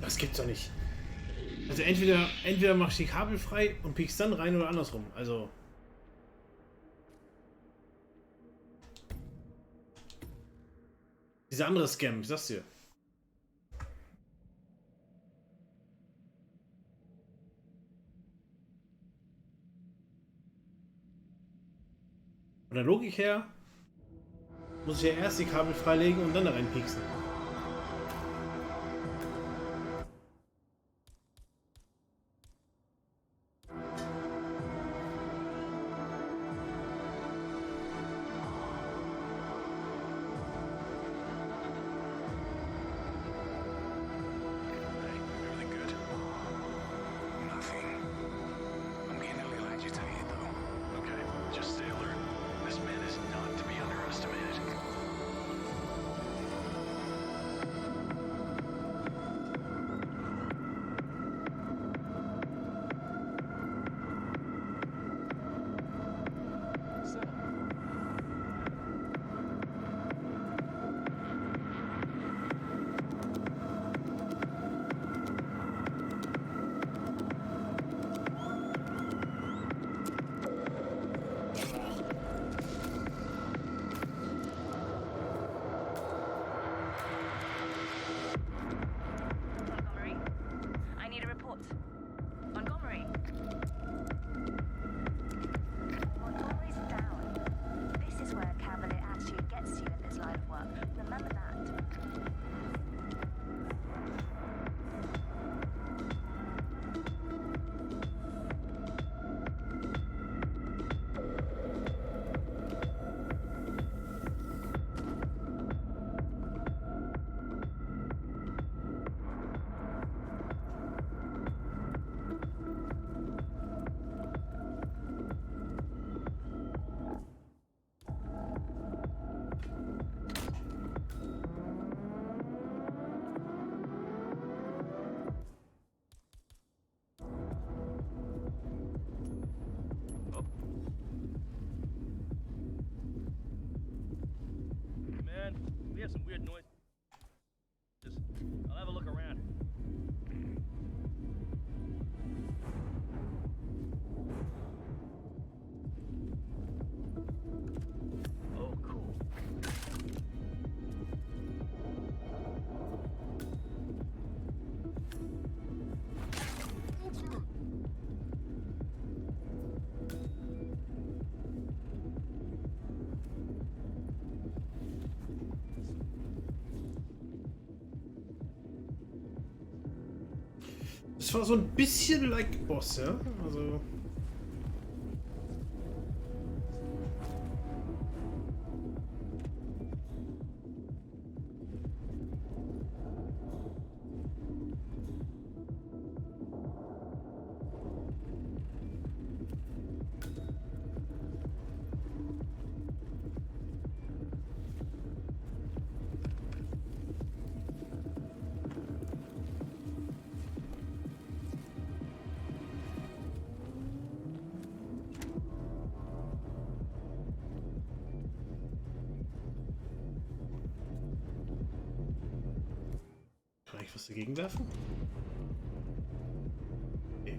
Das gibt's doch nicht. Also entweder machst du die Kabel frei und piekst dann rein oder andersrum. Also. Dieser andere Scam, ich sag's dir. Von der Logik her muss ich ja erst die Kabel freilegen und dann da reinpieksen. some weird noise. I'll have a look around. Oh, cool. Das war so ein bisschen like Boss, ja? Also. Kann ich was dagegen werfen? Okay.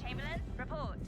Chamberlain, report.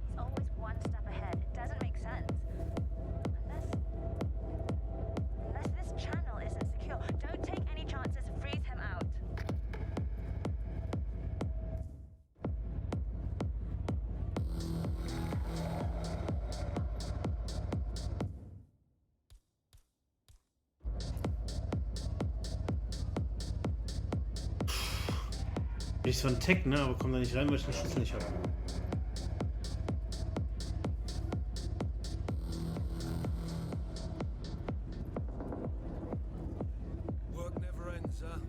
He's always one step ahead. It doesn't make sense. Unless this channel isn't secure. Don't take any chances. Freeze him out. Ich so ein Tech, ne? Aber komm da nicht rein, weil ich den Schlüssel nicht habe. Work never ends, huh?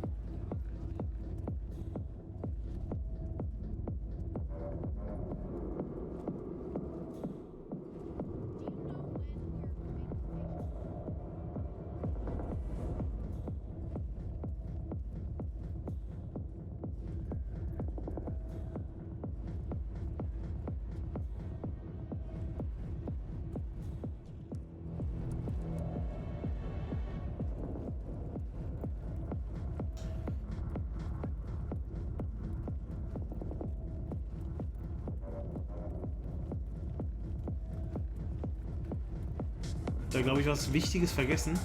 Da glaube ich was Wichtiges vergessen.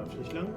darf ich nicht lang.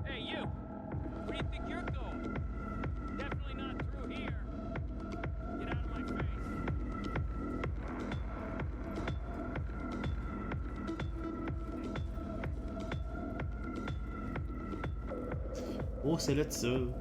Hey, you! Where do you think you're going? Definitely not through here. Get out of my face. Wo ist der letzte?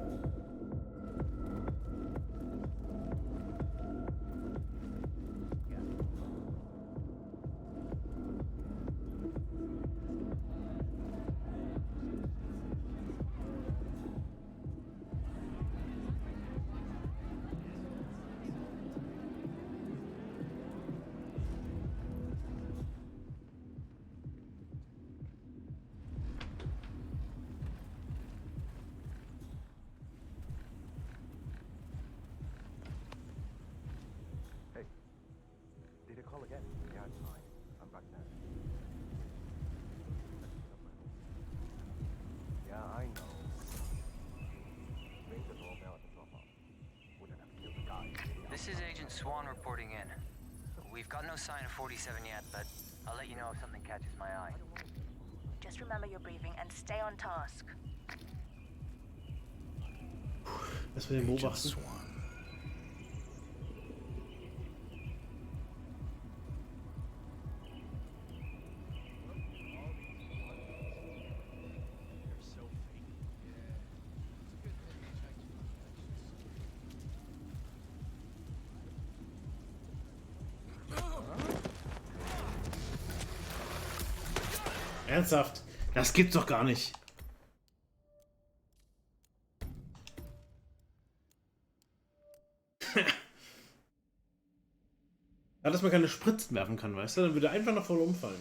Hey, did it call again? Yeah, it's fine. I'm back now. Yeah, I know. Ring the doorbell at the drop-off. Wouldn't have killed the guy. This is Agent Swan reporting in. We've got no sign of 47 yet, but I'll let you know if something catches my eye. Just remember your briefing and stay on task. Lass mal den beobachten. Ernsthaft? Das gibt's doch gar nicht. Ja, dass man keine Spritzen werfen kann, weißt du? Dann würde er einfach noch voll umfallen.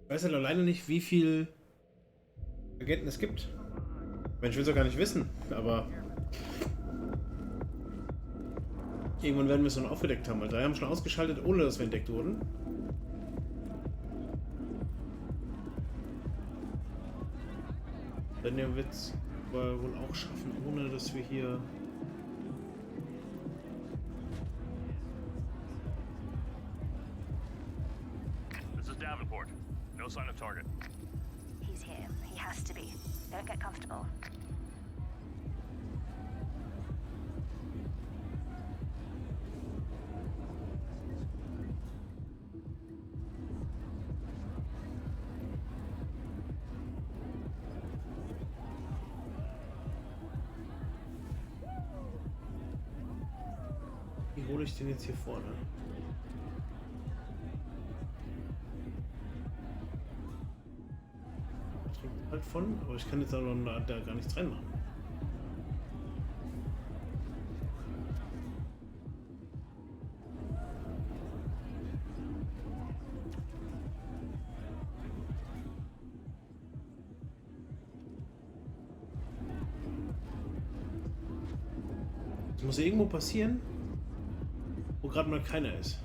Ich weiß halt alleine nicht, wie viel Agenten es gibt. Ich will es doch gar nicht wissen, aber irgendwann werden wir es dann aufgedeckt haben, weil drei haben schon ausgeschaltet, ohne dass wir entdeckt wurden. Dann wird es wohl auch schaffen, ohne dass wir hier... This is Davenport. No sign of target. He's here. He has to be. Don't get comfortable. Wie hole ich den jetzt hier vorne? Trinkt halt von, aber ich kann jetzt aber da gar nichts reinmachen. Das muss irgendwo passieren, wo gerade mal keiner ist.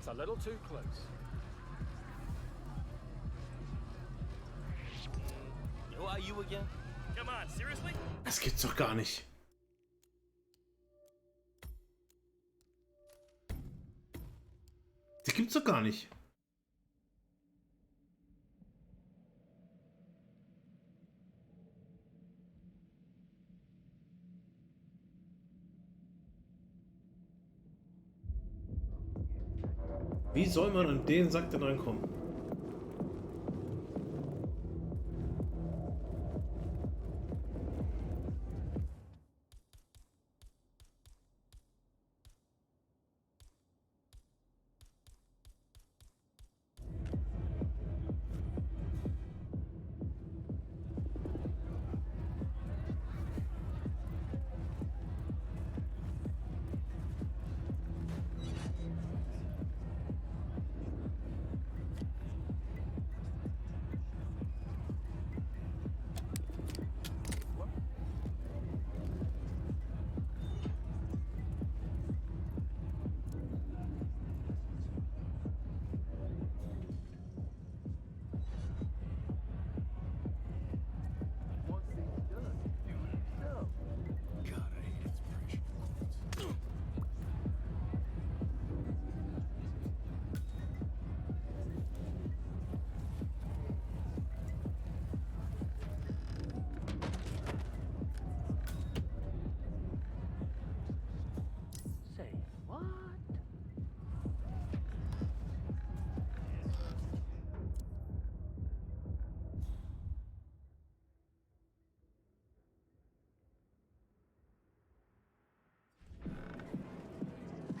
a little too close. Who are you again? Come on, seriously? Das gibt's doch gar nicht. Das gibt's doch gar nicht. Wie soll man an den Sack denn reinkommen?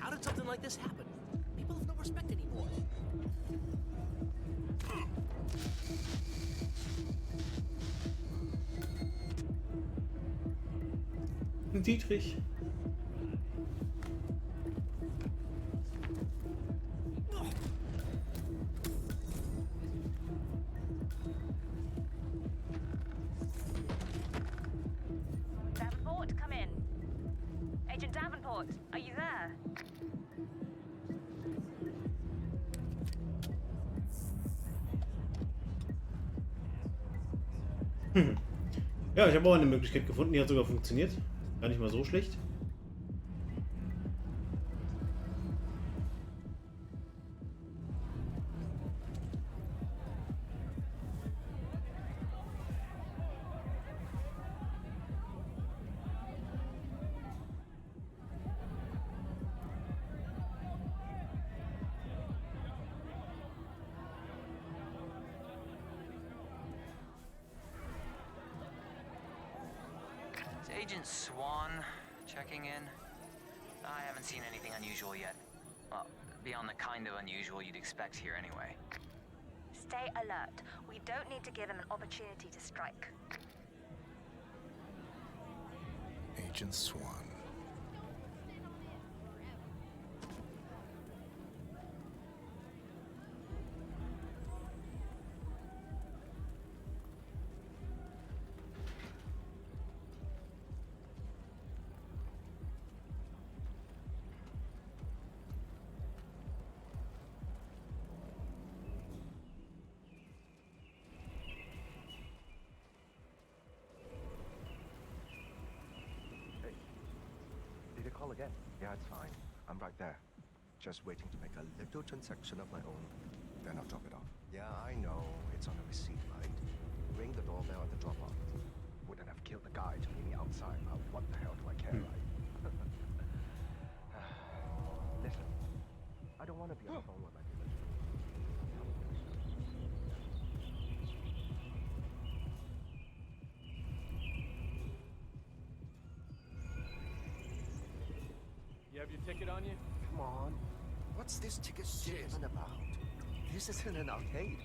How did something like this happen? People have no respect anymore. Dietrich. Davenport, come in. Agent Davenport, are you there? Ja, ich habe auch eine Möglichkeit gefunden, die hat sogar funktioniert. Gar nicht mal so schlecht. Agent Swan checking in. I haven't seen anything unusual yet. Well, beyond the kind of unusual you'd expect here anyway. Stay alert. We don't need to give him an opportunity to strike. Agent Swan. Did you call again? Yeah, it's fine. I'm right there. Just waiting to make a little transaction of my own. Then I'll drop it off. Yeah, I know. It's on a receipt, right? Ring the doorbell at the drop-off. Wouldn't have killed the guy to meet me outside. What the hell do I care, right? Listen, I don't want to be on the phone with my dealer. You have your ticket on you? Come on. What's this ticket shit even about? This isn't an arcade.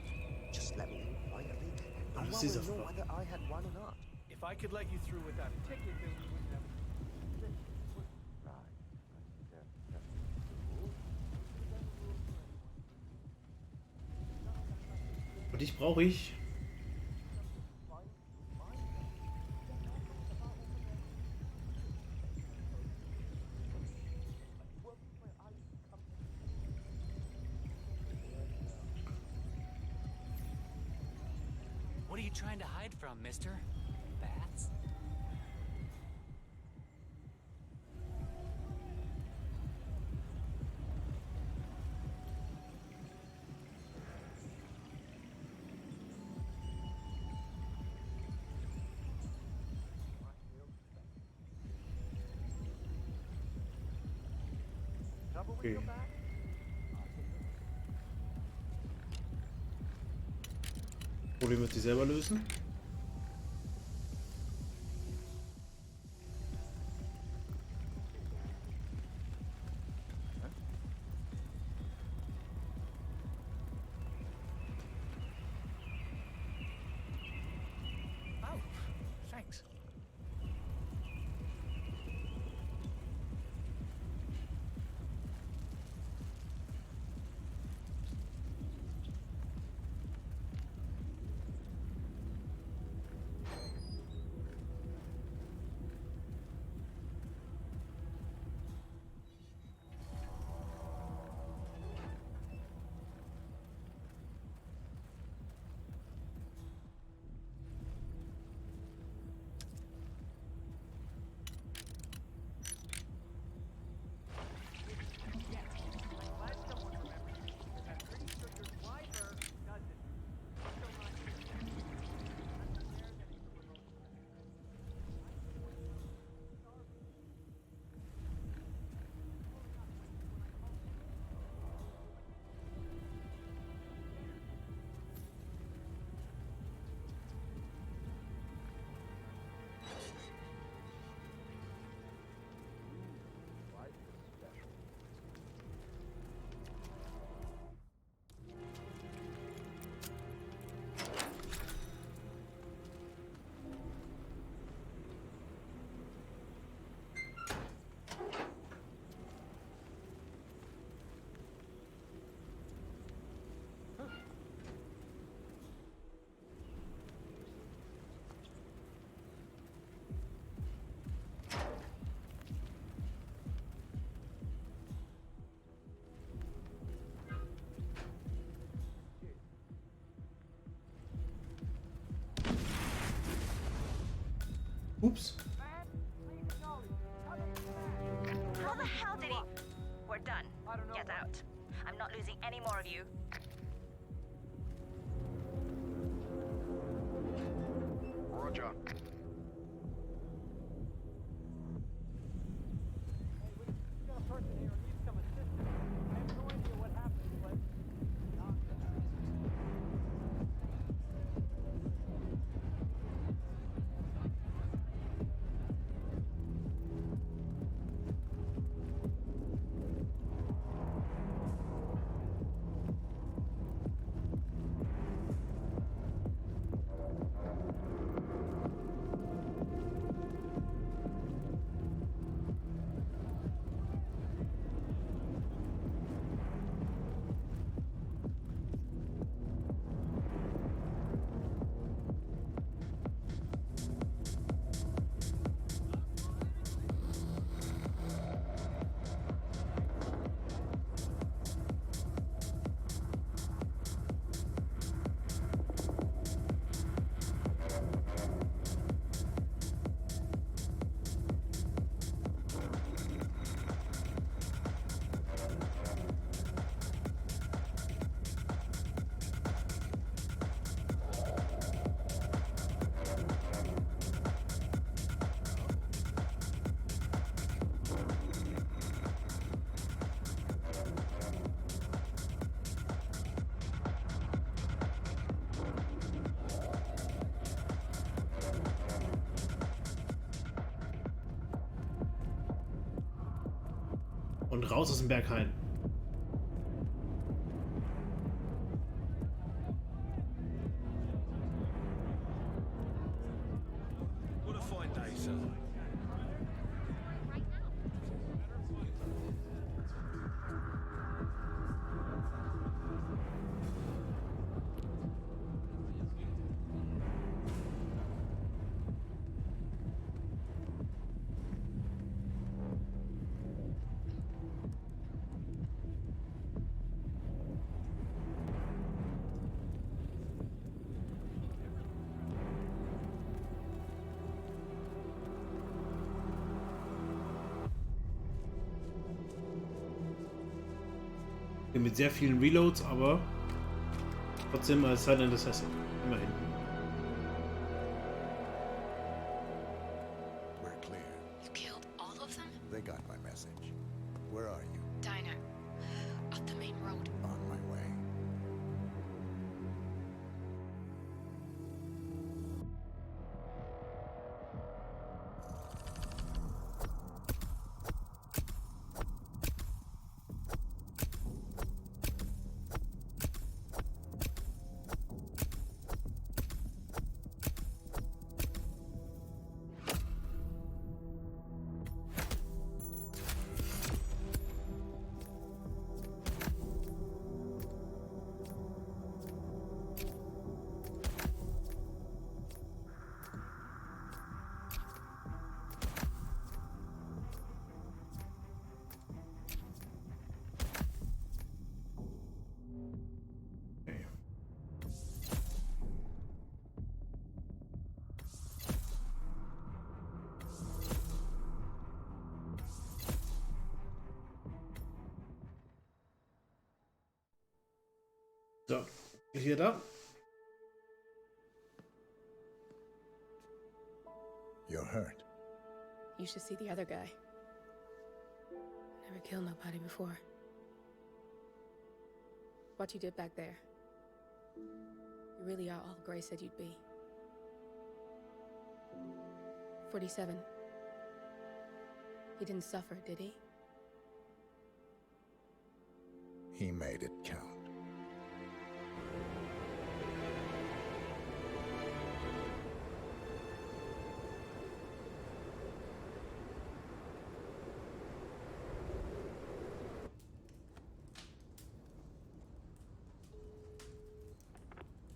Just let me in quietly. No one will know whether I had one or not. If I could let you through without a ticket, then we wouldn't have... Und dich brauche ich. trying to hide from, mister? Bats? Okay. Problem wird sie selber lösen. Oh, thanks. Oops. How the hell did he... We're done. Get out. I'm not losing any more of you. Roger. Und raus aus dem Berghain. What a fine day, sir. Mit sehr vielen Reloads, aber trotzdem als Silent Assassin. Immerhin. We're clear. You killed all of them? They got my message. Where are you? Diner. Up the main road. On my way. So, hier da. You're hurt. You should see the other guy. Never killed nobody before. What you did back there. You really are all Gray said you'd be. 47. He didn't suffer, did he? He made it count.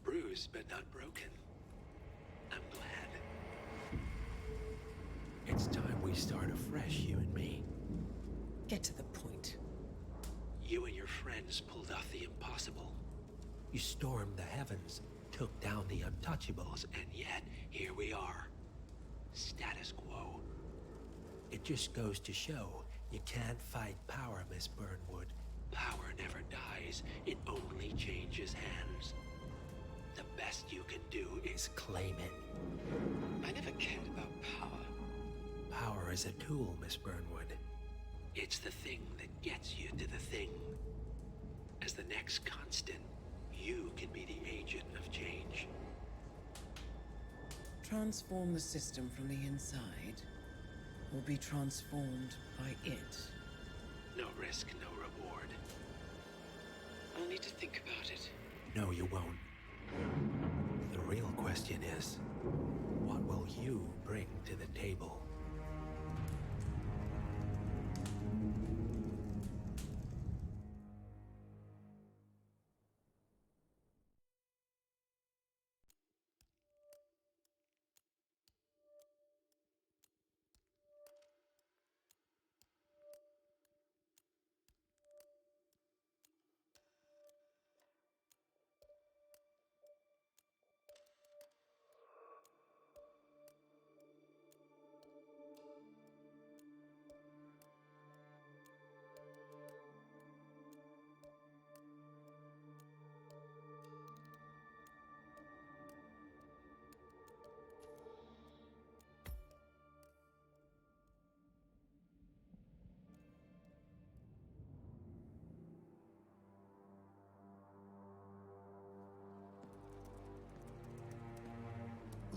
Bruised but not broken. I'm glad. It's time we start afresh, you and me. Get to the point. You and your friends pulled off the impossible. You stormed the heavens, took down the untouchables, and yet here we are. Status quo. It just goes to show you can't fight power, Miss Burnwood. Power never dies, it only changes hands. The best you can do is claim it. I never cared about power. Power is a tool, Miss Burnwood. It's the thing that gets you to the thing. As the next constant, you can be the agent of change. Transform the system from the inside, or be transformed by it. No risk, no reward. I'll need to think about it. No, you won't. The real question is, what will you bring to the table?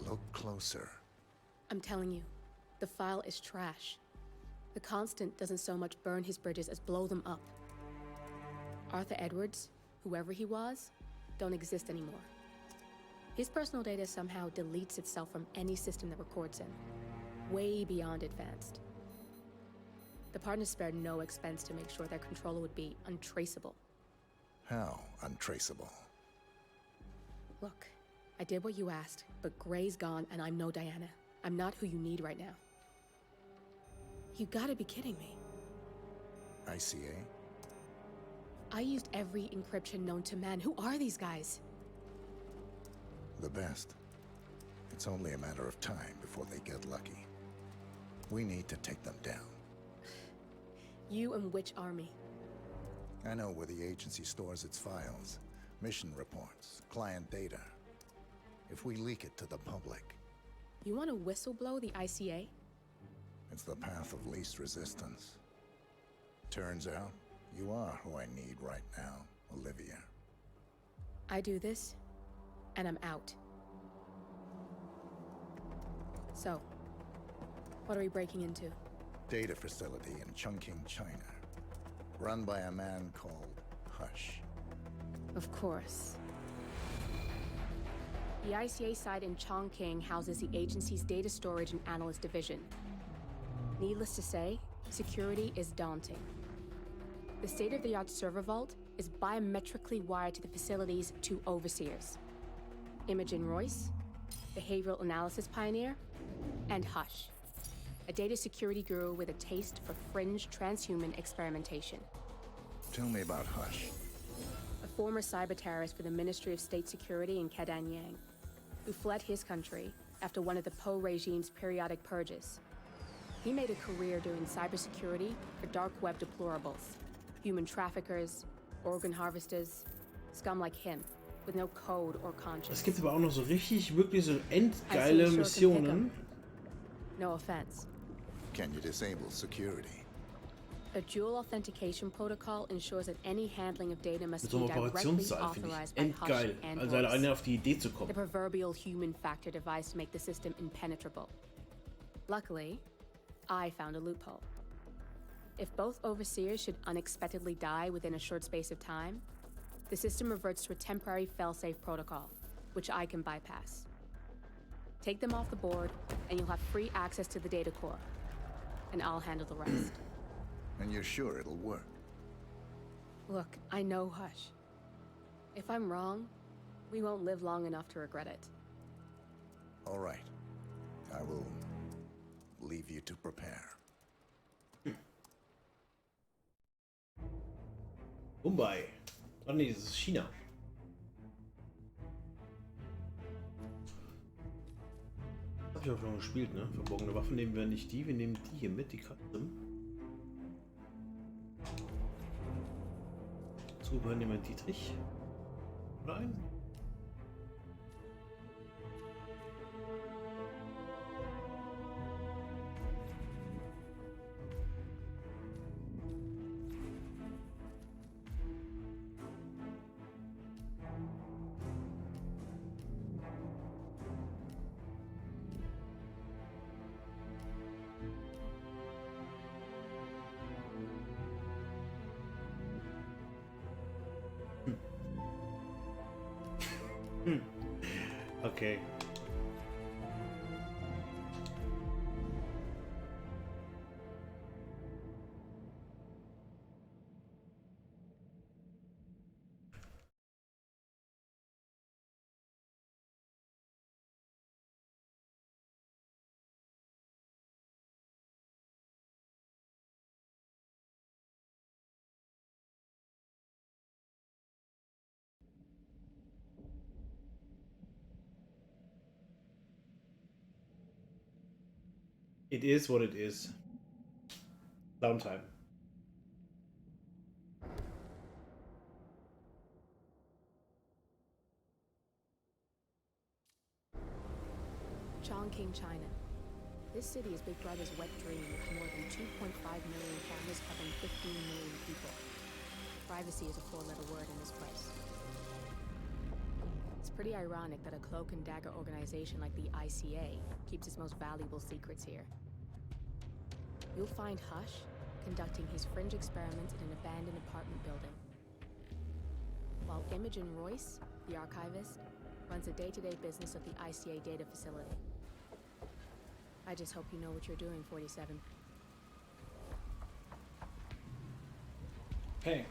Look closer. I'm telling you, the file is trash. The Constant doesn't so much burn his bridges as blow them up. Arthur Edwards, whoever he was, don't exist anymore. His personal data somehow deletes itself from any system that records him, way beyond advanced. The partners spared no expense to make sure their controller would be untraceable. How untraceable? Look, I did what you asked, but Gray's gone and I'm no Diana. I'm not who you need right now. You gotta be kidding me. ICA? I used every encryption known to man. Who are these guys? The best. It's only a matter of time before they get lucky. We need to take them down. You and which army? I know where the agency stores its files, mission reports, client data. If we leak it to the public... You want to whistleblow the ICA? It's the path of least resistance. Turns out, you are who I need right now, Olivia. I do this, and I'm out. So, what are we breaking into? Data facility in Chongqing, China. Run by a man called Hush. Of course. The ICA site in Chongqing houses the agency's data storage and analyst division. Needless to say, security is daunting. The state-of-the-art server vault is biometrically wired to the facility's 2 overseers. Imogen Royce, behavioral analysis pioneer, and Hush, a data security guru with a taste for fringe transhuman experimentation. Tell me about Hush. A former cyber terrorist for the Ministry of State Security in Kedanyang, who fled his country after one of the Po regime's periodic purges. He made a career doing cybersecurity for dark web deplorables, human traffickers, organ harvesters, scum like him, with no code or conscience. Es gibt aber auch noch so richtig, wirklich so endgeile Missionen. No offense. Can you disable security? A dual authentication protocol ensures that any handling of data must Mit so be einem directly Operationssaal finde authorized ich by Hush endgeil. and Also Royce. alleine auf die Idee zu The kommen. proverbial human factor device to make the system impenetrable. Luckily, I found a loophole. If both overseers should unexpectedly die within a short space of time, the system reverts to a temporary fail-safe protocol, which I can bypass. Take them off the board, and you'll have free access to the data core. And I'll handle the rest. And you're sure it'll work? Look, I know Hush. If I'm wrong, we won't live long enough to regret it. All right. I will leave you to prepare. Mumbai. Ah nee, das ist China. Hab ich auch schon gespielt, ne? Verborgene Waffen nehmen wir nicht die, wir nehmen die hier mit, die Custom. Zubehör nehmen wir Dietrich. Oder einen? Okay. It is what it is. Downtime. Chongqing, China. This city is Big Brother's wet dream with more than 2.5 million cameras covering 15 million people. Privacy is a 4-letter word in this place. It's pretty ironic that a cloak and dagger organization like the ICA keeps its most valuable secrets here. You'll find Hush conducting his fringe experiments in an abandoned apartment building, while Imogen Royce, the archivist, runs the day-to-day business of the ICA data facility. I just hope you know what you're doing, 47. Hey.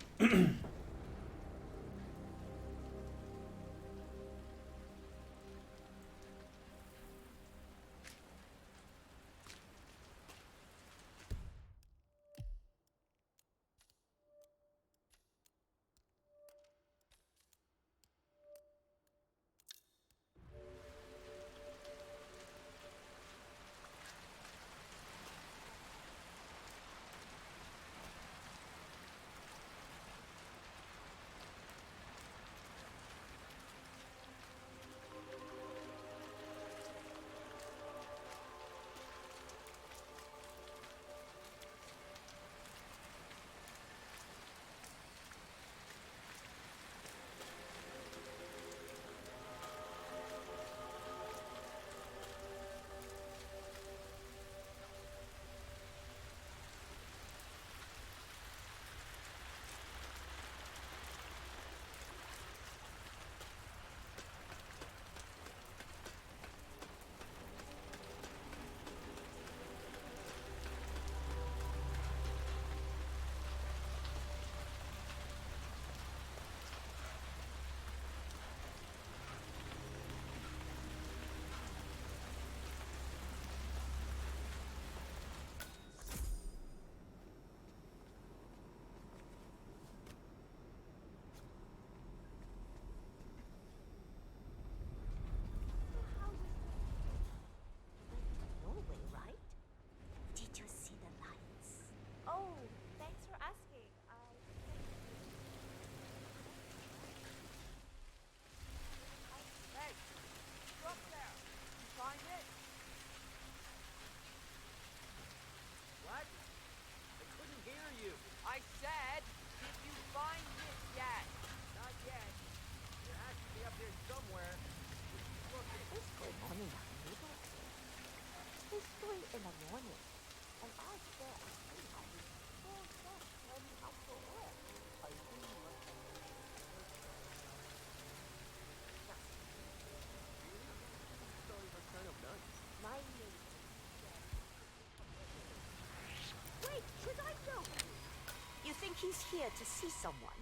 He's here to see someone.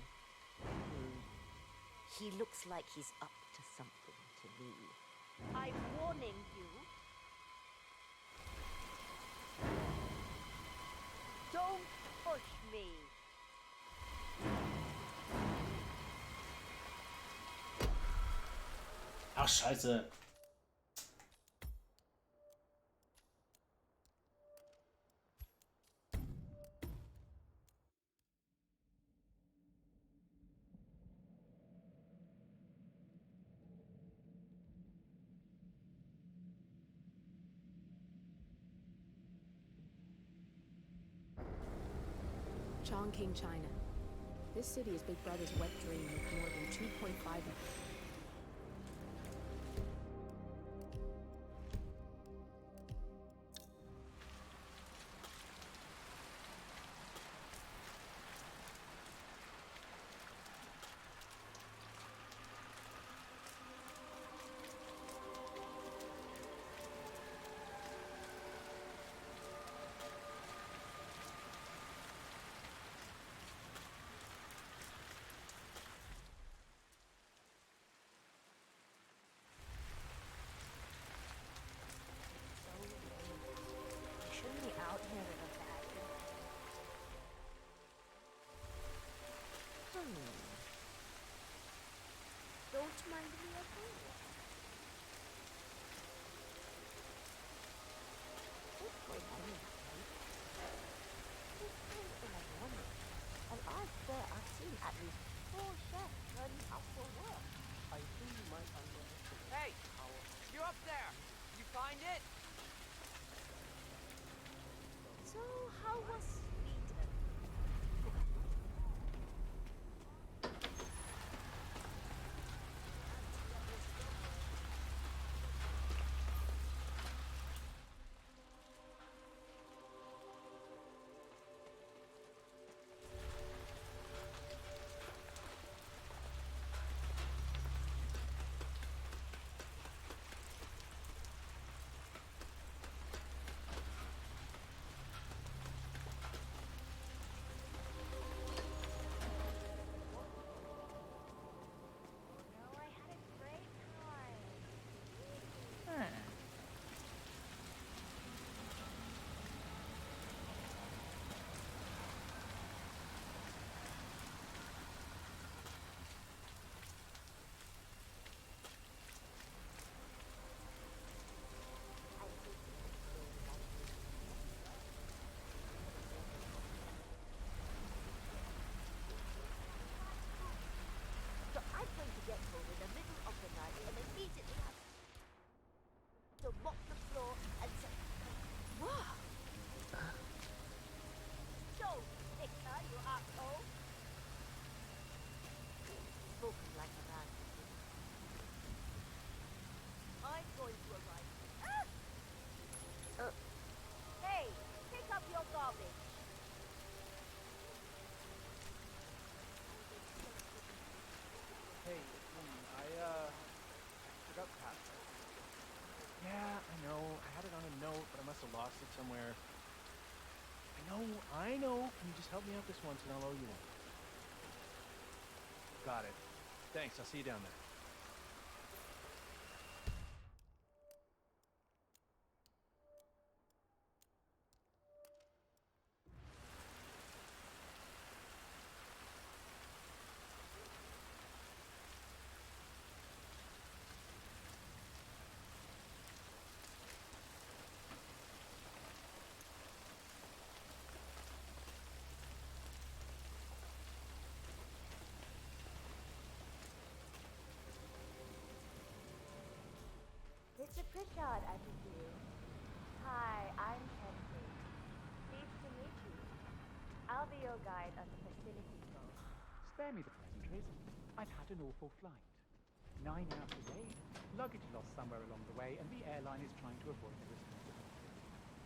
He looks like he's up to something to me. I'm warning you. Don't push me. Ach, scheiße. Chongqing, China. This city is Big Brother's wet dream with more than 2.5 million. Shouldn't be out here in a vacuum. Don't mind me at all. What's going on in that place? It's 10 in the morning, and I swear I've seen at least 4 chefs running out for work. I think you might underestimate. Hey! You up there! You find it? So, how was Sweden? So I'm going to get home in the middle of the night and immediately have to mop the floor and say, "Wow! So, Victor, you asshole!" Spoken like a man. I'm going to arrive. Hey, pick up your garbage. Hey, it's me. I forgot the password. Yeah, I know. I had it on a note, but I must have lost it somewhere. I know. Can you just help me out this once and I'll owe you one? Got it. Thanks, I'll see you down there. Mr. Pritchard, I presume. Hi, I'm Kelsey. Pleased to meet you. I'll be your guide on the facility tour. Spare me the pleasantries. I've had an awful flight. 9 hours delayed, luggage lost somewhere along the way, and the airline is trying to avoid the responsibility.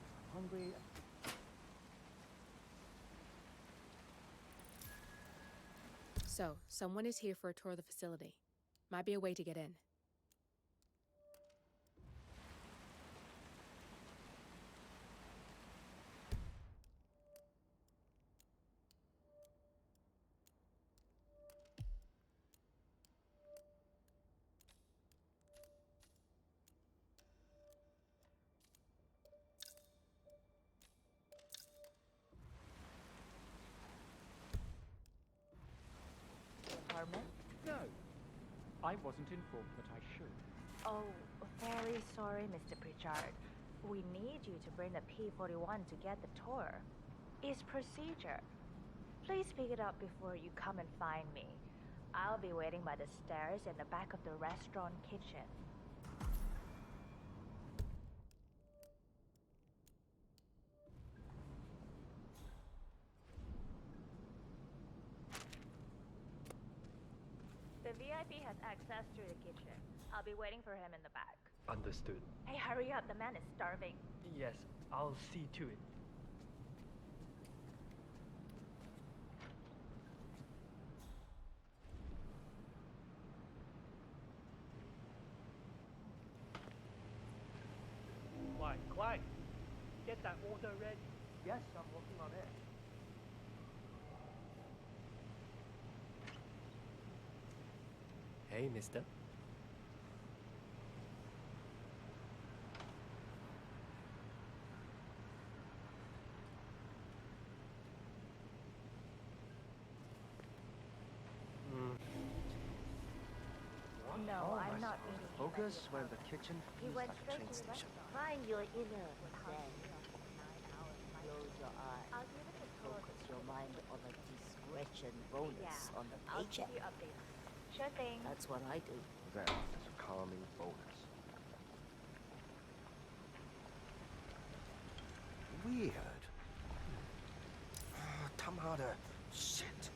I'm hungry. So, someone is here for a tour of the facility. Might be a way to get in. apartment? No. I wasn't informed that I should. Oh, very sorry, Mr. Pritchard. We need you to bring the P-41 to get the tour. It's procedure. Please pick it up before you come and find me. I'll be waiting by the stairs in the back of the restaurant kitchen. The VIP has access to the kitchen. I'll be waiting for him in the back. Understood. Hey, hurry up, the man is starving. Yes, I'll see to it. Clay, get that auto ready. Yes, I'm working on it. Hey, mister. No, I'm not eating. Focus when the kitchen He feels went like a straight train to the station. restaurant. Find your inner zen. Close your I'll eyes. give it a tour. Focus your mind on a discretion bonus Yeah, on the I'll keep paycheck. you updated. Sure thing. That's what I do. Then there's a calming bonus. Weird. Come harder. Shit.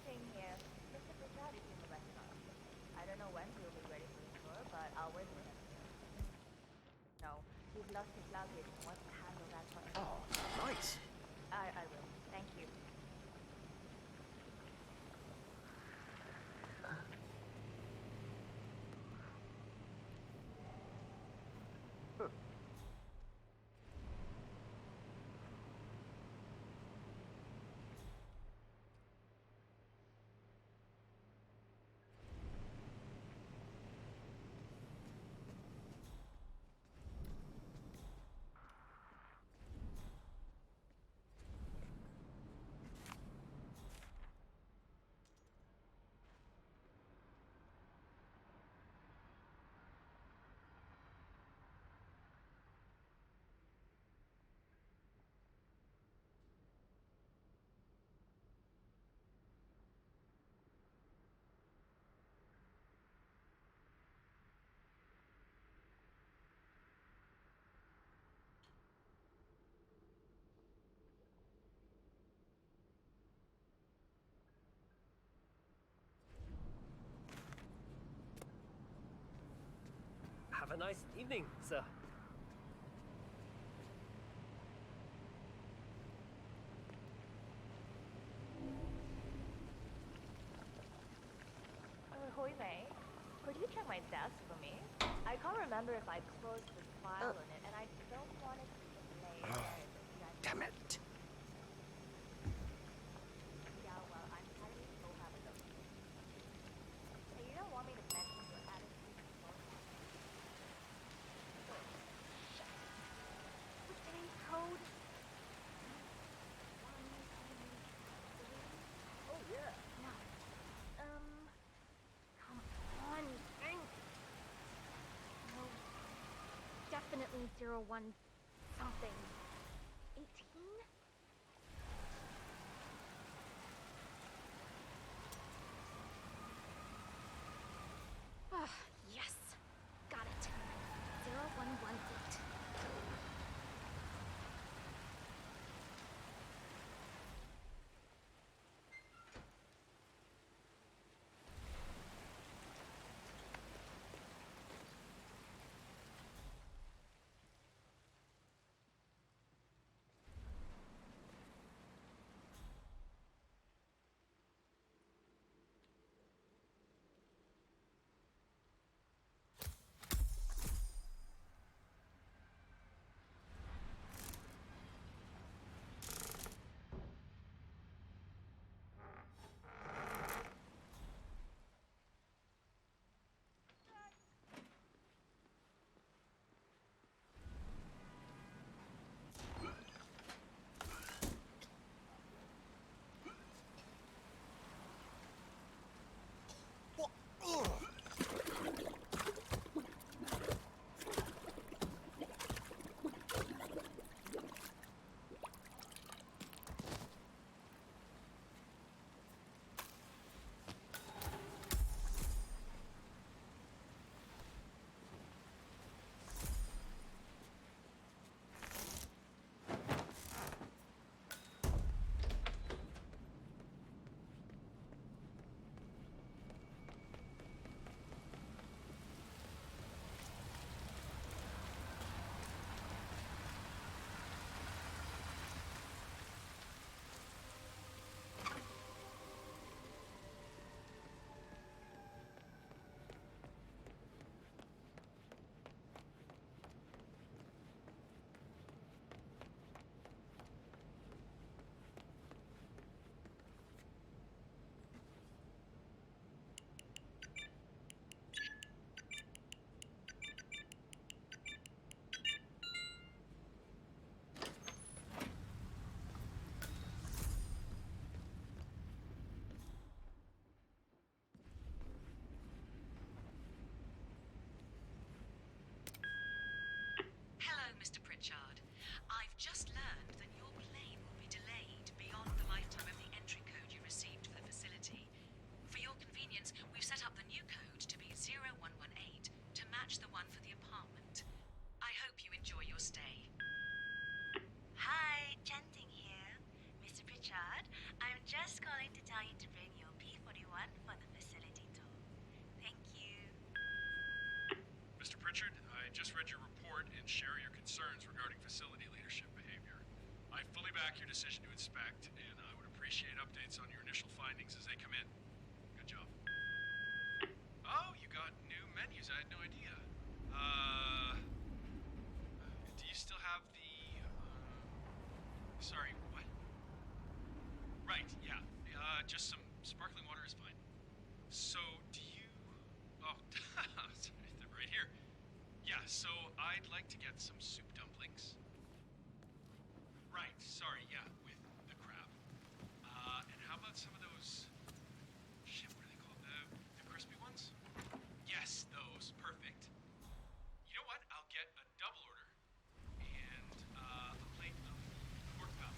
Same here. Mr. Pritchard is in the restaurant. I don't know when he'll be ready for the tour, but I'll wait for him. No, he's lost his luggage and wants to handle that first. Oh, nice. I will. Thank you. Have a nice evening, sir. Hoi Mei, could you check my desk for me? I can't remember if I closed the file on it, and I don't want it to delay. Damn it. Yeah, well, I'm telling you, go have a look. Hey, you don't want me to mention your attitude to both. Which today's code? Oh, yeah. No. Come on, think. No. Definitely 01 something. 18? Ah, yes. Got it. 0118. just read your report and share your concerns regarding facility leadership behavior. I fully back your decision to inspect, and I would appreciate updates on your initial findings as they come in. Good job. Oh, you got new menus. I had no idea. Do you still have the... Sorry, what? Right, yeah. Just some sparkling water is fine. So, do you... Oh, sorry, they're right here. Yeah, so I'd like to get some soup dumplings. Right, sorry, yeah, with the crab. And how about some of those... Shit, what are they called? The crispy ones? Yes, those. Perfect. You know what? I'll get a double order. And, a plate of pork chop.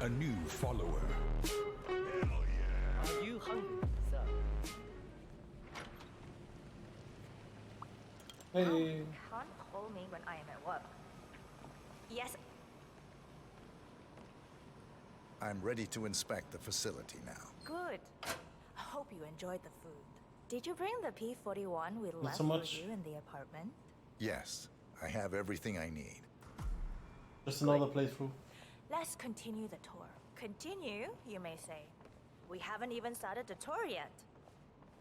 A new follower. Are you hungry, sir? Hey. Can't call me when I am at work. Yes. I'm ready to inspect the facility now. Good. I hope you enjoyed the food. Did you bring the P-41 we Not left so much. for you in the apartment? Yes, I have everything I need. Just another playthrough. Let's continue the tour. Continue, you may say. We haven't even started the tour yet.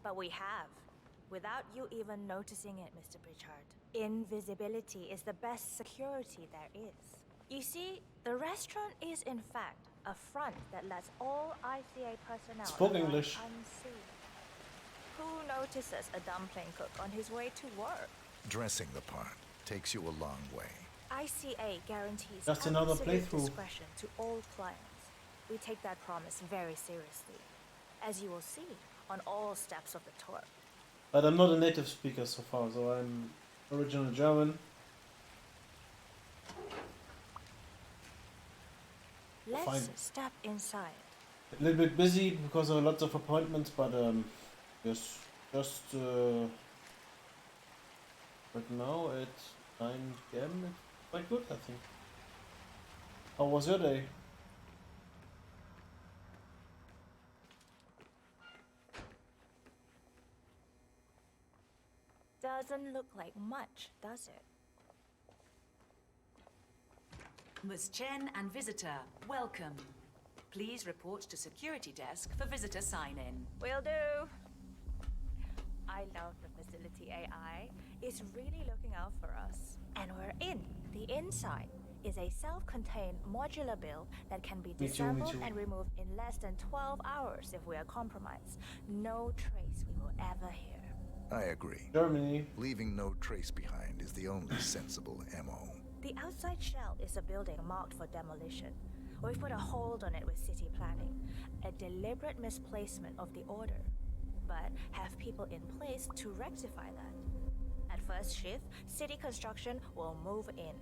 But we have, without you even noticing it, Mr. Pritchard. Invisibility is the best security there is. You see, the restaurant is in fact a front that lets all ICA personnel Spoke arrive English. unseen. Who notices a dumpling cook on his way to work? Dressing the part takes you a long way. ICA guarantees Just another absolute playthrough. discretion to all clients. We take that promise very seriously, as you will see on all steps of the tour. But I'm not a native speaker so far, so I'm original German. Let's Fine. step inside. A little bit busy because of lots of appointments, but yes, just right now at 9 p.m. it's quite good, I think. How was your day? Doesn't look like much, does it? Ms. Chen and visitor, welcome. Please report to security desk for visitor sign-in. Will do. I love the facility AI. It's really looking out for us. And we're in. The inside is a self-contained modular build that can be Me disassembled too. and removed in less than 12 hours if we are compromised. No trace we will ever hear. I agree. Germany. Leaving no trace behind is the only sensible MO. The outside shell is a building marked for demolition. We've put a hold on it with city planning, a deliberate misplacement of the order, but have people in place to rectify that. At first shift, city construction will move in.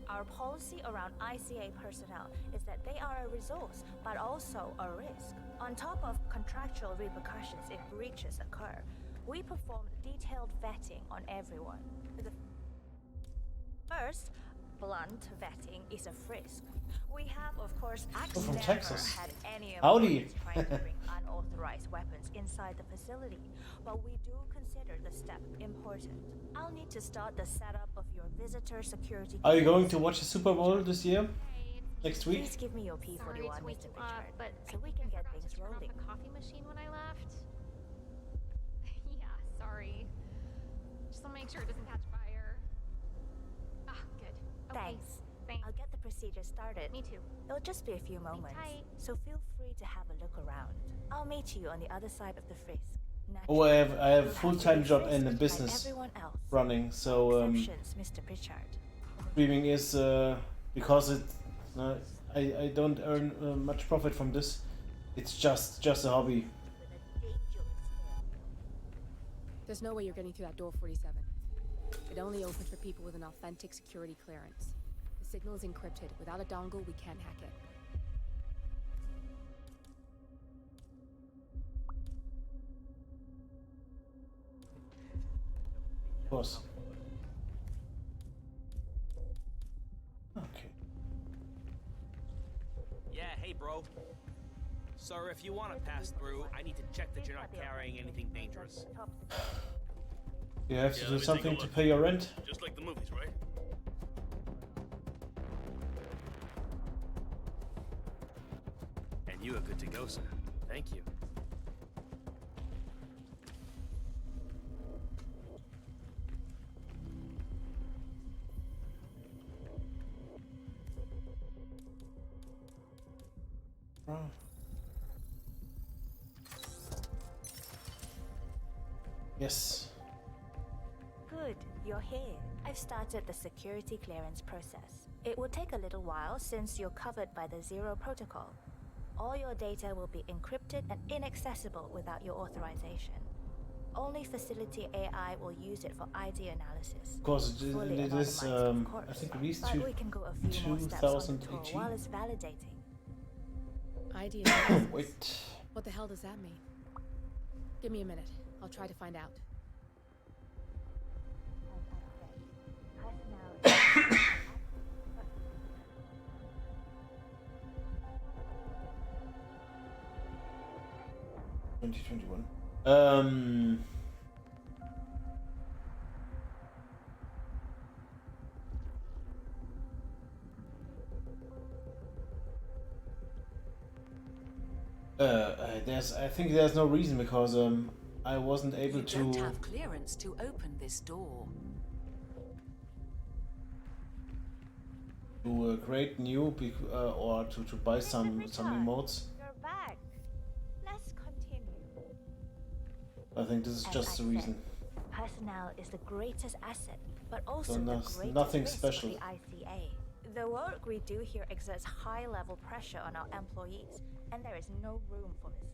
Our policy around ICA personnel is that they are a resource, but also a risk. On top of contractual repercussions if breaches occur, we perform detailed vetting on everyone. The first, blunt vetting is a frisk. We have, of course, from never Texas. had any Howdy. employees trying to bring unauthorized weapons inside the facility, but we do consider the step important. I'll need to start the setup of your visitor security. Are you going to watch the Super Bowl this year? Next week? Please give me your P41, Sorry to Mr. wake you up, Pritchard, but so we can get I forgot things to turn rolling. off the coffee machine when I left. Yeah, sorry. Just want to make sure it doesn't catch fire. Ah, good. Okay. Thanks. Thanks. I'll get the procedure started. Me too. It'll just be a few moments, tight. so feel free to have a look around. I'll meet you on the other side of the frisk. Oh, I have a full-time job and a business running, so Exceptions, Mr. Pritchard. streaming is because it I don't earn much profit from this. It's just a hobby. There's no way you're getting through that door 47. It only opens for people with an authentic security clearance. The signal is encrypted. Without a dongle, we can't hack it. Of course. Okay. Yeah, hey, bro. Sir, if you want to pass through, I need to check that you're not carrying anything dangerous. You have to do something to pay your rent? Just like the movies, right? And you are good to go, sir. Thank you. Yes. Good, you're here. I've started the security clearance process. It will take a little while since you're covered by the Zero Protocol. All your data will be encrypted and inaccessible without your authorization. Only facility AI will use it for ID analysis. Of course, it is, I think released to we can go a few more steps on the tour while it's validating. ID analysis. Wait. What the hell does that mean? Give me a minute. I'll try to find out. I think there's no reason because I wasn't able to. You don't have clearance to open this door. To create new or to buy some emotes. You're back. Let's continue. I think this is just the reason. Personnel is the greatest asset, but also So the greatest nothing risk special. for the ICA. The work we do here exerts high-level pressure on our employees, and there is no room for mistakes.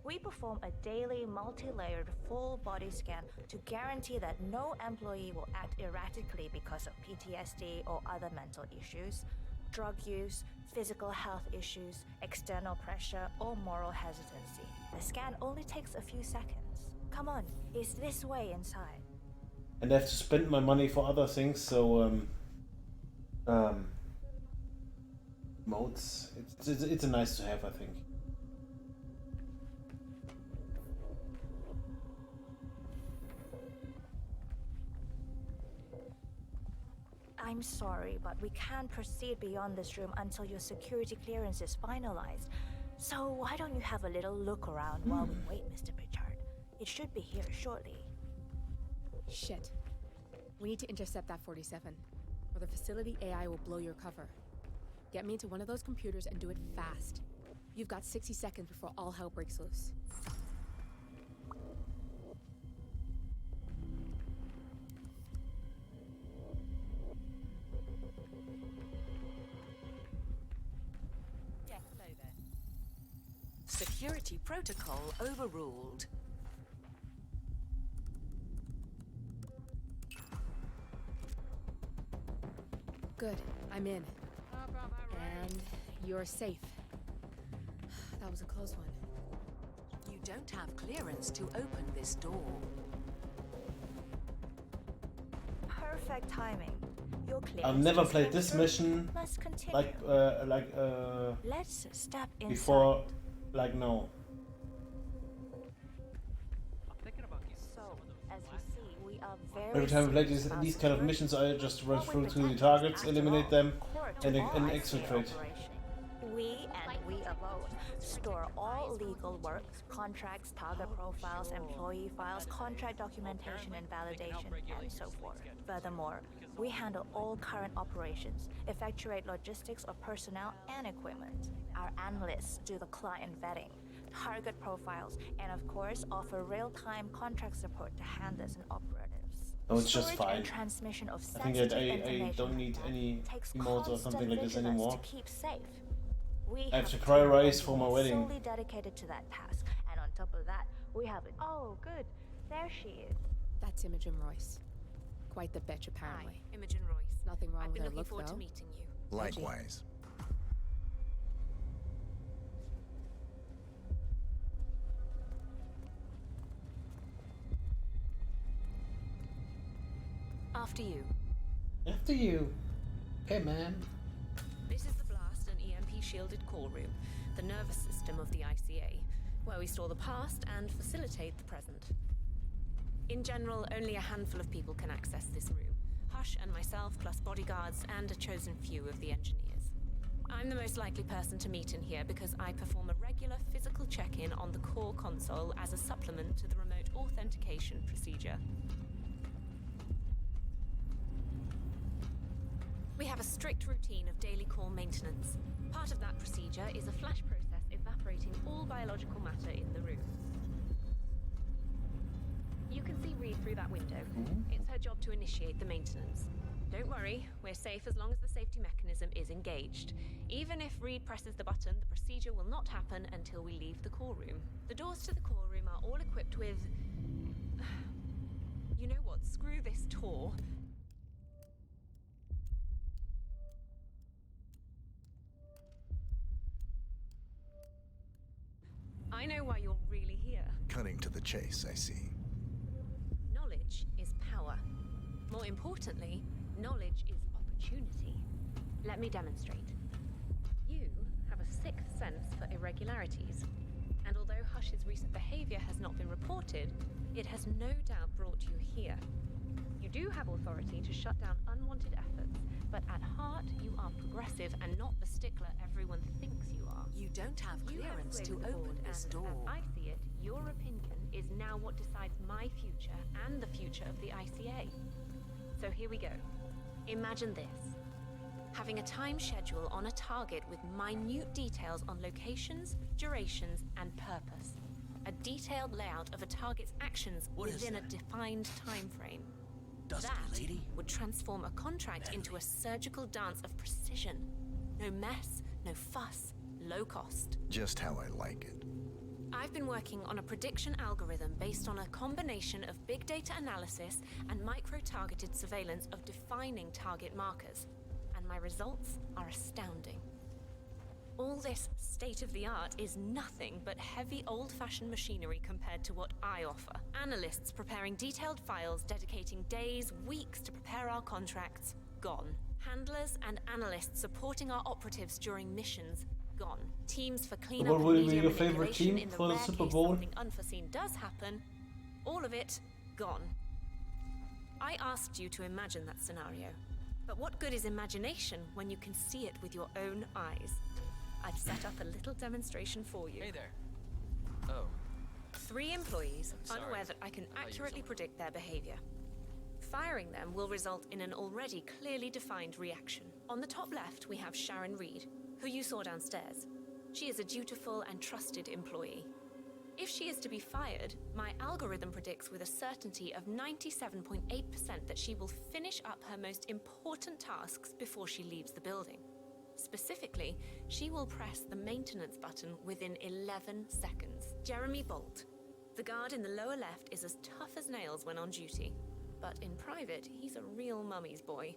We perform a daily, multi-layered, full-body scan to guarantee that no employee will act erratically because of PTSD or other mental issues, drug use, physical health issues, external pressure, or moral hesitancy. The scan only takes a few seconds. Come on, it's this way inside. And I have to spend my money for other things, so modes. It's a nice to have, I think. I'm sorry, but we can't proceed beyond this room until your security clearance is finalized. So why don't you have a little look around while we wait, Mr. Pritchard? It should be here shortly. Shit. We need to intercept that 47, or the facility AI will blow your cover. Get me into one of those computers and do it fast. You've got 60 seconds before all hell breaks loose. Yeah, hello there. Security protocol overruled. Good, I'm in. And you're safe. That was a close one. You don't have clearance to open this door. Perfect timing. Your clearance I've never is played this confirmed. mission Let's continue. like Let's step inside. before, like no. So, as you see, we are very Every time I play serious about these kind of security. missions, I just run What we through to the protect is, targets, after eliminate all, them, core to and all ICA exfiltrate. operation. We and we alone store all legal work, contracts, target profiles, employee files, contract documentation and validation, and so forth. Furthermore, we handle all current operations, effectuate logistics of personnel and equipment. Our analysts do the client vetting, target profiles, and of course offer real-time contract support to handlers and operatives. Oh, it's just Storage fine. and transmission of I think sensitive I information don't need any takes emotes or something like this constant vigilance anymore. to keep safe. We I have to a cry team of rice for my engineers wedding. solely dedicated to that task, and on top of that, we have a... Oh, good. There she is. That's Imogen Royce. Quite the bitch, apparently. Hi, Imogen Royce. Nothing wrong I've with been her looking look, forward though. to meeting you. Likewise. After you. After you. Okay, ma'am. This is the blast and EMP shielded call room, the nervous system of the ICA, where we store the past and facilitate the present. In general, only a handful of people can access this room. Hush and myself, plus bodyguards and a chosen few of the engineers. I'm the most likely person to meet in here because I perform a regular physical check-in on the core console as a supplement to the remote authentication procedure. We have a strict routine of daily core maintenance. Part of that procedure is a flash process evaporating all biological matter in the room. You can see Reed through that window. It's her job to initiate the maintenance. Don't worry, we're safe as long as the safety mechanism is engaged. Even if Reed presses the button, the procedure will not happen until we leave the core room. The doors to the core room are all equipped with... You know what? Screw this tour. I know why you're really here. Cutting to the chase, I see. Knowledge is power. More importantly, knowledge is opportunity. Let me demonstrate. You have a sixth sense for irregularities. And although Hush's recent behavior has not been reported, it has no doubt brought you here. You do have authority to shut down unwanted efforts, but at heart you are progressive and not the stickler everyone thinks you are. You don't have clearance to open this door. As I see it, your opinion is now what decides my future and the future of the ICA. So here we go. Imagine this. Having a time schedule on a target with minute details on locations, durations, and purpose. A detailed layout of a target's actions within a defined time frame. Dusty That lady? would transform a contract into a surgical dance of precision. No mess, no fuss, low cost. Just how I like it. I've been working on a prediction algorithm based on a combination of big data analysis and micro-targeted surveillance of defining target markers. And my results are astounding. All this state-of-the-art is nothing but heavy old-fashioned machinery compared to what I offer. Analysts preparing detailed files, dedicating days, weeks to prepare our contracts, gone. Handlers and analysts supporting our operatives during missions, gone. Teams for cleanup What and would be media your favorite manipulation team in the for the rare Super case Bowl? something unforeseen does happen, all of it, gone. I asked you to imagine that scenario. But what good is imagination when you can see it with your own eyes? I've set up a little demonstration for you. Hey there. Oh. 3 employees, Sorry. unaware that I can I thought you were accurately someone. predict their behavior. Firing them will result in an already clearly defined reaction. On the top left, we have Sharon Reed, who you saw downstairs. She is a dutiful and trusted employee. If she is to be fired, my algorithm predicts with a certainty of 97.8% that she will finish up her most important tasks before she leaves the building. Specifically, she will press the maintenance button within 11 seconds. Jeremy Bolt. The guard in the lower left is as tough as nails when on duty, but in private, he's a real mummy's boy.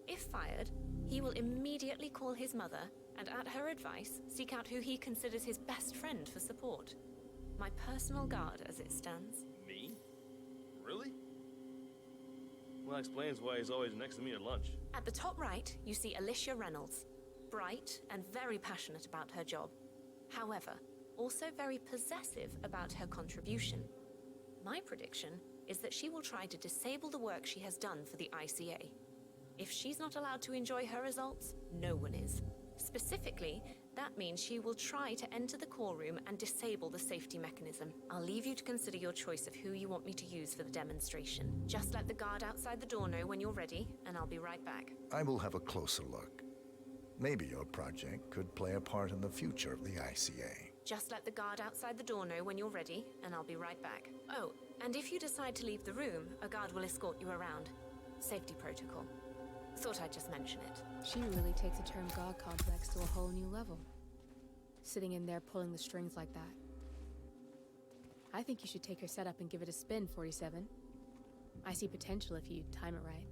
If fired, he will immediately call his mother and, at her advice, seek out who he considers his best friend for support. My personal guard, as it stands. Me? Really? Well, that explains why he's always next to me at lunch. At the top right, you see Alicia Reynolds. Bright and very passionate about her job. However, also very possessive about her contribution. My prediction is that she will try to disable the work she has done for the ICA. If she's not allowed to enjoy her results, no one is. Specifically, That means she will try to enter the core room and disable the safety mechanism. I'll leave you to consider your choice of who you want me to use for the demonstration. Just let the guard outside the door know when you're ready, and I'll be right back. I will have a closer look. Maybe your project could play a part in the future of the ICA. Just let the guard outside the door know when you're ready, and I'll be right back. Oh, and if you decide to leave the room, a guard will escort you around. Safety protocol. Thought I'd just mention it. She really takes the term God complex to a whole new level. Sitting in there pulling the strings like that. I think you should take her setup and give it a spin, 47. I see potential if you time it right.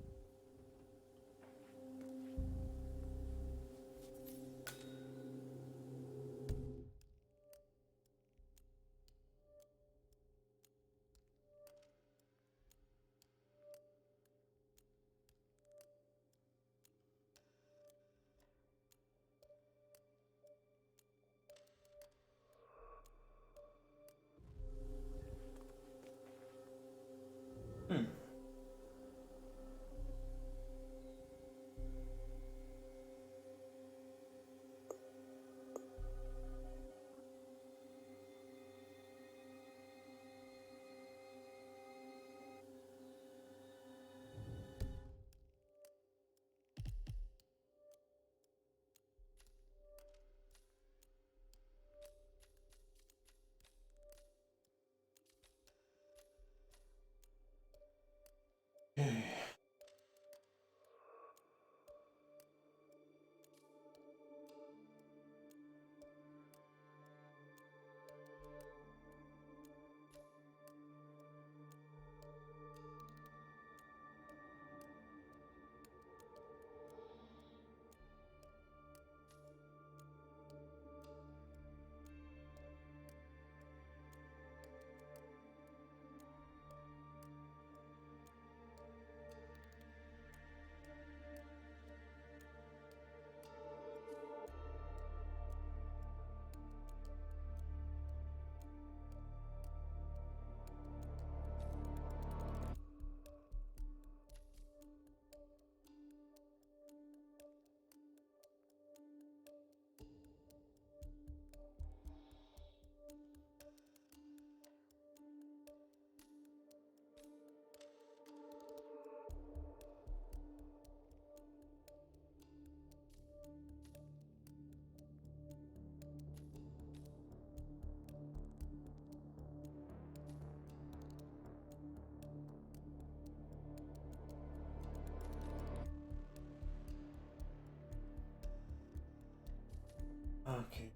Okay.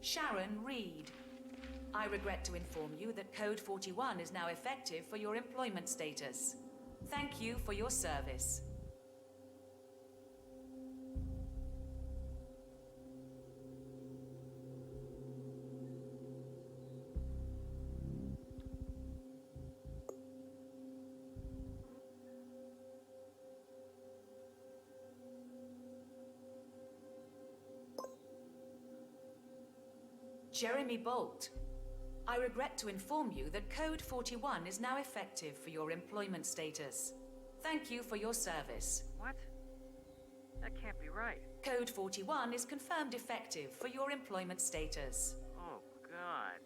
Sharon Reed. I regret to inform you that Code 41 is now effective for your employment status. Thank you for your service. Jeremy Bolt. I regret to inform you that Code 41 is now effective for your employment status. Thank you for your service. What? That can't be right. Code 41 is confirmed effective for your employment status. Oh, God.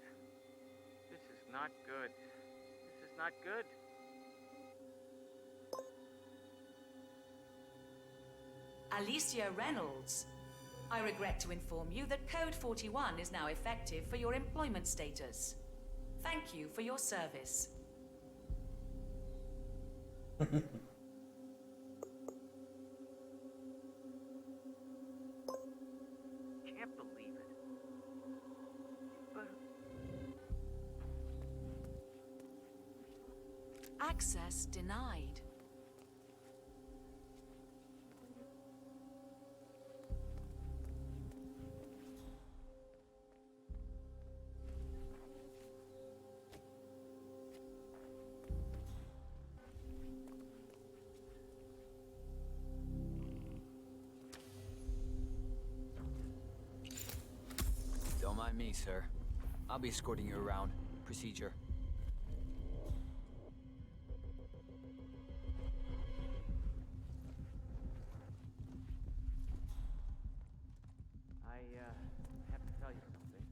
This is not good. This is not good. Alicia Reynolds. I regret to inform you that Code 41 is now effective for your employment status. Thank you for your service. Can't believe it. But Access denied. Don't mind me, sir. I'll be escorting you around. Procedure. I have to tell you something.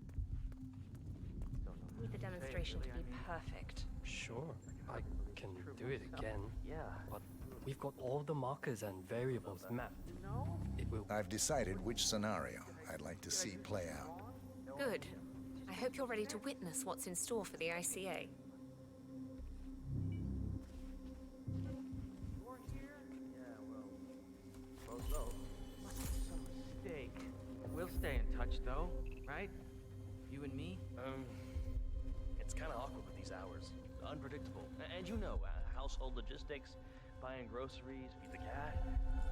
Need the demonstration to be perfect. Sure, I can do it again. Yeah. But we've got all the markers and variables mapped. It will. I've decided which scenario I'd like to see play out. Good. I hope you're ready to witness what's in store for the ICA. Some mistake. We'll stay in touch, though, right? You and me? It's kind of awkward with these hours. Unpredictable. And you know, household logistics, buying groceries, feed the cat.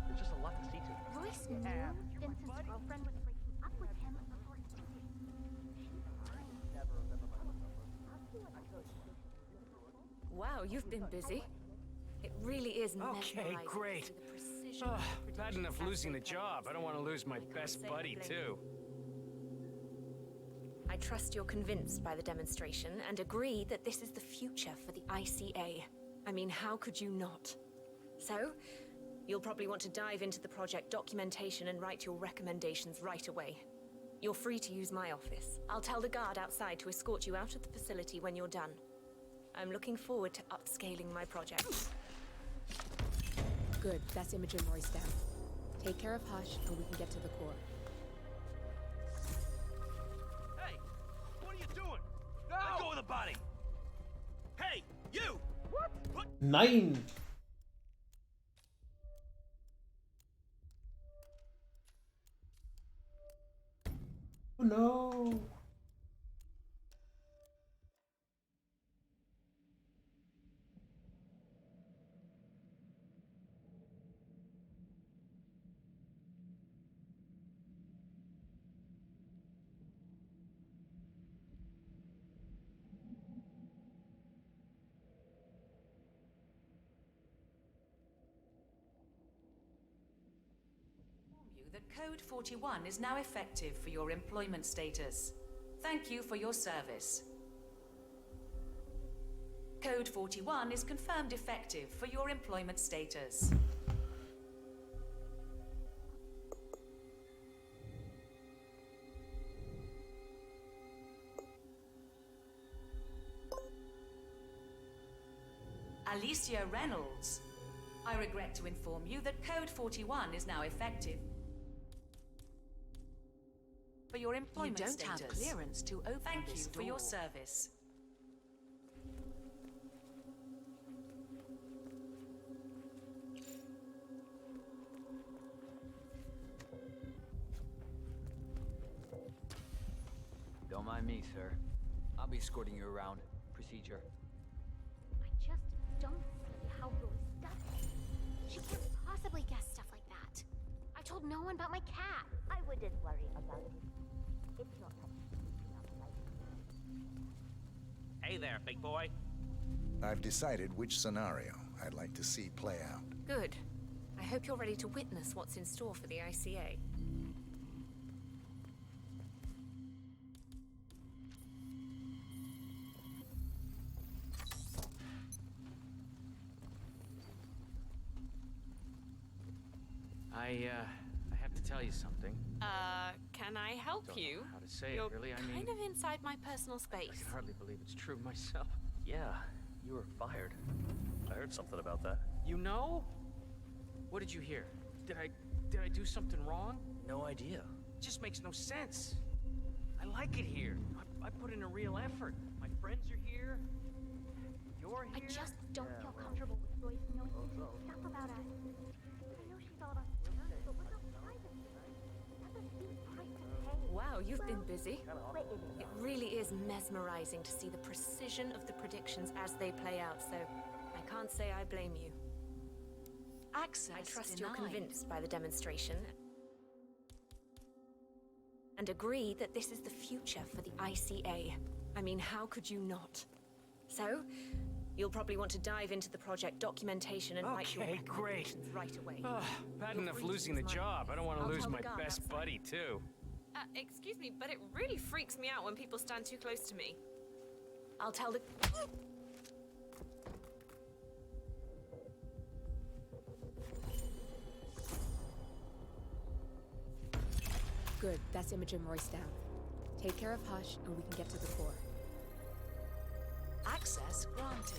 There's just a lot to see to. Royce knew Vincent's girlfriend was breaking up with him before he did. Wow, you've been busy. It really is Okay, mesmerizing to great. see the precision of the Bad enough predictions losing the as they play job. out. I don't want to lose my best buddy, too. I trust you're convinced by the demonstration and agree that this is the future for the ICA. I mean, how could you not? So, you'll probably want to dive into the project documentation and write your recommendations right away. You're free to use my office. I'll tell the guard outside to escort you out of the facility when you're done. I'm looking forward to upscaling my project. Good, that's Imogen Royce down. Take care of Hush, and we can get to the core. Hey! What are you doing? No! Let go of the body! Hey! You! What? Nein! Oh no! That Code 41 is now effective for your employment status. Thank you for your service. Code 41 is confirmed effective for your employment status. Alicia Reynolds. I regret to inform you that Code 41 is now effective for your employment status. You don't have clearance to open this door. Thank you for your service. Don't mind me, sir. I'll be escorting you around. Procedure. I just don't see how Royce does it. She can't possibly guess stuff like that. I told no one about my cat. I wouldn't worry about it. It's not like Hey there, big boy. I've decided which scenario I'd like to see play out. Good. I hope you're ready to witness what's in store for the ICA. I have to tell you something. Can I help Don't know you? how to say it, You're really. I mean, kind of inside my personal I space. can hardly believe it's true myself. Yeah, you were fired. I heard something about that. You know? What did you hear? Did I do something wrong? No idea. It just makes no sense. I like it here. I put in a real effort. My friends are here. You're here. I just don't feel comfortable with Royce knowing stuff about us. I know she's all about her, but what about privacy? That's a steep price to pay. Wow, you've been busy. It really is mesmerizing to see the precision of the predictions as they play out, so I can't say I blame you. Access I trust denied. you're convinced by the demonstration and agree that this is the future for the ICA. I mean, how could you not? So, you'll probably want to dive into the project documentation and write your Okay, great. recommendations right away. Bad You're enough free to losing the use my job. I don't want to I'll lose tell the my guard best outside. buddy, too. Excuse me, but it really freaks me out when people stand too close to me. I'll tell the... Good, that's Imogen Royce down. Take care of Hush, and we can get to the core. Access granted.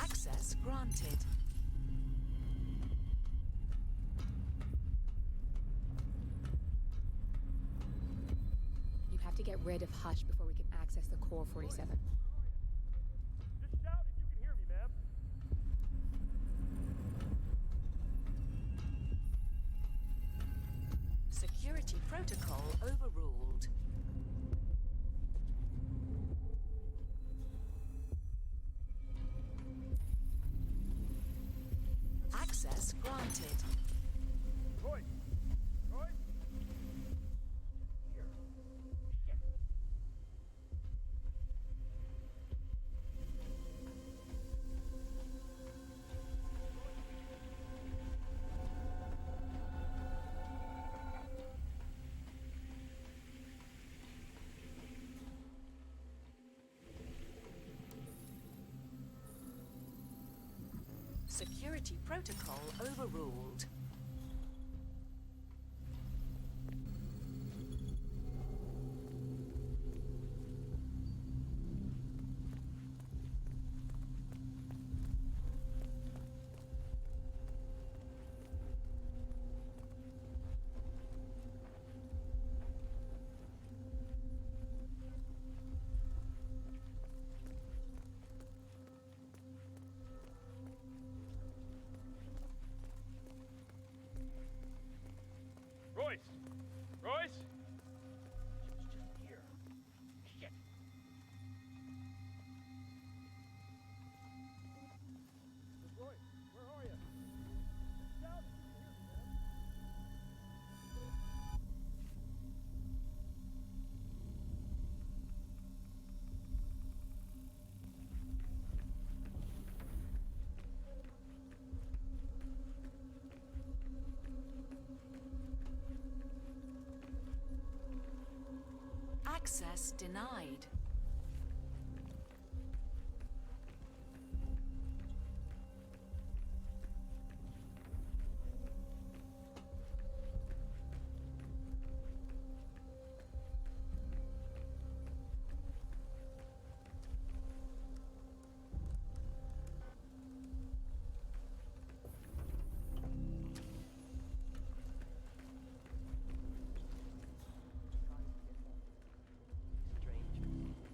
Access granted. You have to get rid of Hush before we can access the core 47. Just shout if you can hear me, ma'am. Security protocol overruled. Access granted. Roy! Roy! Here. Shit. Security protocol overruled. Royce! Royce! She was just here. Shit. Royce, where are you? Shout if you can hear me, man. Access denied. Strange.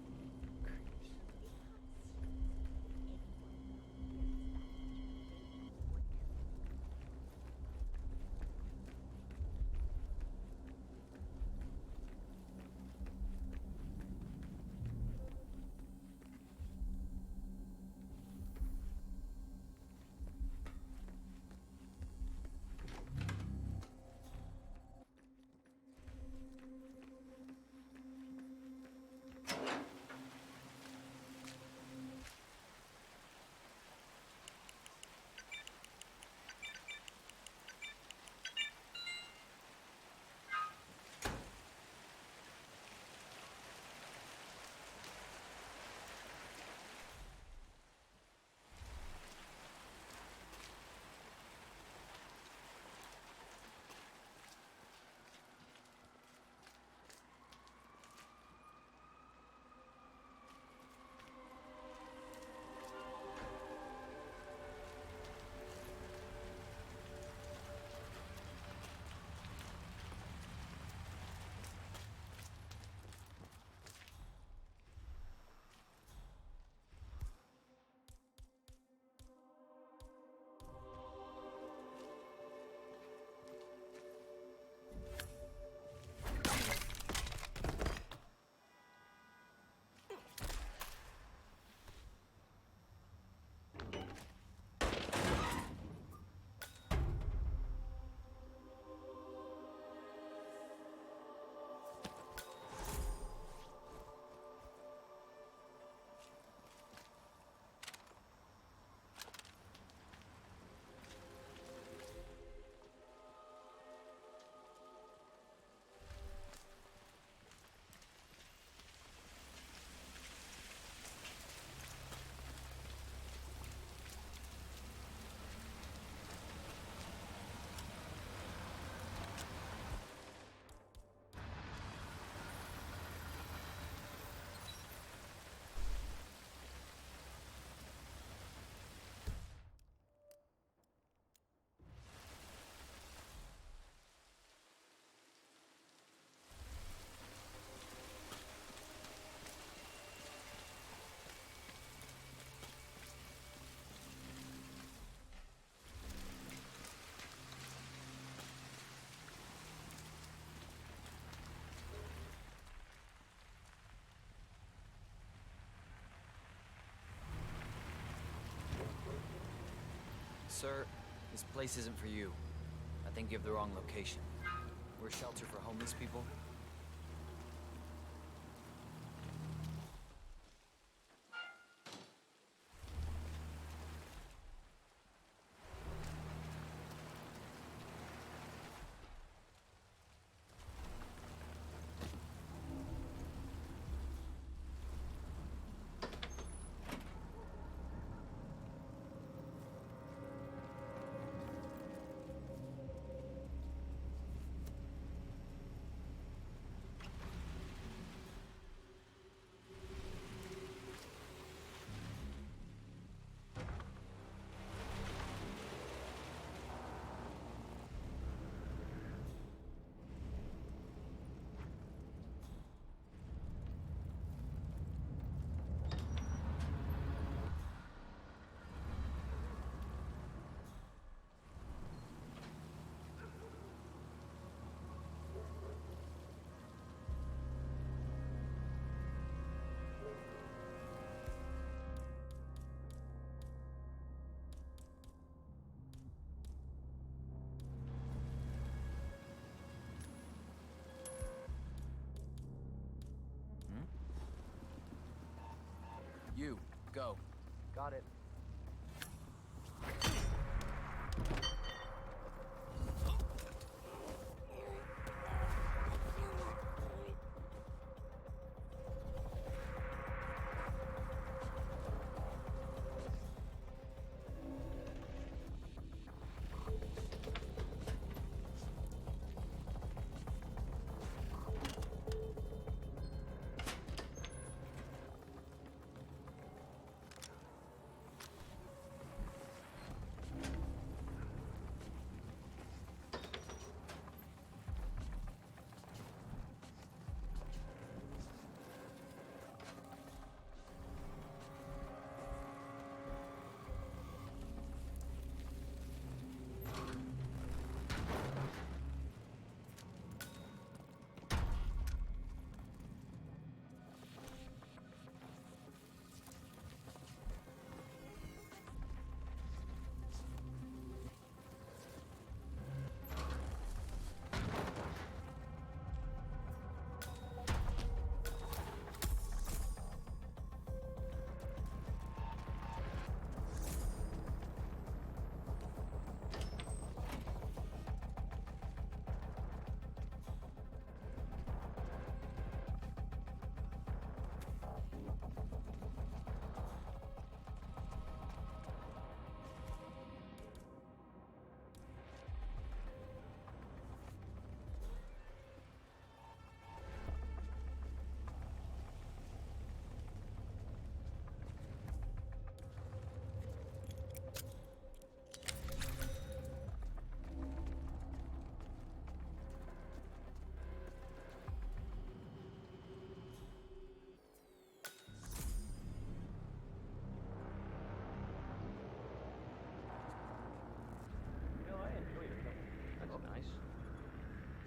Sir, this place isn't for you. I think you have the wrong location. We're a shelter for homeless people. You, go. Got it.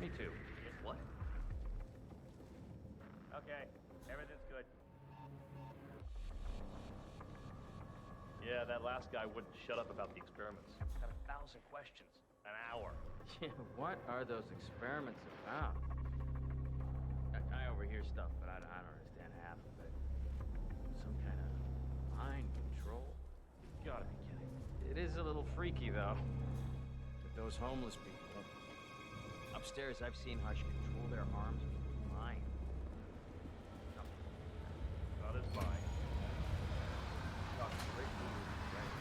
Me too. What? Okay, everything's good. Yeah, that last guy wouldn't shut up about the experiments. Got 1,000 questions. An hour. Yeah, what are those experiments about? I overhear stuff, but I don't understand half of it. Some kind of mind control? You gotta be kidding. It is a little freaky, though. With those homeless people. Upstairs, I've seen how she control their arms with her mind. Not as mine. Got straight to the brain.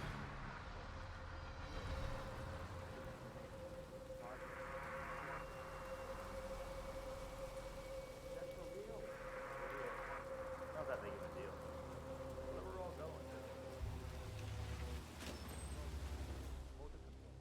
That's for real? Not that big of a deal. Where we're all going. Hold the control.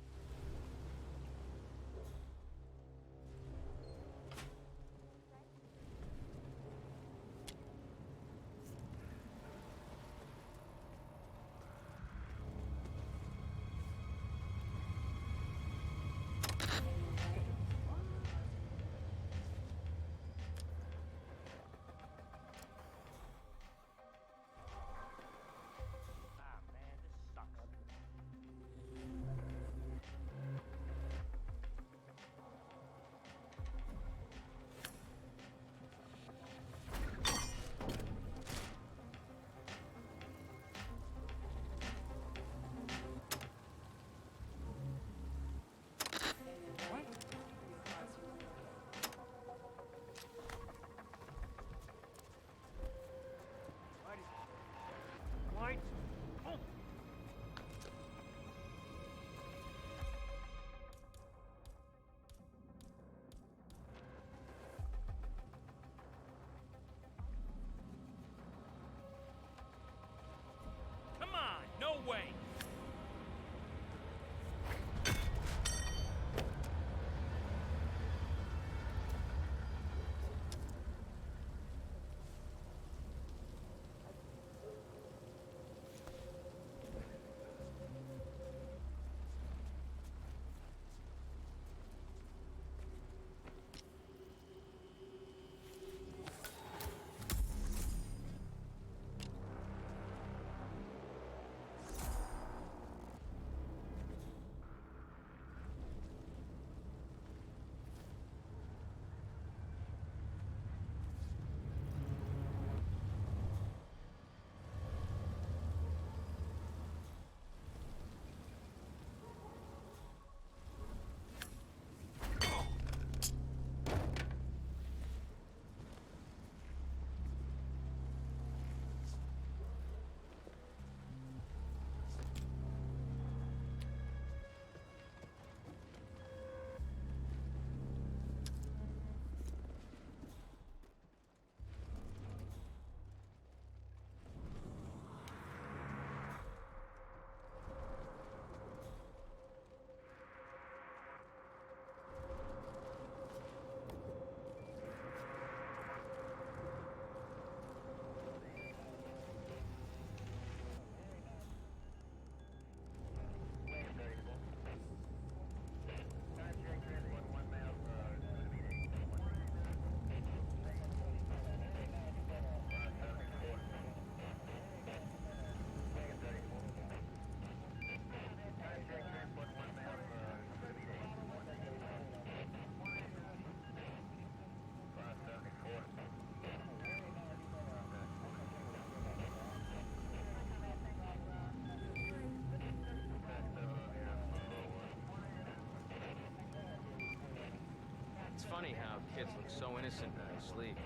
funny how kids look so innocent when they sleep.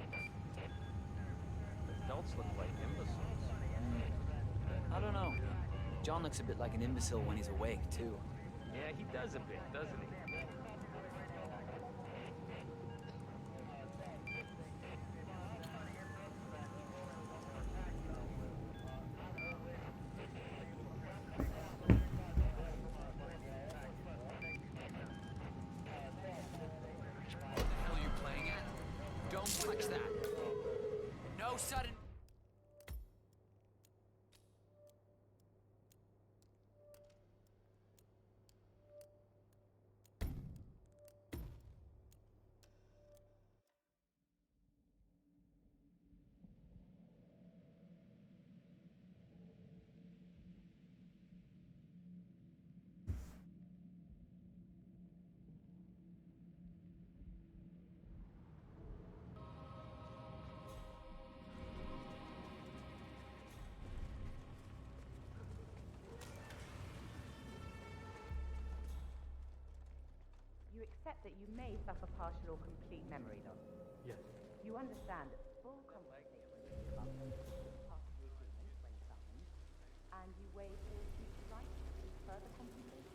Adults look like imbeciles. I don't know. John looks a bit like an imbecile when he's awake, too. Yeah, he does a bit, doesn't he? What the hell are you playing at? Don't touch that. No sudden... You accept that you may suffer partial or complete memory loss. Yes. You understand that full compensation is part of the agreement when summoned, and you waive all future rights to further compensation.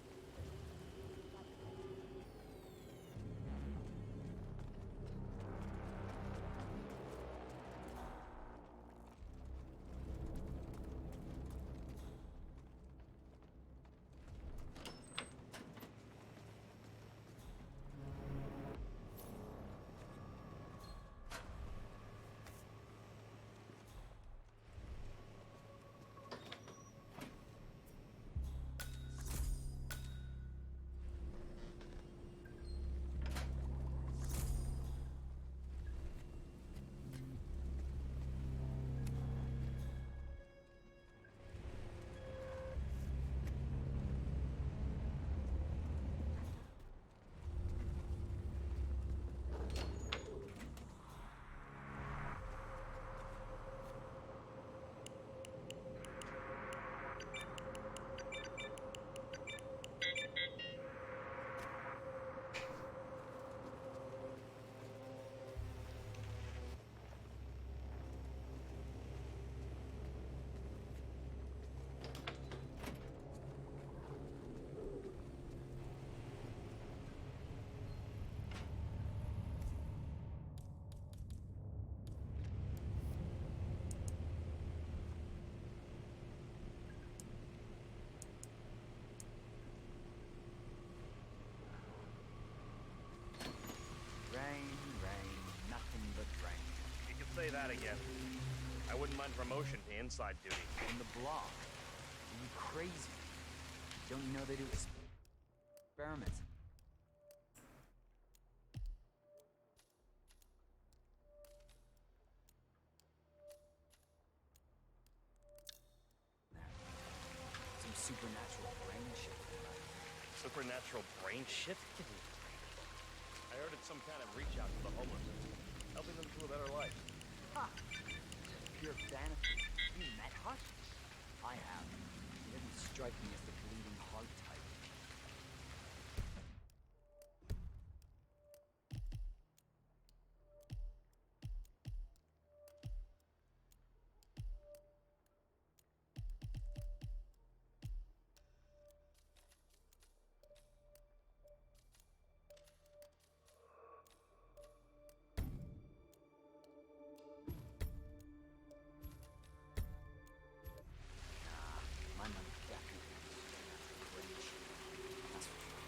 Rain, rain, nothing but rain. You can say that again. I wouldn't mind promotion to inside duty. In the block. Are you crazy? Don't you know they do experiments? Some supernatural brain shift. Supernatural brain shift? I heard it's some kind of reach out to the homeless, helping them to a better life. Ha! Pure fantasy. You met Hush? I have. He doesn't strike me as the bleeding heart type. My money definitely rich. That's for sure.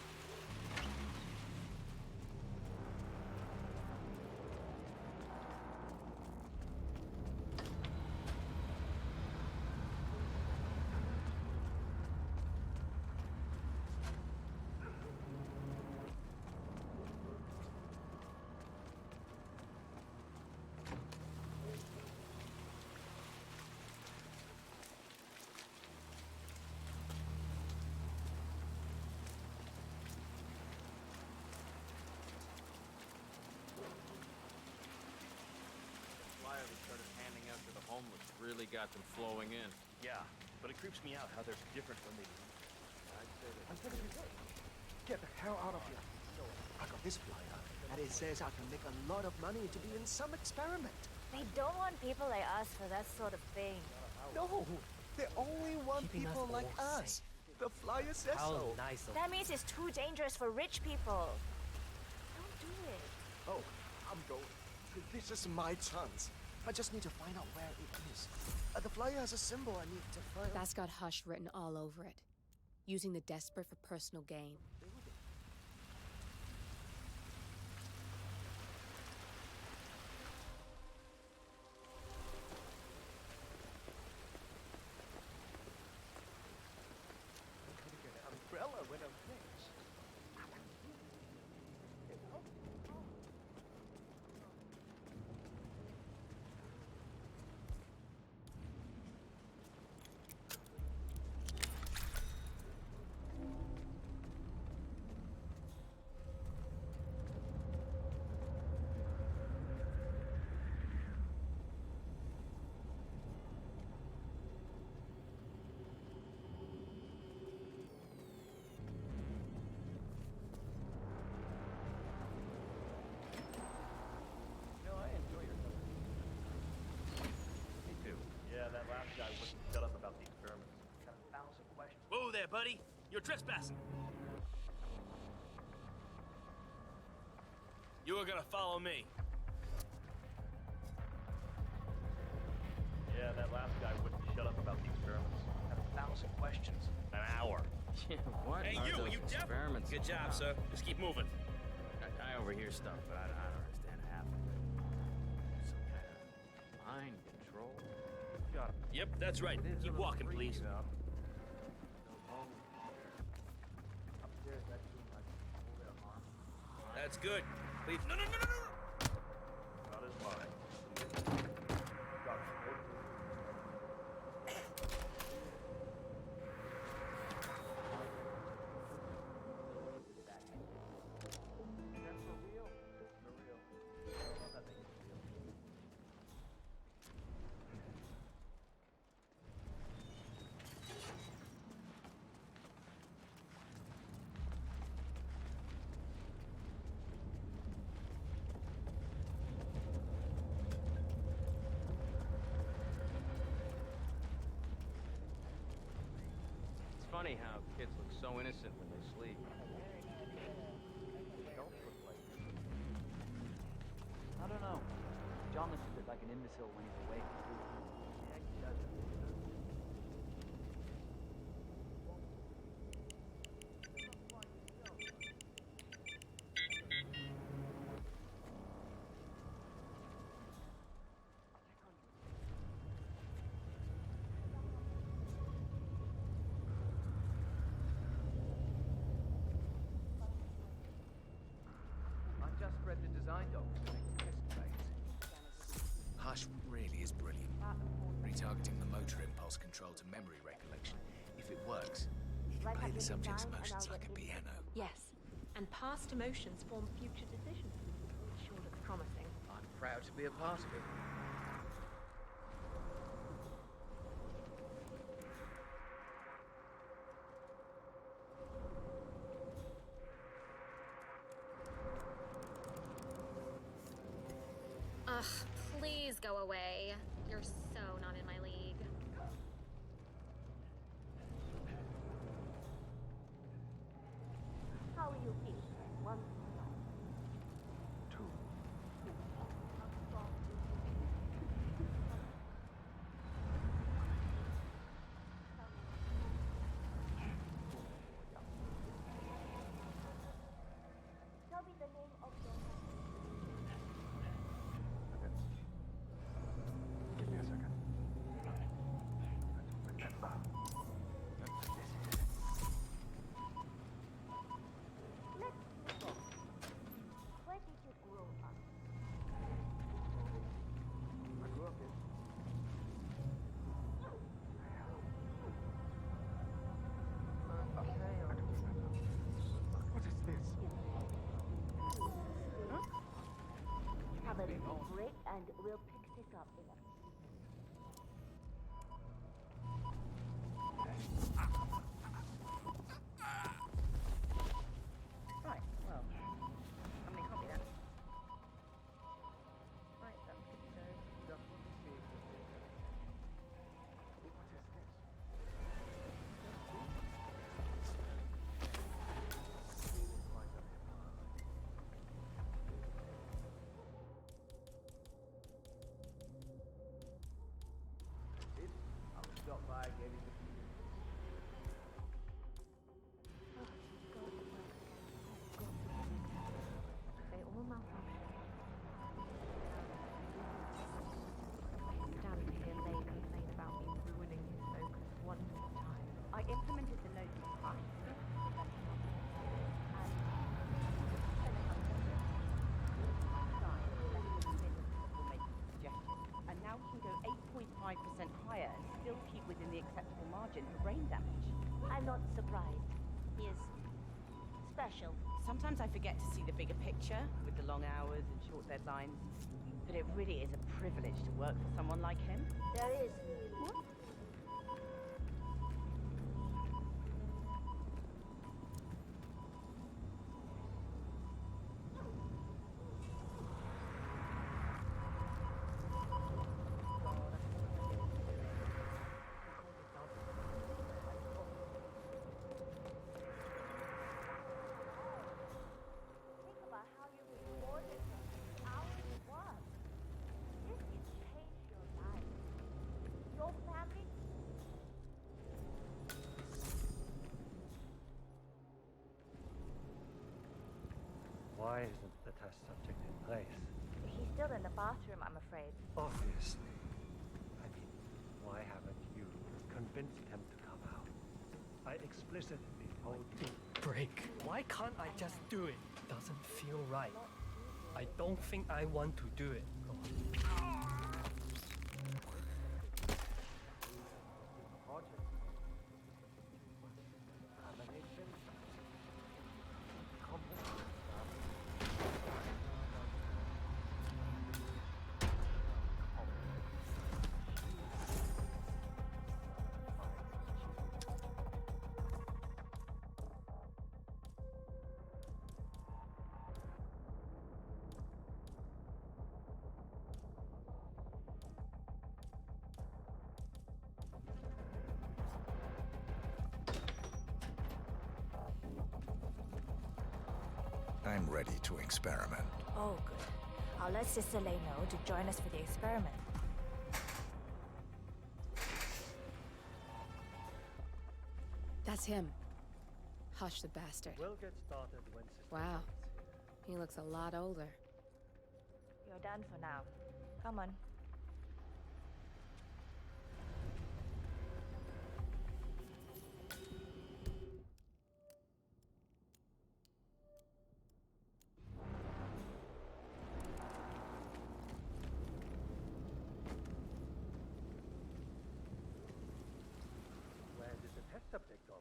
Flyer that started handing out to the homeless really got them flowing in. Yeah, but it creeps me out how they're different when they... I'm gonna be late. Get the hell out of here. I got this flyer. and it says I can make a lot of money to be in some experiment. They don't want people like us for that sort of thing. No, they only want Keeping us people like all us. The flyer says How so. nice of That means it's too dangerous for rich people. Don't do it. Oh, I'm going. This is my chance. I just need to find out where it is. The flyer has a symbol I need to find. That's got Hush written all over it. Using the desperate for personal gain. Umbrella when I'm rich. I enjoy your company. Me too. Yeah, that last guy wouldn't shut up about the experiments. Got 1,000 questions. Whoa there, buddy! You're trespassing! You are gonna follow me. Yeah, that last guy wouldn't shut up about the experiments. Got 1,000 questions. An hour. What Hey, are you! those You deaf? experiments Good job, about? sir. Just keep moving. I overhear stuff, but I don't understand half of it. Some kind of mind control? Got it. Yep, that's right. Keep walking, please. That's good. Please. No, no, no, no, no! Not as mine. It's funny how kids look so innocent when they sleep. I don't know. John looks a bit like an imbecile when he's awake. Yeah, he does. I just read the design docs for the next test phase. Hush really is brilliant. Retargeting the motor impulse control to memory recollection. If it works, you can play the subject's emotions like a piano. Yes, and past emotions form future decisions. Sure looks promising. I'm proud to be a part of it. Ugh, please go away. You're so not in my league. How you feel? 1, 2. Tell me the name of your Give me a second. Let's go. Where did you grow up? I grew up in. What is this? Have a little break and we'll pick this up in a Right, well, somebody copy that. I'm not surprised. He is special. Sometimes I forget to see the bigger picture with the long hours and short deadlines. But it really is a privilege to work for someone like him. There is. What? Think about how you rewarded them for hours work. This can change your life. Your family. Why isn't the test subject in place? He's still in the bathroom, I'm afraid. Obviously. I mean, why haven't you convinced him to come out? I explicitly told you. Break. Why can't I just do it? Doesn't feel right. I don't think I want to do it. I'm ready to experiment. Oh, good. I'll let Sister Lei know to join us for the experiment. That's him. Hush the bastard. We'll get started when Sister Wow. He looks a lot older. You're done for now. Come on. Where did the test subject go?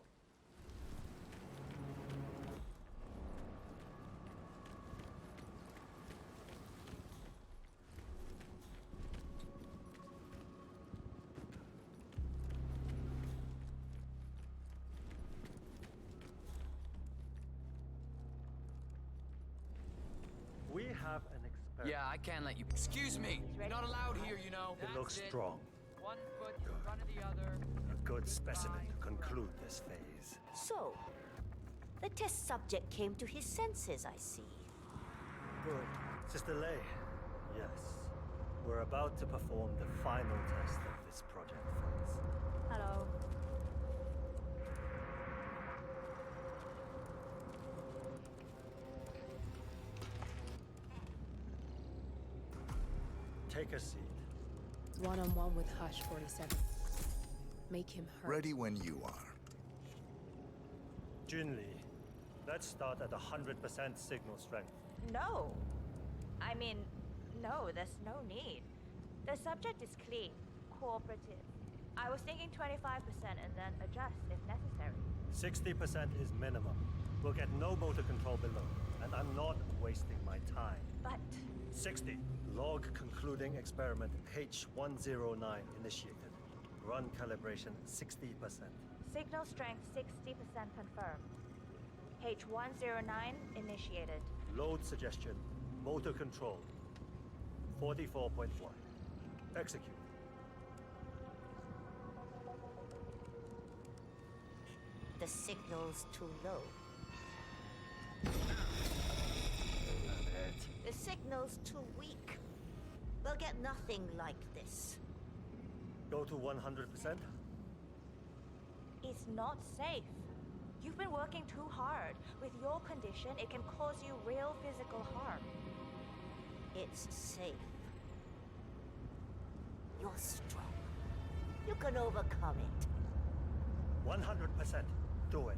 We have an experiment. Yeah, I can't let you. Excuse me. You're not allowed here, you know. It looks strong. One foot in front of the other. A good specimen to conclude this phase. So, the test subject came to his senses, I see. Good. Sister Lei, yes. We're about to perform the final test of this project, friends. Hello. Take a seat. One-on-one with Hush 47. Make him hurt. Ready when you are. Junli, let's start at 100% signal strength. No. I mean, no, there's no need. The subject is clean, cooperative. I was thinking 25% and then adjust if necessary. 60% is minimum. We'll get no motor control below, and I'm not wasting my time. But 60. Log concluding experiment H109 initiated. Run calibration 60%. signal strength 60% confirmed. H109 initiated. Load suggestion, motor control 44.1. Execute. The signal's too low. The signal's too weak. We'll get nothing like this. Go to 100%? It's not safe. You've been working too hard. With your condition, it can cause you real physical harm. It's safe. You're strong. You can overcome it. 100%. Do it.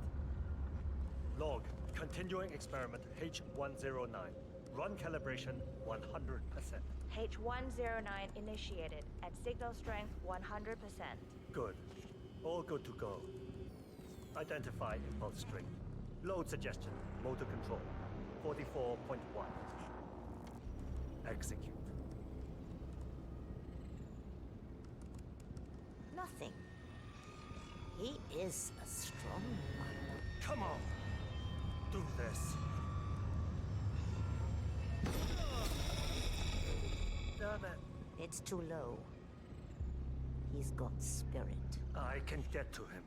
Log, continuing experiment H109. Run calibration 100%. H109 initiated at signal strength 100%. Good. All good to go. Identify impulse string. Load suggestion. Motor control. 44.1. Execute. Nothing. He is a strong one. Come on! Do this. Damn it. It's too low. He's got spirit. I can get to him.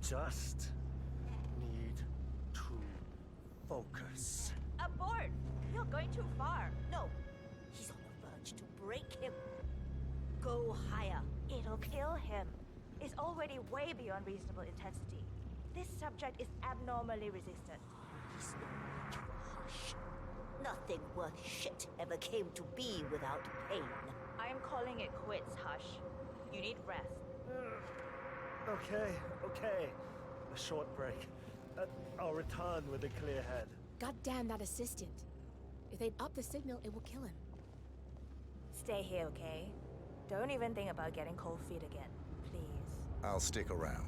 Just need to focus. Abort! You're going too far. No, he's on the verge to break him. Go higher. It'll kill him. It's already way beyond reasonable intensity. This subject is abnormally resistant. He's no match for Hush. Nothing worth shit ever came to be without pain. I am calling it quits, Hush. You need rest. Okay. A short break. I'll return with a clear head. God damn that assistant. If they up the signal, it will kill him. Stay here, okay? Don't even think about getting cold feet again, please. I'll stick around.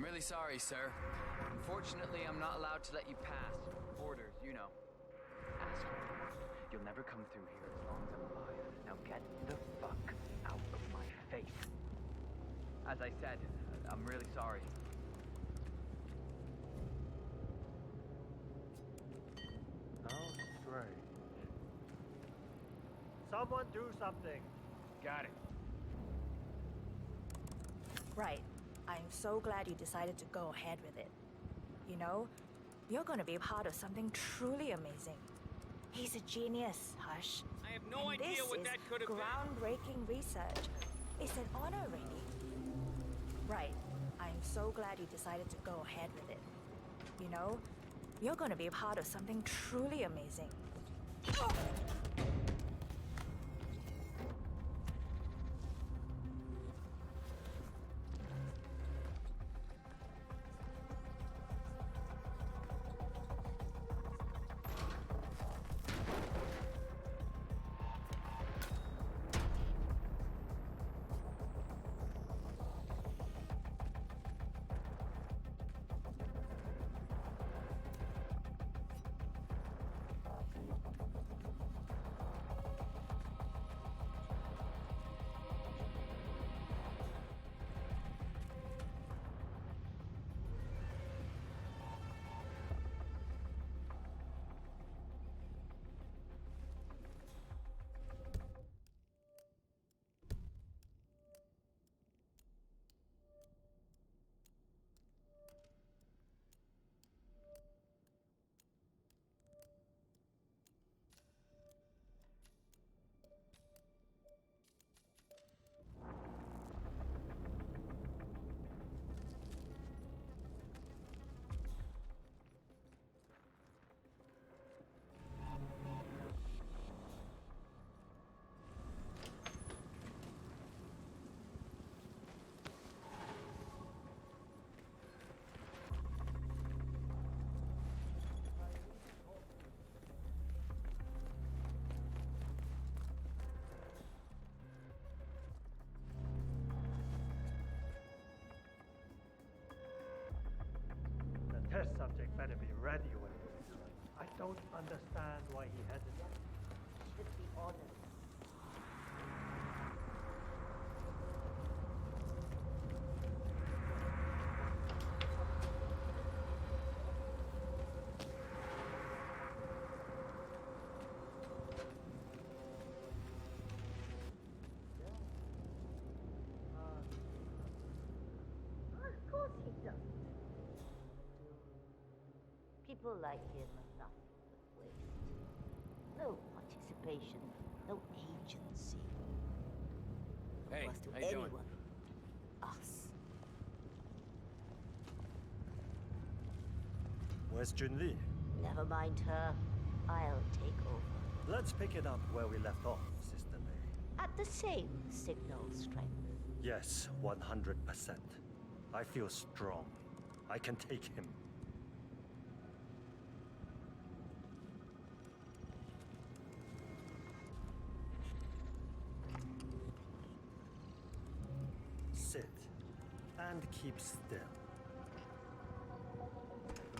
I'm really sorry, sir. Unfortunately, I'm not allowed to let you pass. Orders, you know. Asshole. You'll never come through here as long as I'm alive. Now get the fuck out of my face. As I said, I'm really sorry. How strange. Someone do something. Got it. Right. I'm so glad you decided to go ahead with it. You know, you're gonna be part of something truly amazing. He's a genius, Hush. I have no idea what that could have been. Groundbreaking research. It's an honor, really. Right. I'm so glad you decided to go ahead with it. You know, you're gonna be part of something truly amazing. better be ready when it is. I don't understand why he hesitated. Should be honest. Of course he doesn't. People like him are nothing but waste. No participation, no agency. No Hey, worth to how you doing? anyone. Us. Where's Junli? Never mind her. I'll take over. Let's pick it up where we left off, Sister May. At the same signal strength. Yes, 100%. I feel strong. I can take him. Sit and keep still.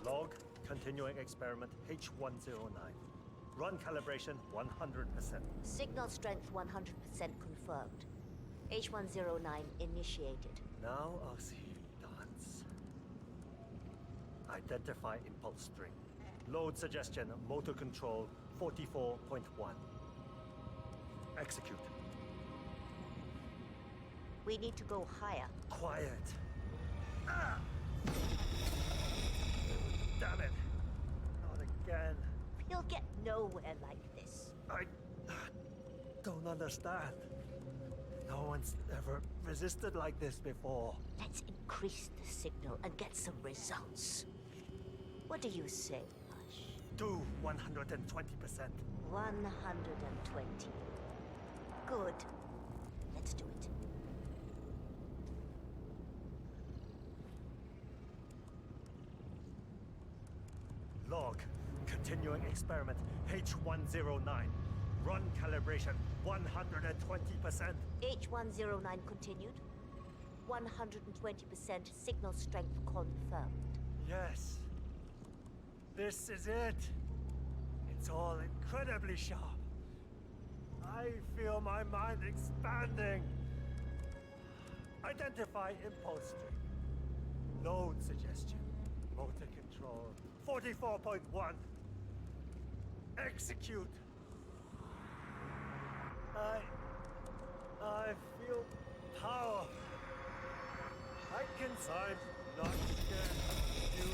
Log, continuing experiment H109. Run calibration 100%. Signal strength 100% confirmed. H109 initiated. Now I'll see you dance. Identify impulse string. Load suggestion, motor control 44.1. Execute. We need to go higher. Quiet. Ah! Damn it. Not again. You'll get nowhere like this. I don't understand. No one's ever resisted like this before. Let's increase the signal and get some results. What do you say, Hush? Do 120%. 120. Good. Let's do it. Log, continuing experiment H109. Run calibration 120%. H109 continued. 120% signal strength confirmed. Yes. This is it. It's all incredibly sharp. I feel my mind expanding. Identify impulse string. Load suggestion. Motor control 44.1. Execute. I feel power. I can sign not again. You.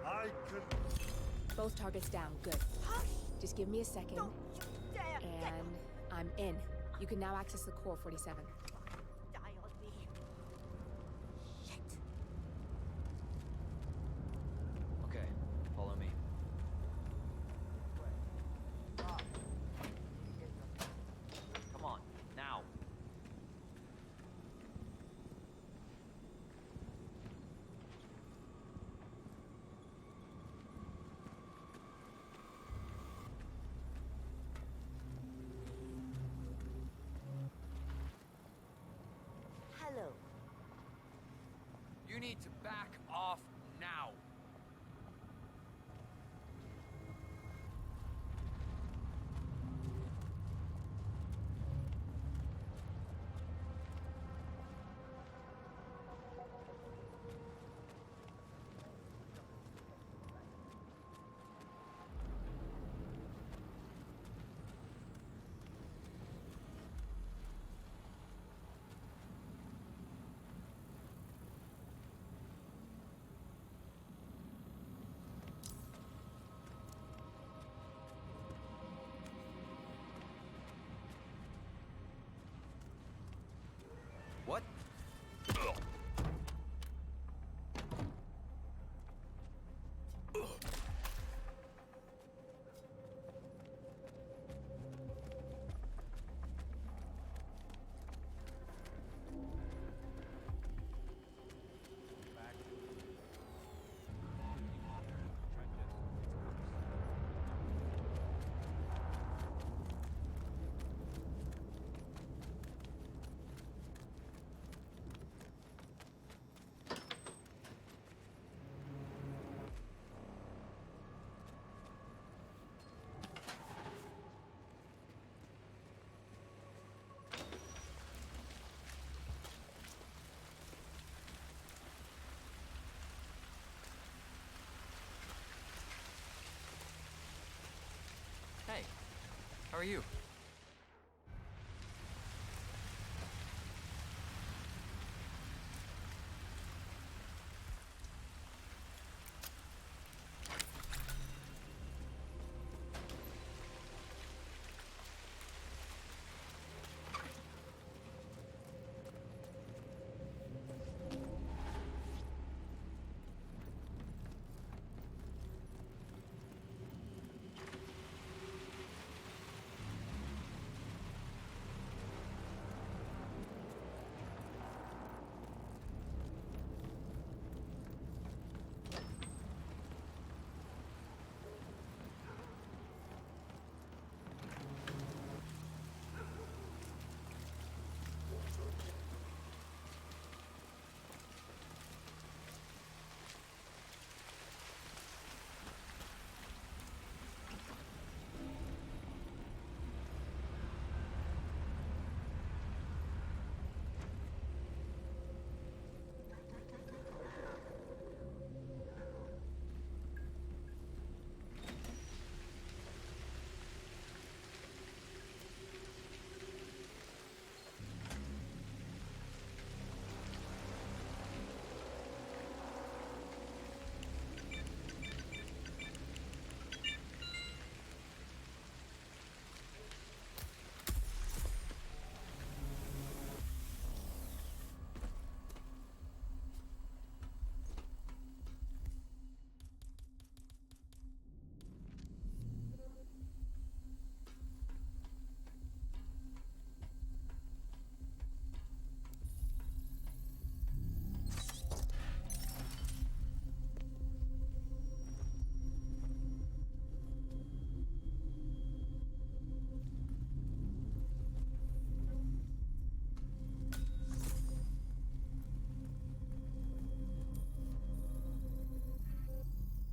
I could. Both targets down. Good. Just give me a second. Don't you dare! And I'm in. You can now access the core 47. Die on me. Shit. Okay, follow me. Come on, now. Hello. You need to back off now. How are you?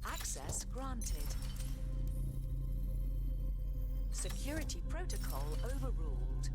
Access granted. Security protocol overruled.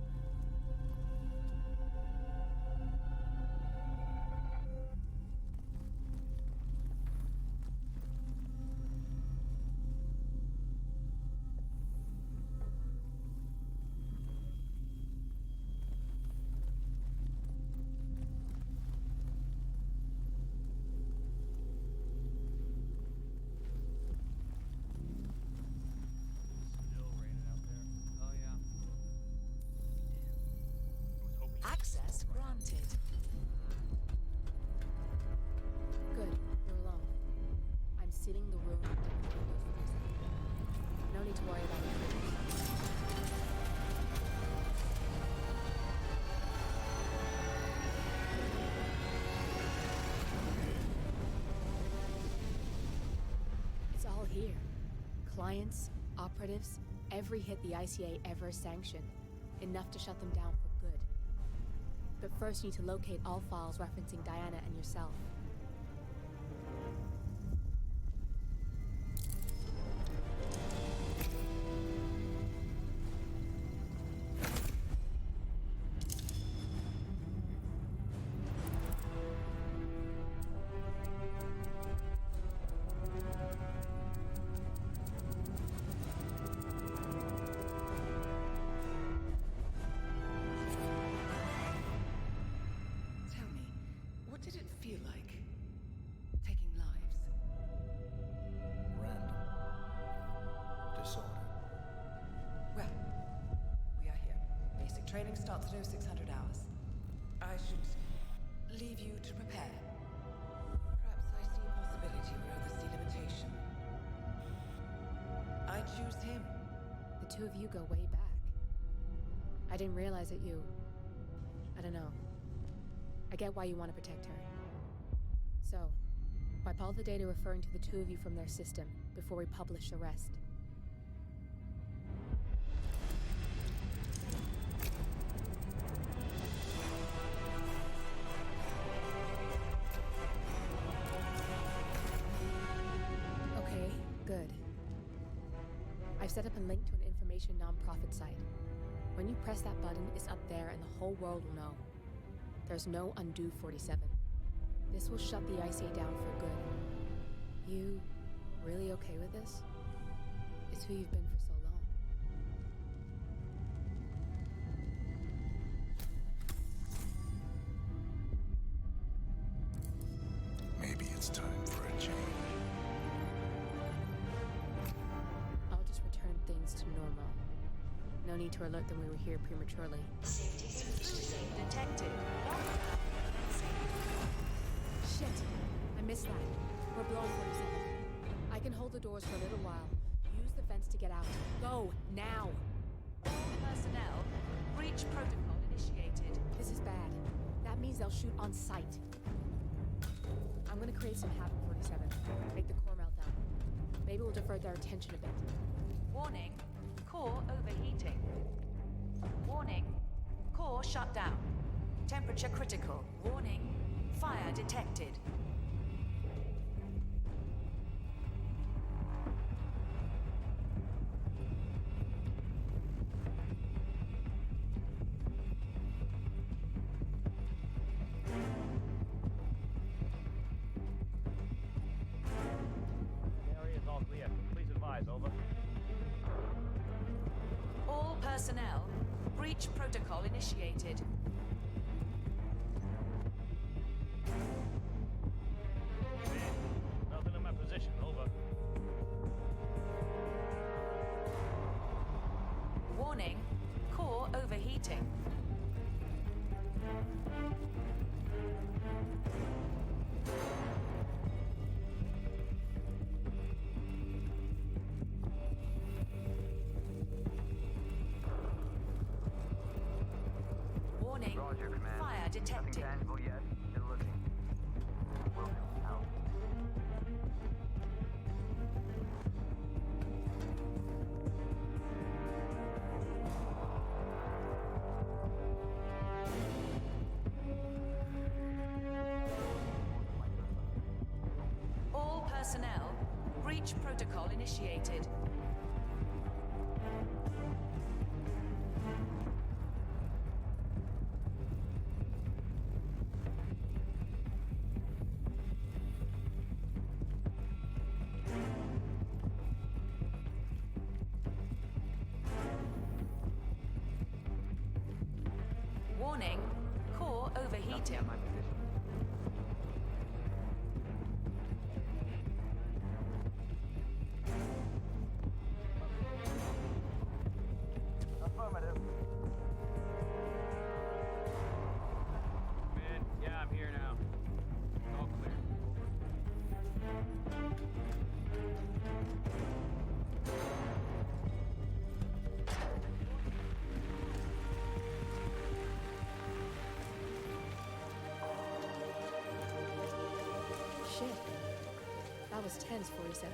Access granted. Good, you're alone. I'm sealing the room and double the windows for this. No need to worry about it. It's all here. Clients, operatives, every hit the ICA ever sanctioned. Enough to shut them down for good. But first you need to locate all files referencing Diana and yourself. Tell me, what did it feel like? Taking lives? Random. Disorder. Well, we are here. Basic training starts at 0600 hours. I should leave you to prepare. Perhaps I see possibility where others see limitation. I choose him. The two of you go way back. I didn't realize that you... I don't know. I get why you want to protect her. So, wipe all the data referring to the two of you from their system before we publish the rest. Okay, good. I've set up a link to an information non-profit site. When you press that button, it's up there and the whole world will know. There's no undo 47. This will shut the ICA down for good. You really okay with this? It's who you've been for so long. It's time for a change. I'll just return things to normal. No need to alert them we were here prematurely. Safety suspicion detected. Shit! I missed that. We're blown, 47. I can hold the doors for a little while. Use the fence to get out. Go, now! Personnel, breach protocol initiated. This is bad. That means they'll shoot on sight. I'm gonna create some havoc, 47. Make the core melt down. Maybe we'll divert their attention a bit. Warning, core overheating. Warning, core shut down. Temperature critical. Warning, fire detected. All personnel, breach protocol initiated. Nothing in my position, over. Warning, core overheating. Warning, fire detected. Yet. Still looking. Wilson, out. All personnel, breach protocol initiated. Warning, core overheating. Affirmative. Man, yeah, I'm here now. All clear. Shit. That was tense, 47.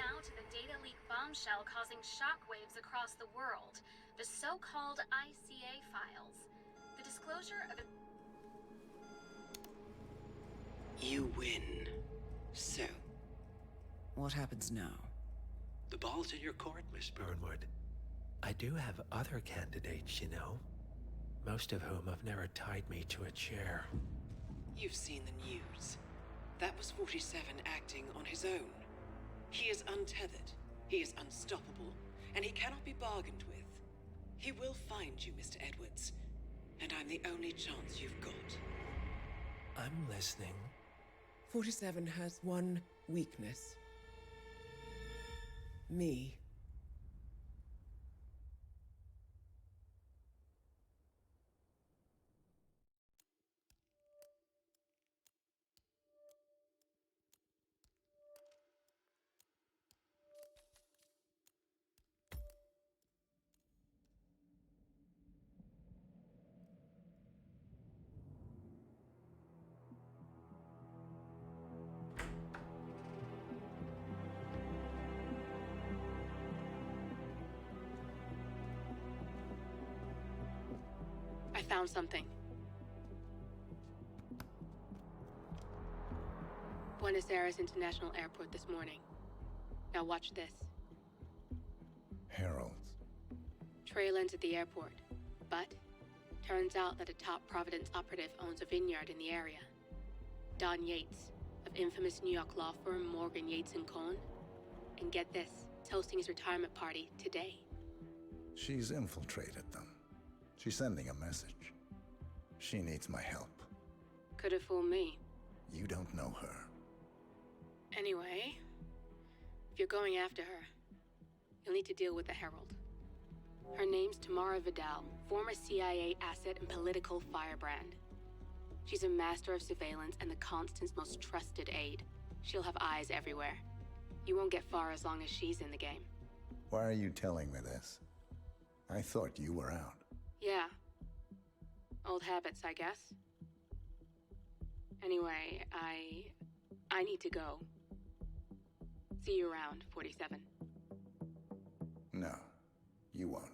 now to the data leak bombshell causing shockwaves across the world. The so-called ICA files. The disclosure of... You win. So, what happens now? The ball's in your court, Miss Burnwood. I do have other candidates, you know. Most of whom have never tied me to a chair. You've seen the news. That was 47 acting on his own. He is untethered, he is unstoppable, and he cannot be bargained with. He will find you, Mr. Edwards, and I'm the only chance you've got. I'm listening. 47 has one weakness. Me. I found something. Buenos Aires International Airport this morning. Now watch this. Heralds. Trail ends at the airport, but turns out that a top Providence operative owns a vineyard in the area. Don Yates, of infamous New York law firm Morgan, Yates & Cohn. And get this, it's hosting his retirement party today. She's infiltrated them. She's sending a message. She needs my help. Could have fooled me. You don't know her. Anyway, if you're going after her, you'll need to deal with the Herald. Her name's Tamara Vidal, former CIA asset and political firebrand. She's a master of surveillance and the Constant's most trusted aide. She'll have eyes everywhere. You won't get far as long as she's in the game. Why are you telling me this? I thought you were out. Yeah. Old habits, I guess. Anyway, I need to go. See you around, 47. No, you won't.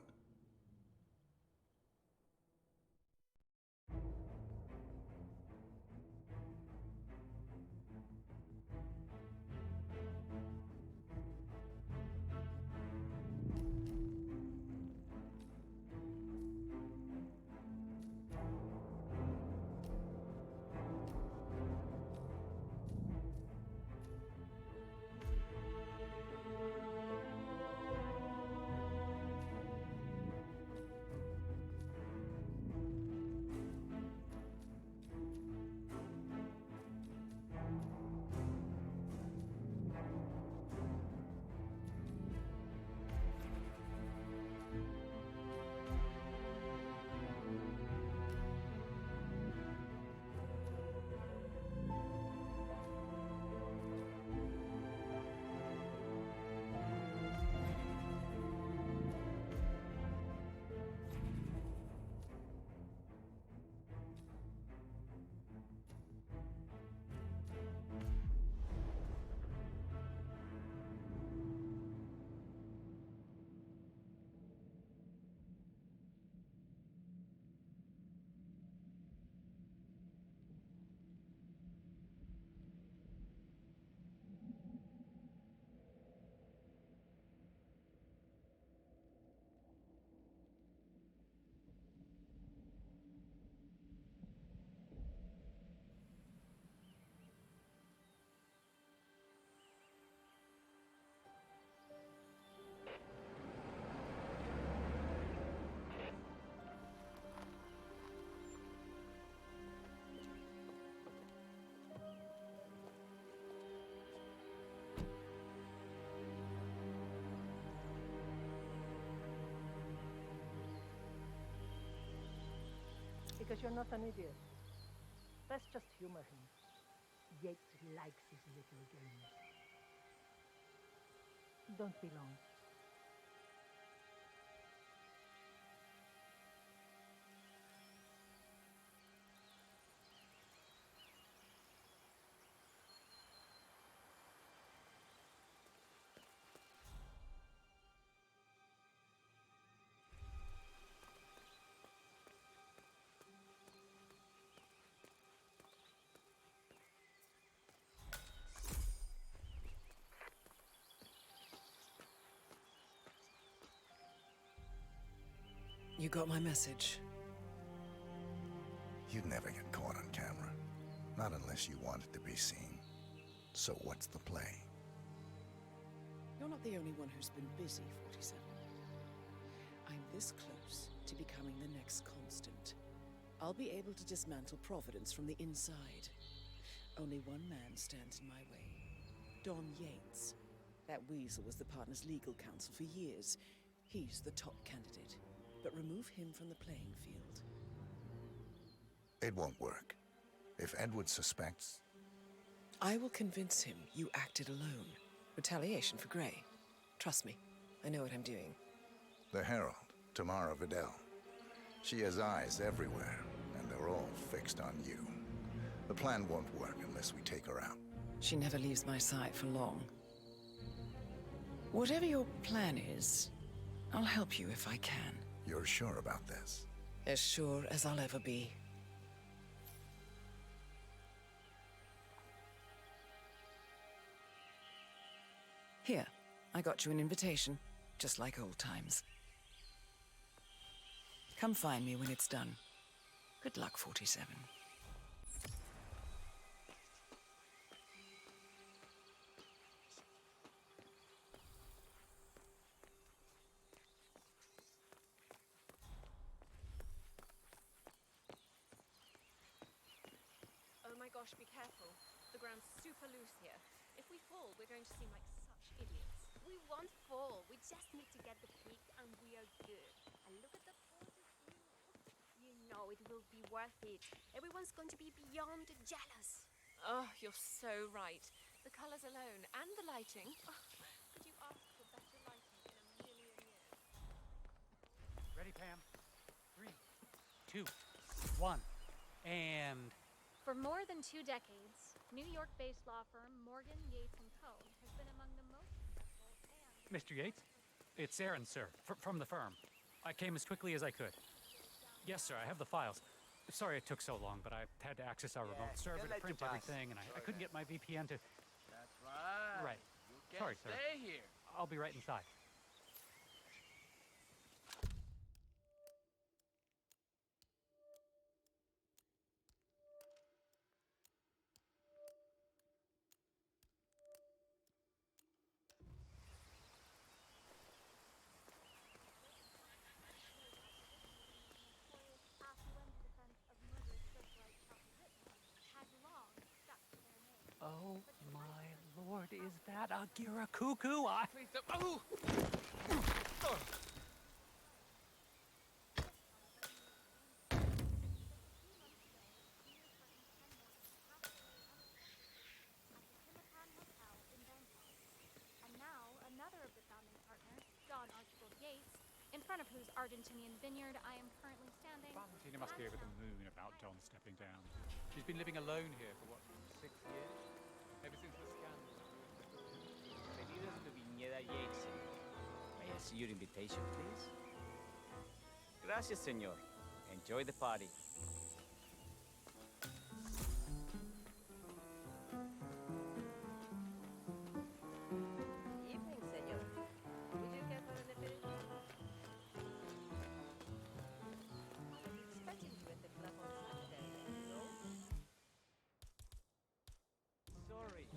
Because you're not an idiot. Let's just humor him. Yates likes his little games. Don't be long. You got my message. You'd never get caught on camera. Not unless you wanted to be seen. So what's the play? You're not the only one who's been busy, 47. I'm this close to becoming the next Constant. I'll be able to dismantle Providence from the inside. Only one man stands in my way. Don Yates. That weasel was the partner's legal counsel for years. He's the top candidate. But remove him from the playing field. It won't work. If Edward suspects... I will convince him you acted alone. Retaliation for Grey. Trust me, I know what I'm doing. The Herald, Tamara Vidal. She has eyes everywhere, and they're all fixed on you. The plan won't work unless we take her out. She never leaves my side for long. Whatever your plan is, I'll help you if I can. You're sure about this? As sure as I'll ever be. Here, I got you an invitation, just like old times. Come find me when it's done. Good luck, 47. Oh my gosh, be careful. The ground's super loose here. If we fall, we're going to seem like such idiots. We won't fall. We just need to get the peak and we are good. And look at the gorgeous view. You know it will be worth it. Everyone's going to be beyond jealous. Oh, you're so right. The colors alone and the lighting. Oh, could you ask for better lighting in a million years? Ready, Pam? 3, 2, 1, and... For more than 2 decades, New York-based law firm Morgan, Yates & Co. has been among the most successful and... Mr. Yates? It's Aaron, sir, from the firm. I came as quickly as I could. Yes, sir, I have the files. Sorry it took so long, but I had to access our remote server to print everything, and I couldn't get my VPN to... That's right. Right. You Sorry, can't sir. stay here. I'll be right inside. Oh my lord, is that a Giracuckoo? Please don't... Oh! And now, another of the founding partners, John Archibald Yates, in front of whose Argentinian vineyard I am currently standing. Valentina must be over the moon about John stepping down. She's been living alone here for what, 6 years? Ever since the scandal. Bienvenidos to Viñeda Yates. May I see your invitation, please? Gracias, señor. Enjoy the party. Evening, senor. Would you care for an apperition? I was expecting you at the club on Saturday, no? Sorry.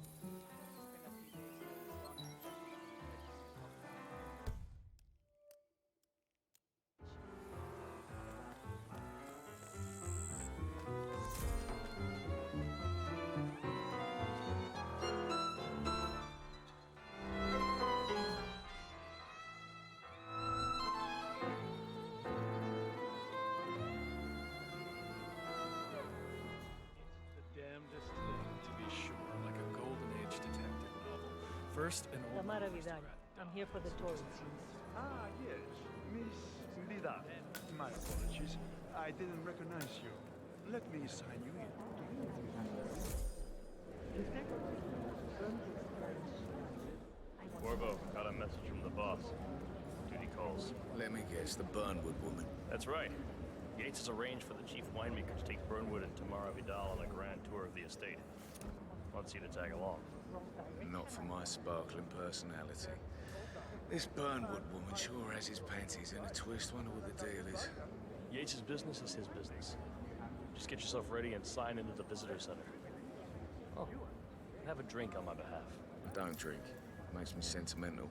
Damnedest thing, to be sure, like a golden age detective novel. First, an old Tamara Vidal. I'm here for the touring scenes. Ah, yes. Miss Vidal. My apologies. I didn't recognize you. Let me sign you in. Corvo, got a message from the boss. Duty calls. Let me guess, the Burnwood woman. That's right. Yates has arranged for the chief winemaker to take Burnwood and Tamara Vidal on a grand tour of the estate. Wants you to tag along. Not for my sparkling personality. This Burnwood woman sure has his panties in a twist. Wonder what the deal is. Yates' business is his business. Just get yourself ready and sign into the visitor center. Oh, have a drink on my behalf. I don't drink. Makes me sentimental.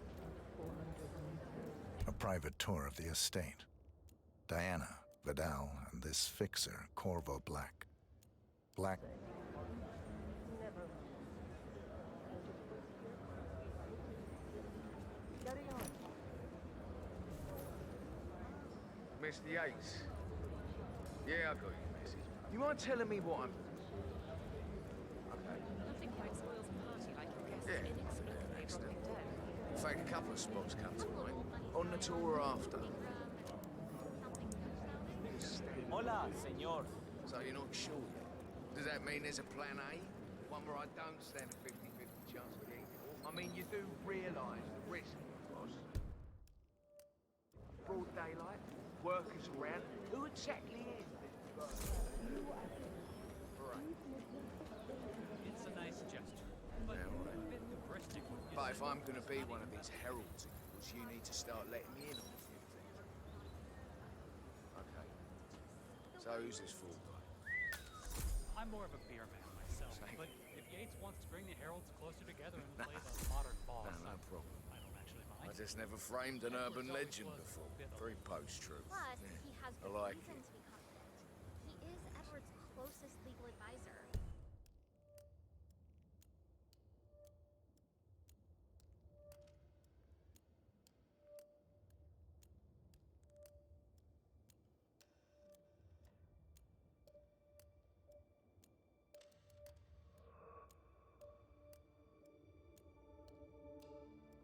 A private tour of the estate. Diana, Vidal, and this fixer, Corvo Black. Black... Mr. Yates. Yeah, I got your message. You mind telling me what I'm... Nothing quite spoils a party like your guests Yeah. inexplicably dropping dead. In fact, a couple of spots come to mind. On the tour or after. Hola, señor. So you're not sure yet? Does that mean there's a plan A? One where I don't stand a 50-50 chance of getting caught? I mean, you do realise the risk, boss. Broad daylight, workers around. Who exactly is this person? It's a nice gesture, but Yeah, right. a bit hubristic when you But say if I'm it's going to be not one of even these heralds, of course, you need to start letting me in on a few things. Okay. So who's this fool guy? I'm more of a beer man myself, but if Yates wants to bring the heralds closer together and play the modern boss, No problem. I don't actually mind. I just never framed an urban legend before. Very post-truth. Plus, Yeah. he has I good like reason it. to be confident. He is Edward's closest legal advisor.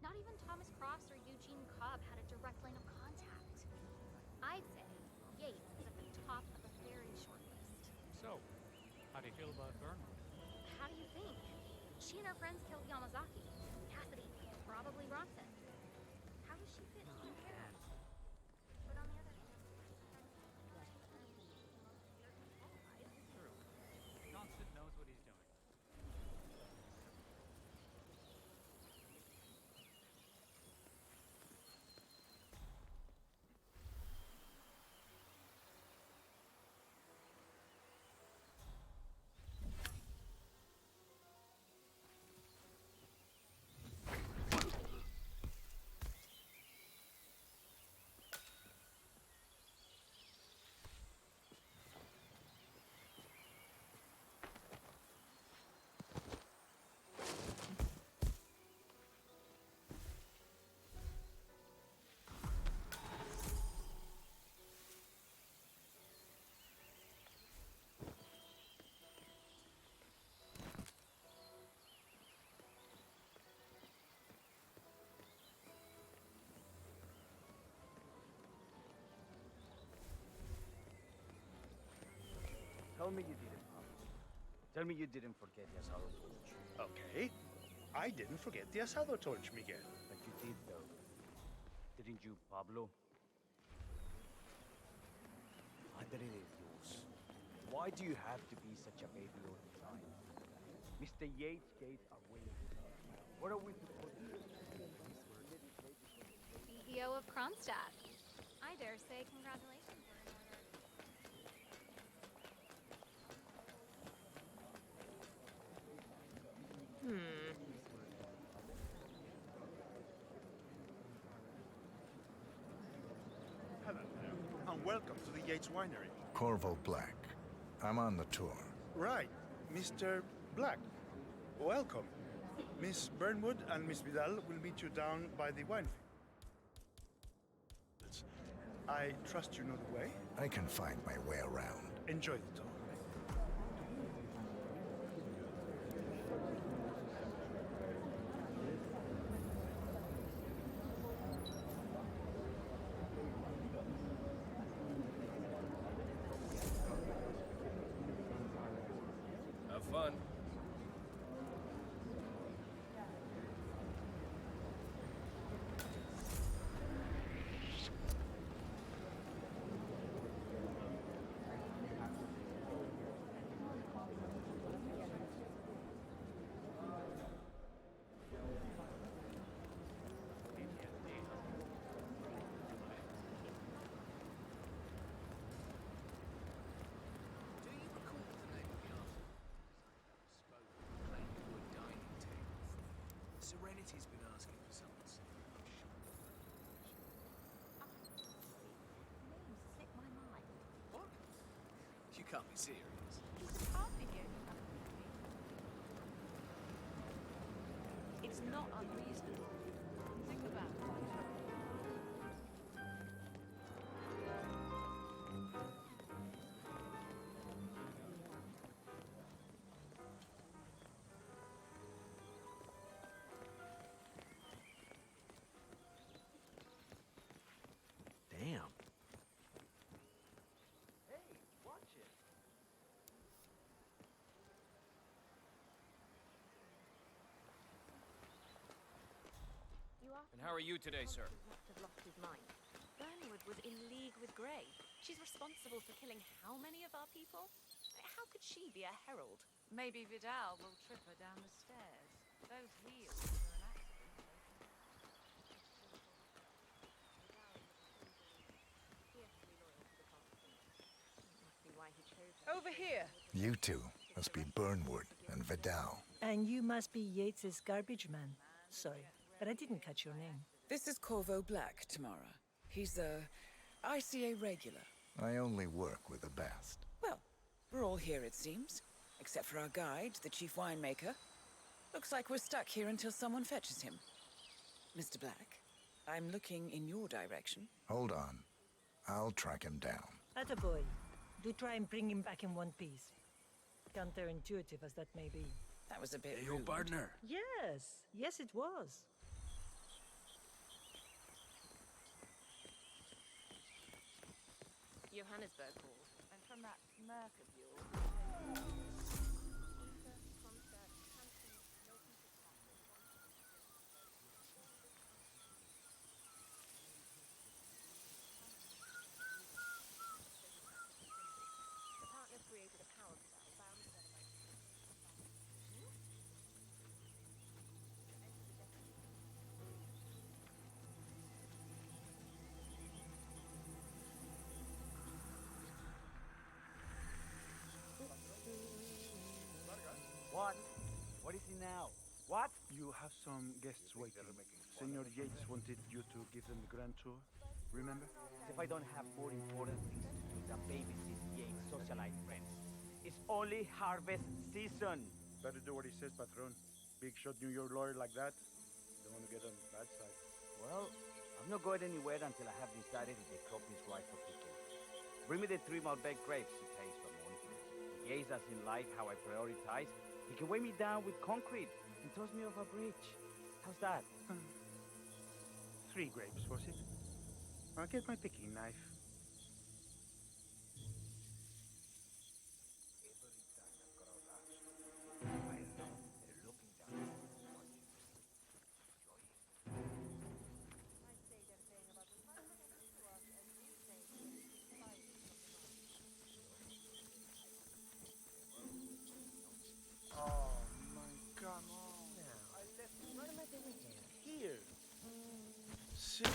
Not even Thomas Crofts or Eugene Cobb had a direct line of contact. I'd say Yates is at the top of a very short list. So, how do you feel about Burnwood? How do you think? She and her friends killed Yamazaki. Cassidy probably Ronson. How does she fit in here? But on the other hand, True. Constant knows what he's doing. Tell me you didn't, Papa. Tell me you didn't forget the asado torch. Okay. I didn't forget the asado torch, Miguel. But you did, though. Didn't you, Pablo? Madre de Dios. Why do you have to be such a baby all the time? Mr. Yates gave away. What are we supposed to do? CEO of Kronstadt. I dare say congratulations. Hello, and welcome to the Yates Winery. Corvo Black. I'm on the tour. Right, Mr. Black. Welcome. Miss Burnwood and Miss Vidal will meet you down by the wine fields. I trust you know the way. I can find my way around. Enjoy the tour. Have fun. can't be serious. It's not unreasonable. Think about it. Damn. Hey, watch it. You are. And how are you today, sir? Must have lost his mind. Burnwood was in league with Grey. She's responsible for killing how many of our people? How could she be a herald? Maybe Vidal will trip her down the stairs. Those heels are an accident. Fiercely loyal to the Constant. That must be why he chose her. Over here. You two must be Burnwood and Vidal. And you must be Yates's garbage man. Sorry, but I didn't catch your name. This is Corvo Black, Tamara. He's a ICA regular. I only work with the best. Well, we're all here, it seems. Except for our guide, the chief winemaker. Looks like we're stuck here until someone fetches him. Mr. Black, I'm looking in your direction. Hold on. I'll track him down. Attaboy. Do try and bring him back in one piece. Counterintuitive as that may be. That was a bit Hey, your rude. partner. Yes. Yes, it was. Johannesburg calls. And from that smirk of yours. The partner created a power cell bound together by... What? What is it now? What? You have some guests waiting. Senor Yates wanted you to give them the grand tour. Remember? As if I don't have more important things to do than babysit Yates' socialite friends. It's only harvest season. Better do what he says, Patron. Big shot New York lawyer like that. Don't want to get on the bad side. Well, I'm not going anywhere until I have decided if the crop is right for picking. Bring me the 3 Malbec grapes he pays for money. If Yates doesn't like how I prioritize, he can weigh me down with concrete and toss me off a bridge. How's that? 3 grapes, was it? I'll get my picking knife. Oh my God! What am I doing here? Here. Sit.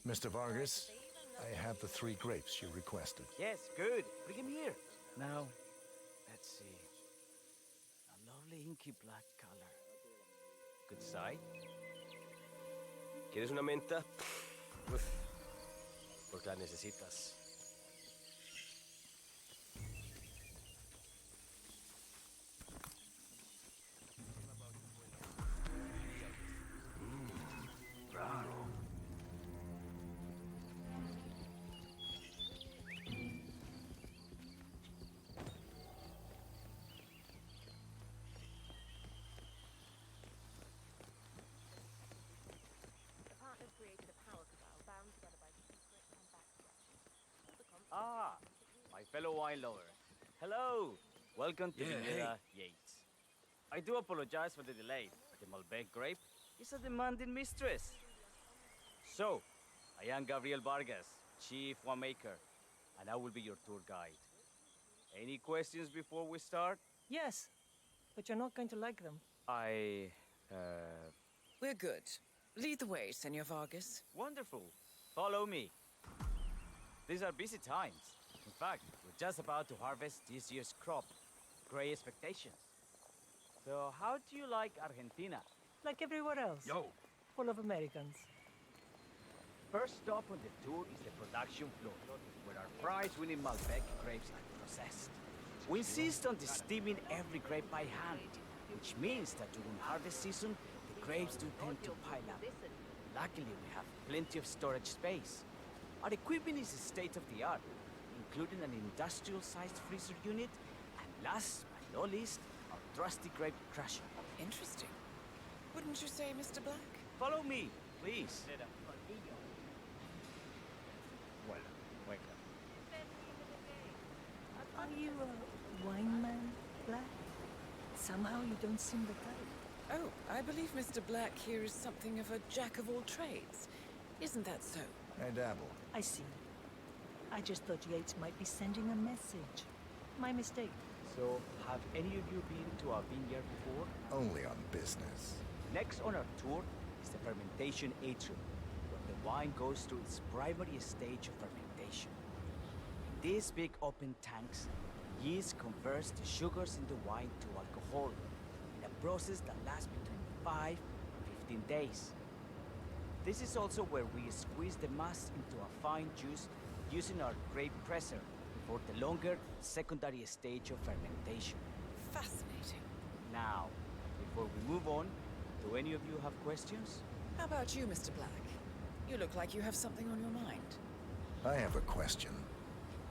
Mr. Vargas, I have the 3 grapes you requested. Yes, good. Bring him here. Now, let's see. A lovely inky black color. Good sight. ¿Quieres una menta? Uf, porque la necesitas. Raro. The partners created a power cabal bound together by secret and backstretching. Ah, my fellow wine lover. Hello. Welcome to Yeah, Vinera Yates. I do apologize for the delay, but the Malbec grape is a demanding mistress. So, I am Gabriel Vargas, chief winemaker, and I will be your tour guide. Any questions before we start? Yes, but you're not going to like them. We're good. Lead the way, Senor Vargas. Wonderful. Follow me. These are busy times. In fact, we're just about to harvest this year's crop. Great expectations. So, how do you like Argentina? Like everywhere else. Yo! Full of Americans. First stop on the tour is the production floor, where our prize-winning Malbec grapes are processed. We insist on steaming every grape by hand, which means that during harvest season, the grapes do tend to pile up. Luckily, we have plenty of storage space. Our equipment is state-of-the-art, including an industrial-sized freezer unit, and last but not least, our trusty grape crusher. Interesting. Wouldn't you say, Mr. Black? Follow me, please. Well, welcome. Are you a wine man, Black? Somehow you don't seem the type. Oh, I believe Mr. Black here is something of a jack of all trades. Isn't that so? I dabble. I see. I just thought Yates might be sending a message. My mistake. So, have any of you been to our vineyard before? Only on business. Next on our tour is the fermentation atrium, where the wine goes through its primary stage of fermentation. In these big open tanks, yeast converts the sugars in the wine to alcohol, in a process that lasts between 5 and 15 days. This is also where we squeeze the mass into a fine juice using our grape presser for the longer secondary stage of fermentation. Fascinating. Now, before we move on, do any of you have questions? How about you, Mr. Black? You look like you have something on your mind. I have a question.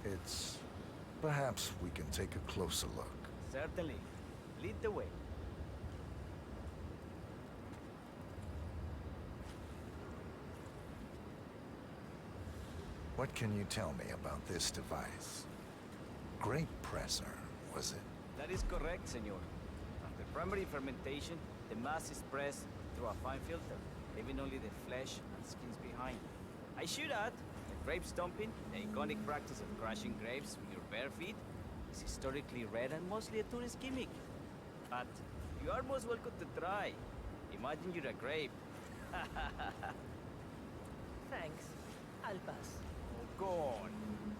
It's... perhaps we can take a closer look. Certainly. Lead the way. What can you tell me about this device? Grape presser, was it? That is correct, senor. After primary fermentation, the mass is pressed through a fine filter, leaving only the flesh and skins behind. I should add, the grape stomping, the iconic practice of crushing grapes with your bare feet, is historically rare and mostly a tourist gimmick. But you are most welcome to try. Imagine you're a grape. Thanks. I'll pass. Oh, go on.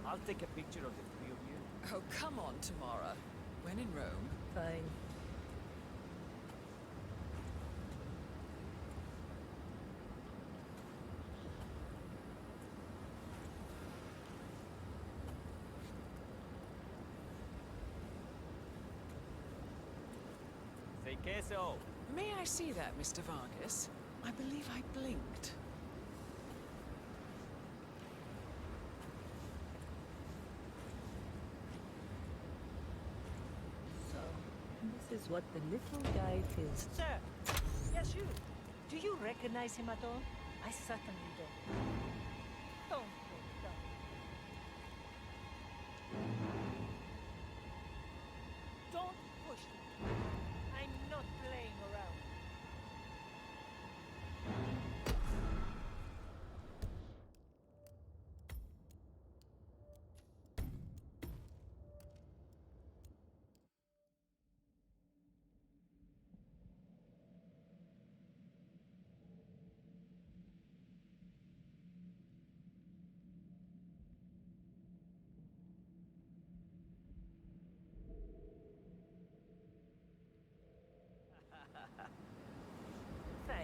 I'll take a picture of the three of you. Oh, come on, Tamara. When in Rome. Fine. Say queso. May I see that, Mr. Vargas? I believe I blinked. So, this is what the little guy feels. Sir! Yes, you! Do you recognize him at all? I certainly don't. Don't look down. Don't push me. I'm not playing around.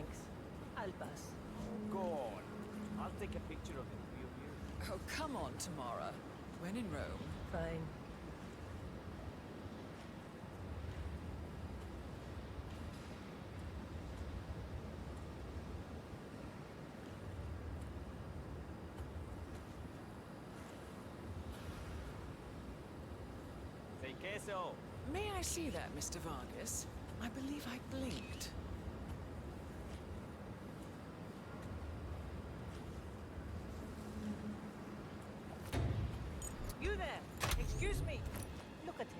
Thanks. I'll pass. Go on. I'll take a picture of the three of you. Oh, come on, Tamara. When in Rome. Fine. Say queso. May I see that, Mr. Vargas? I believe I blinked. You there! Excuse me! Look at him.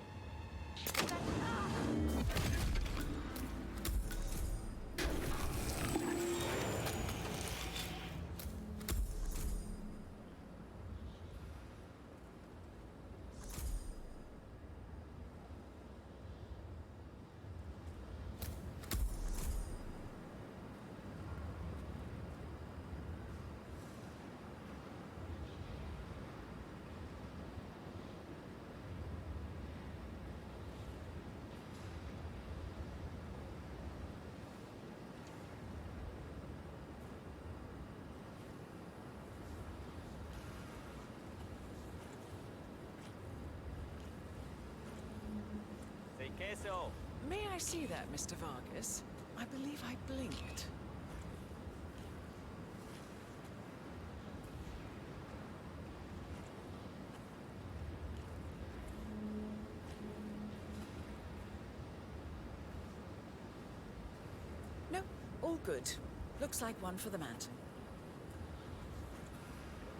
Say queso. May I see that, Mr. Vargas? I believe I blinked. No, all good. Looks like one for the mountain.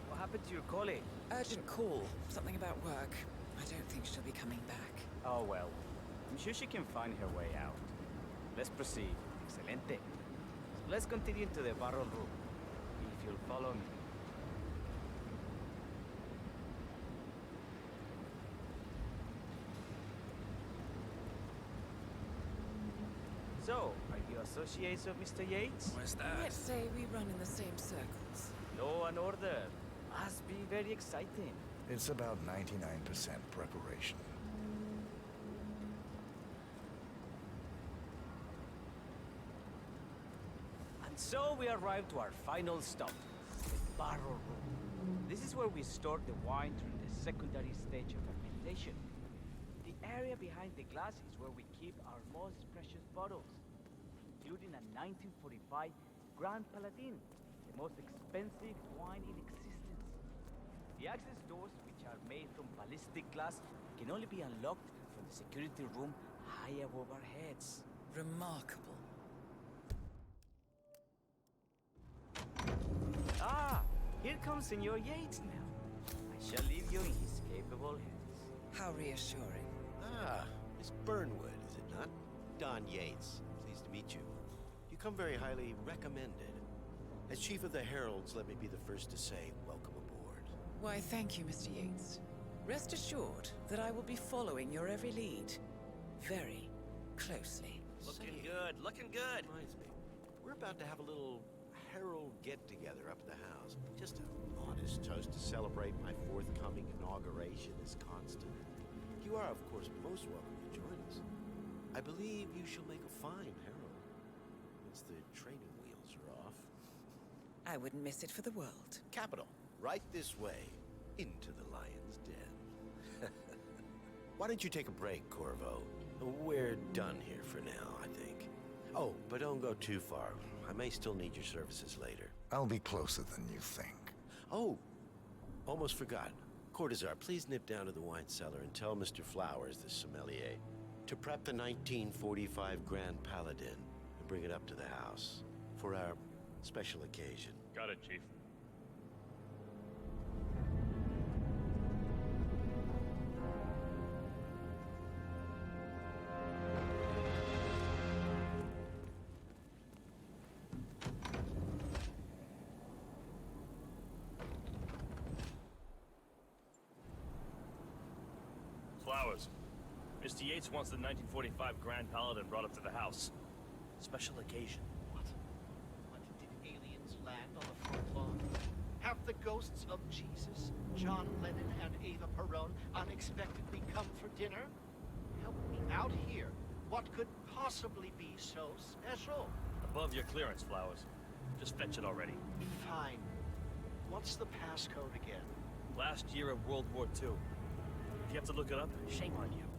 What happened to your colleague? Urgent call. Something about work. I don't think she'll be coming back. Oh well. I'm sure she can find her way out. Let's proceed. Excelente. So let's continue to the barrel room. If you'll follow me. So, are you associates of Mr. Yates? Where's that? Let's say we run in the same circles. Law and order. Must be very exciting. It's about 99% preparation. And so we arrive to our final stop, the barrel room. This is where we store the wine during the secondary stage of fermentation. The area behind the glass is where we keep our most precious bottles, including a 1945 Grand Paladin, the most expensive wine in existence. The access doors, which are made from ballistic glass, can only be unlocked from the security room high above our heads. Remarkable. Ah, here comes Senor Yates now. I shall leave you in his capable hands. How reassuring. Ah, Miss Burnwood, is it not? Don Yates. Pleased to meet you. You come very highly recommended. As Chief of the Heralds, let me be the first to say welcome aboard. Why, thank you, Mr. Yates. Rest assured that I will be following your every lead. Very closely. Looking good, looking good. Reminds me, we're about to have a little Herald get-together up at the house. Just a modest toast to celebrate my forthcoming inauguration as Constant. You are, of course, most welcome to join us. I believe you shall make a fine Herald, once the training wheels are off. I wouldn't miss it for the world. Capital. Right this way, into the lion's den. Why don't you take a break, Corvo? We're done here for now, I think. Oh, but don't go too far. I may still need your services later. I'll be closer than you think. Oh, almost forgot. Cortazar, please nip down to the wine cellar and tell Mr. Flowers, the sommelier, to prep the 1945 Grand Paladin and bring it up to the house for our special occasion. Got it, Chief. Flowers. Mr. Yates wants the 1945 Grand Paladin brought up to the house. Special occasion. What? Did aliens land on the front lawn? Have the ghosts of Jesus, John Lennon, and Eva Peron unexpectedly come for dinner? Help me out here. What could possibly be so special? A above your clearance, Flowers. Just fetch it already. Fine. What's the passcode again? Last year of World War II. If you have to look it up, shame on you.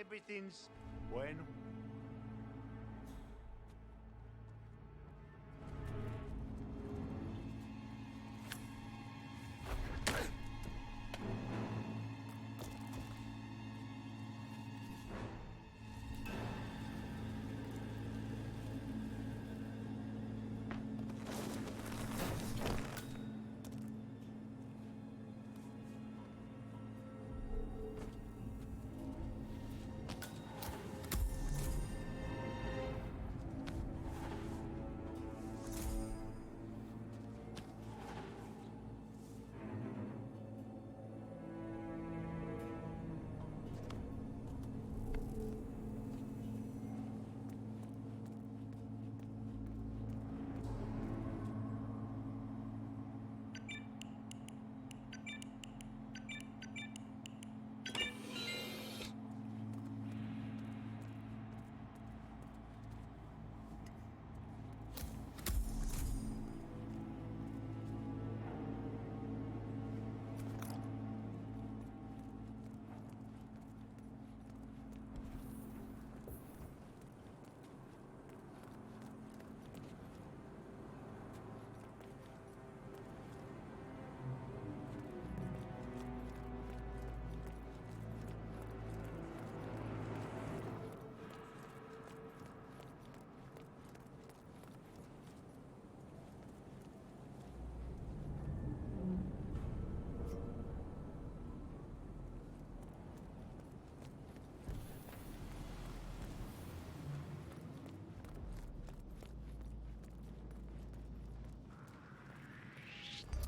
everything's bueno.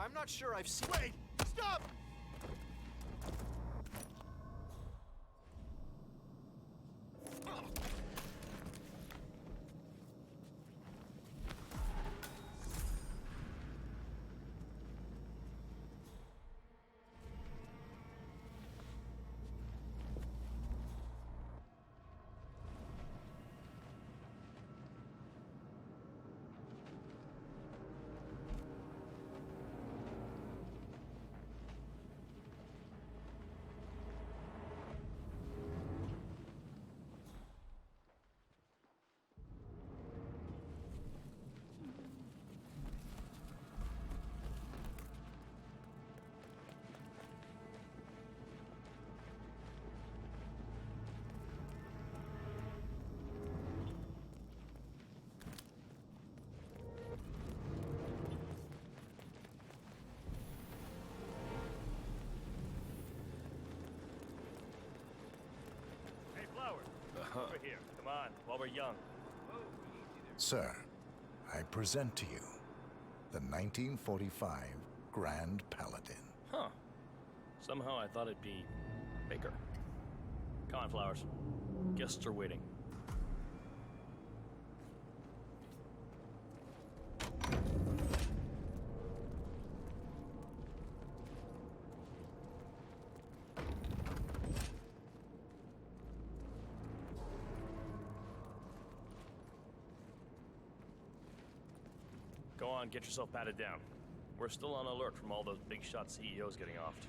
I'm not sure I've seen— Wait! Stop! Over here. Come on, while we're young. Sir, I present to you the 1945 Grand Paladin. Huh. Somehow I thought it'd be bigger. Come on, Flowers. Guests are waiting. Go on, get yourself patted down. We're still on alert from all those big shot CEOs getting offed.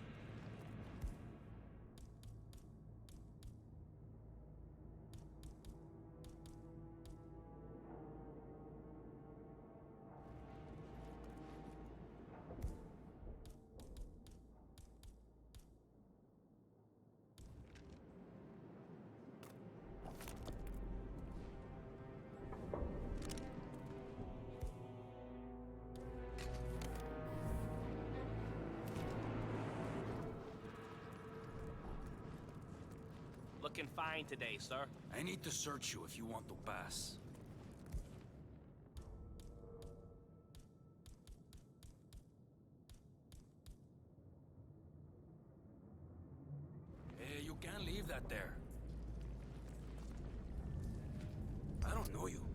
Looking fine today, sir. I need to search you if you want to pass. Hey, you can't leave that there. I don't know you.